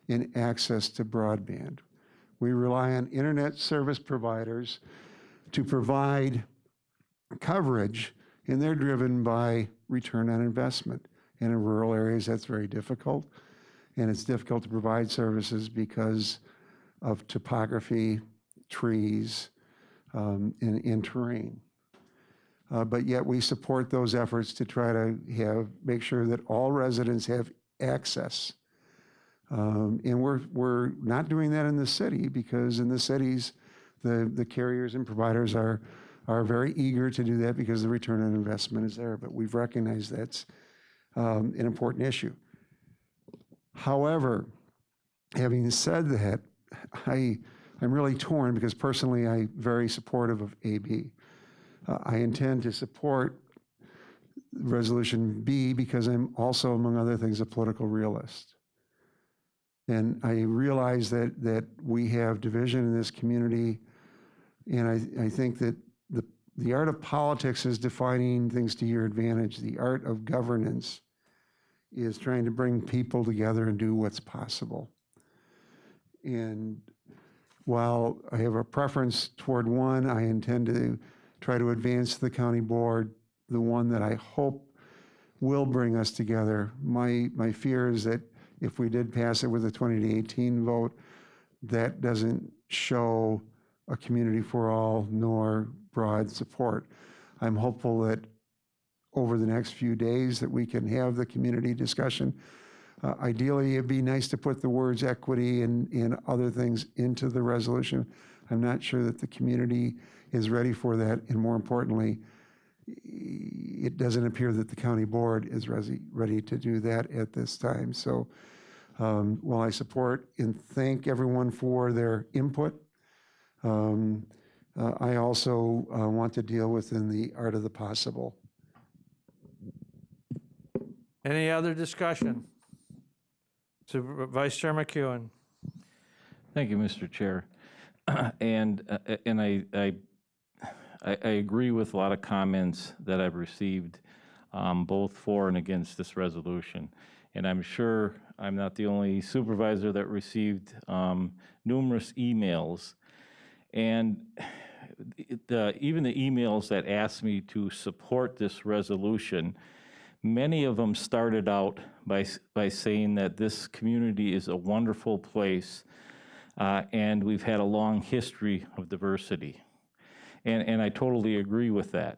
in access to broadband. We rely on internet service providers to provide coverage, and they're driven by return on investment. And in rural areas, that's very difficult. And it's difficult to provide services of topography, trees, and terrain. But yet we support those efforts to try to make sure that all residents have access. And we're not doing that in the city, because in the cities, the carriers and providers are very eager to do that because the return on investment is there. But we've recognized that's an important issue. However, having said that, I'm really torn because personally I'm very supportive of AB. I intend to support Resolution B because I'm also, among other things, a political realist. And I realize that we have division in this community, and I think that the art of politics is defining things to your advantage. The art of governance is trying to bring people together and do what's possible. And while I have a preference toward one, I intend to try to advance the county board, the one that I hope will bring us together. My fear is that if we did pass it with a 20-18 vote, that doesn't show a community for all nor broad support. I'm hopeful that over the next few days that we can have the community discussion. Ideally, it'd be nice to put the words equity and other things into the resolution. I'm not sure that the community is ready for that, and more importantly, it doesn't appear that the county board is ready to do that at this time. So while I support and thank everyone for their input, I also want to deal within the art of the possible. Any other discussion? Vice Chair McEwen. Thank you, Mr. Chair. and I agree with a lot of comments that I've received, both for and against this resolution. And I'm sure I'm not the only supervisor that received numerous emails. And even the emails that asked me to support this resolution, many of them started out by saying that this community is a wonderful place, and we've had a long history of diversity. And I totally agree with that.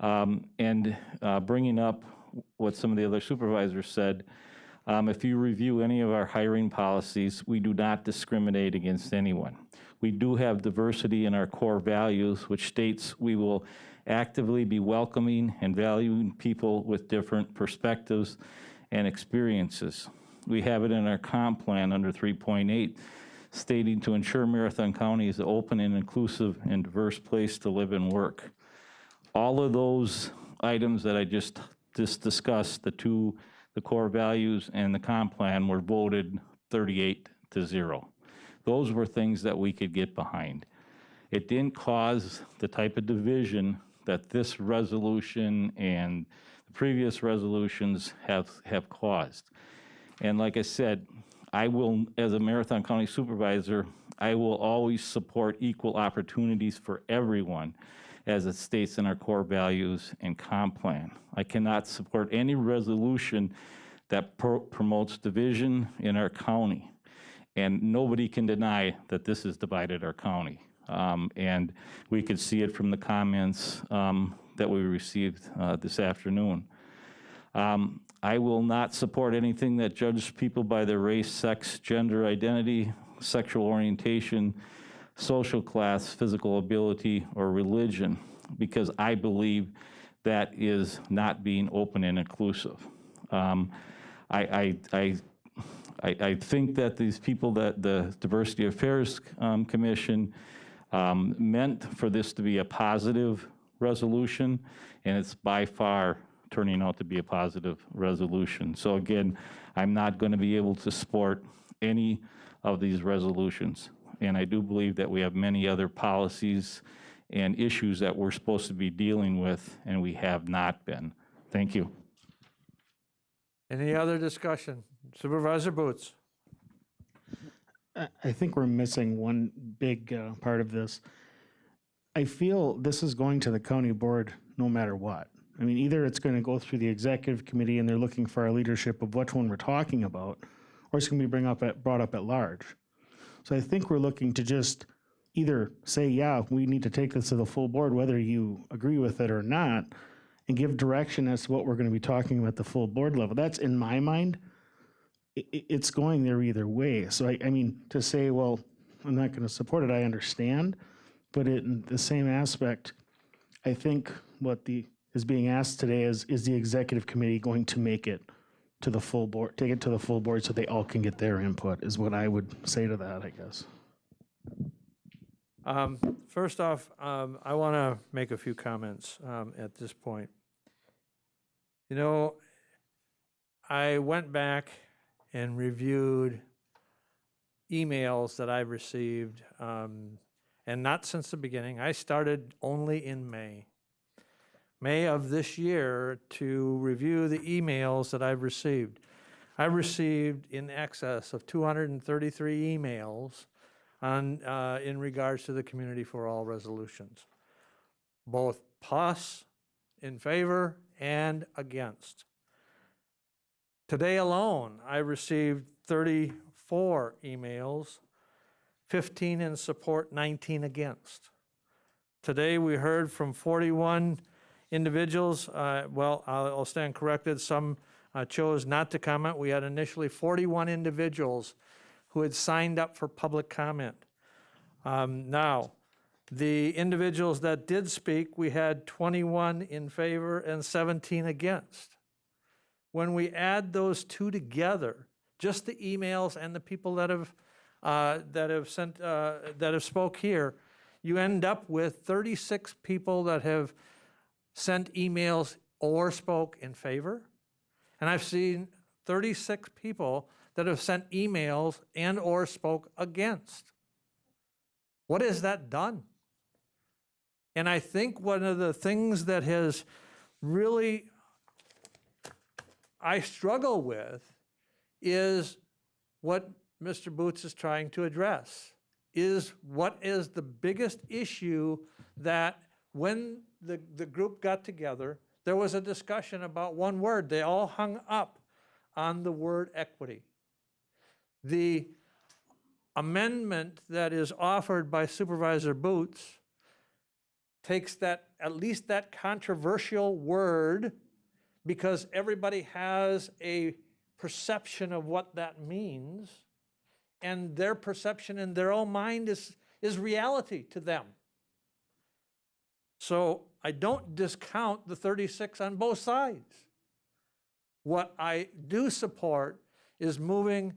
Bringing up what some of the other supervisors said, if you review any of our hiring policies, we do not discriminate against anyone. We do have diversity in our core values, which states we will actively be welcoming and valuing people with different perspectives and experiences. We have it in our comp plan under 3.8, stating to ensure Marathon County is an open and inclusive and diverse place to live and work. All of those items that I just discussed, the core values and the comp plan, were voted 38-0. Those were things that we could get behind. It didn't cause the type of division that this resolution and the previous resolutions have caused. And like I said, I will, as a Marathon County supervisor, I will always support equal opportunities for everyone, as it states in our core values and comp plan. I cannot support any resolution that promotes division in our county. And nobody can deny that this has divided our county. And we could see it from the comments that we received this afternoon. I will not support anything that judges people by their race, sex, gender identity, sexual orientation, social class, physical ability, or religion, because I believe that is not being open and inclusive. I think that these people, that the Diversity Affairs Commission meant for this to be a positive resolution, and it's by far turning out to be a positive resolution. So again, I'm not going to be able to support any of these resolutions. And I do believe that we have many other policies and issues that we're supposed to be dealing with, and we have not been. Thank you. Any other discussion? Supervisor Boots. I think we're missing one big part of this. I feel this is going to the county board no matter what. I mean, either it's going to go through the executive committee and they're looking for our leadership of which one we're talking about, or it's going to be brought up at large. So I think we're looking to just either say, yeah, we need to take this to the full board, whether you agree with it or not, and give direction as to what we're going to be talking about at the full board level. That's, in my mind, it's going there either way. So I mean, to say, well, I'm not going to support it, I understand, but in the same aspect, I think what is being asked today is the executive committee going to make it to the full board, take it to the full board so they all can get their input, is what I would say to that, I guess. First off, I want to make a few comments at this point. You know, I went back and reviewed emails that I've received, and not since the beginning. I started only in May of this year to review the emails that I've received. I received in excess of 233 emails in regards to the Community for All resolutions, both plus, in favor, and against. Today alone, I received 34 emails, 15 in support, 19 against. Today we heard from 41 individuals. Well, I'll stand corrected. Some chose not to comment. We had initially 41 individuals who had signed up for public comment. Now, the individuals that did speak, we had 21 in favor and 17 against. When we add those two together, just the emails and the people that have spoke here, you end up with 36 people that have sent emails or spoke in favor. And I've seen 36 people that have sent emails and or spoke against. What has that done? And I think one of the things that has really I struggle with is what Mr. Boots is trying to address, is what is the biggest issue that when the group got together, there was a discussion about one word. They all hung up on the word equity. The amendment that is offered by Supervisor Boots takes that, at least that controversial word, because everybody has a perception of what that means, and their perception in their own mind is reality to them. So I don't discount the 36 on both sides. What I do support is moving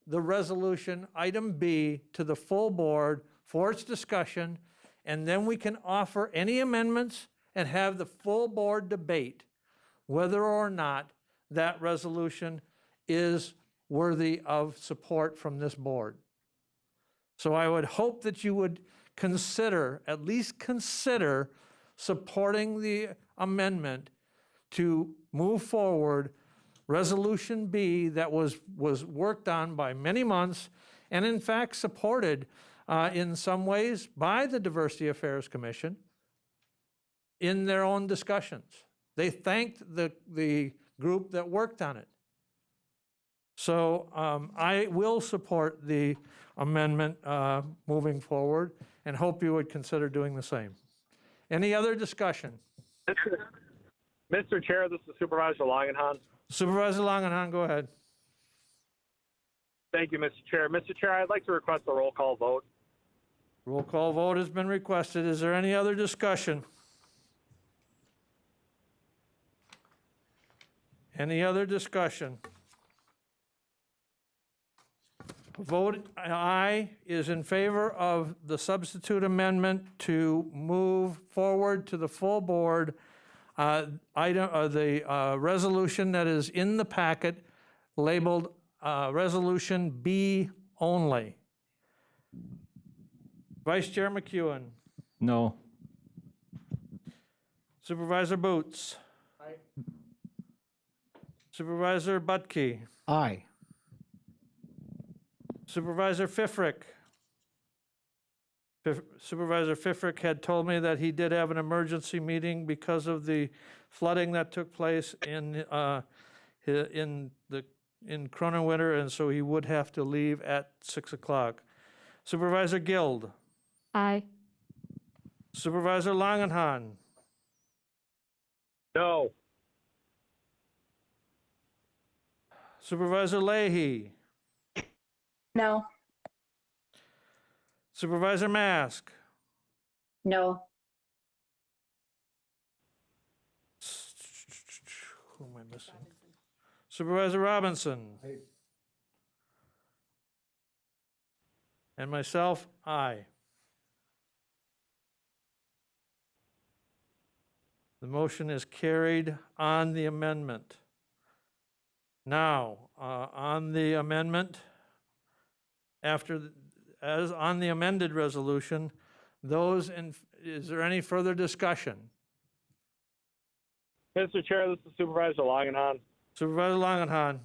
the resolution, item B, to the full board for its discussion, and then we can offer any amendments and have the full board debate whether or not that resolution is worthy of support from this board. So I would hope that you would consider, at least consider, supporting the amendment to move forward Resolution B that was worked on by many months and in fact supported in some ways by the Diversity Affairs Commission in their own discussions. They thanked the group that worked on it. So I will support the amendment moving forward and hope you would consider doing the same. Any other discussion? Mr. Chair, this is Supervisor Langenhan. Supervisor Langenhan, go ahead. Thank you, Mr. Chair. Mr. Chair, I'd like to request a roll call vote. Roll call vote has been requested. Is there any other discussion? Any other discussion? Vote aye is in favor of the substitute amendment to move forward to the full board the resolution that is in the packet labeled Resolution B only. Vice Chair McEwen. No. Supervisor Boots. Aye. Supervisor Butke. Aye. Supervisor Fifrick. Supervisor Fifrick had told me that he did have an emergency meeting because of the flooding that took place in Cronenwinter, and so he would have to leave at 6 o'clock. Supervisor Guild. Aye. Supervisor Langenhan. No. Supervisor Leahy. No. Supervisor Mask. No. Who am I missing? Supervisor Robinson. Aye. And myself, aye. The motion is carried on the amendment. Now, on the amendment, as on the amended resolution, is there any further discussion? Mr. Chair, this is Supervisor Langenhan. Supervisor Langenhan.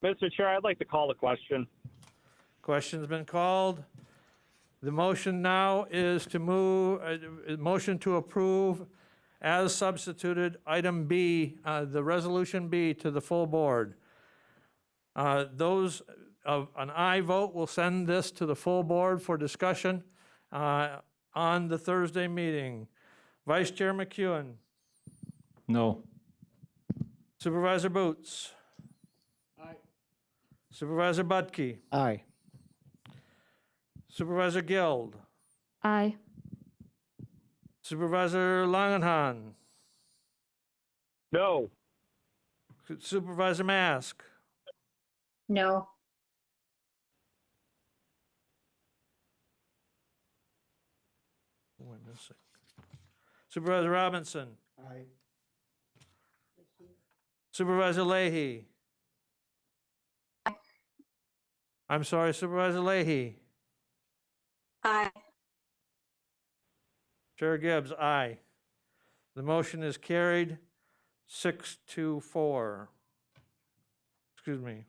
Mr. Chair, I'd like to call the question. Question's been called. The motion now is to move, motion to approve as substituted item B, the resolution B to the full board. Those of an aye vote will send this to the full board for discussion on the Thursday meeting. Vice Chair McEwen. No. Supervisor Boots. Aye. Supervisor Butke. Aye. Supervisor Guild. Aye. Supervisor Langenhan. No. Supervisor Mask. No. Who am I missing? Supervisor Robinson. Aye. Supervisor Leahy. I'm sorry, Supervisor Leahy. Aye. Chair Gibbs, aye. The motion is carried 6-4. Excuse me.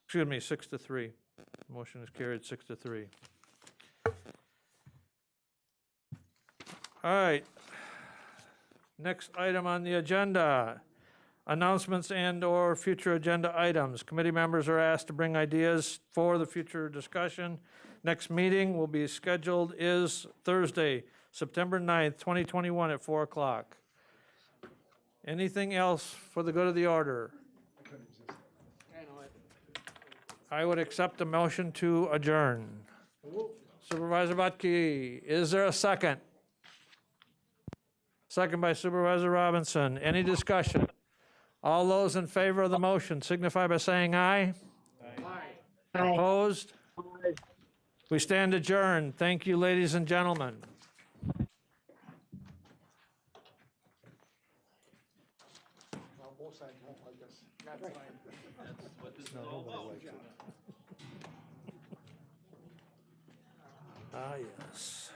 Excuse me, 6-3. Motion is carried 6-3. All right. Next item on the agenda, announcements and/or future agenda items. Committee members are asked to bring ideas for the future discussion. Next meeting will be scheduled is Thursday, September 9th, 2021 at 4 o'clock. Anything else for the good of the order? I would accept a motion to adjourn. Supervisor Butke, is there a second? Second by Supervisor Robinson. Any discussion? All those in favor of the motion signify by saying aye. Aye. Opposed? Aye. We stand adjourned. Thank you, ladies and gentlemen. Ah, yes.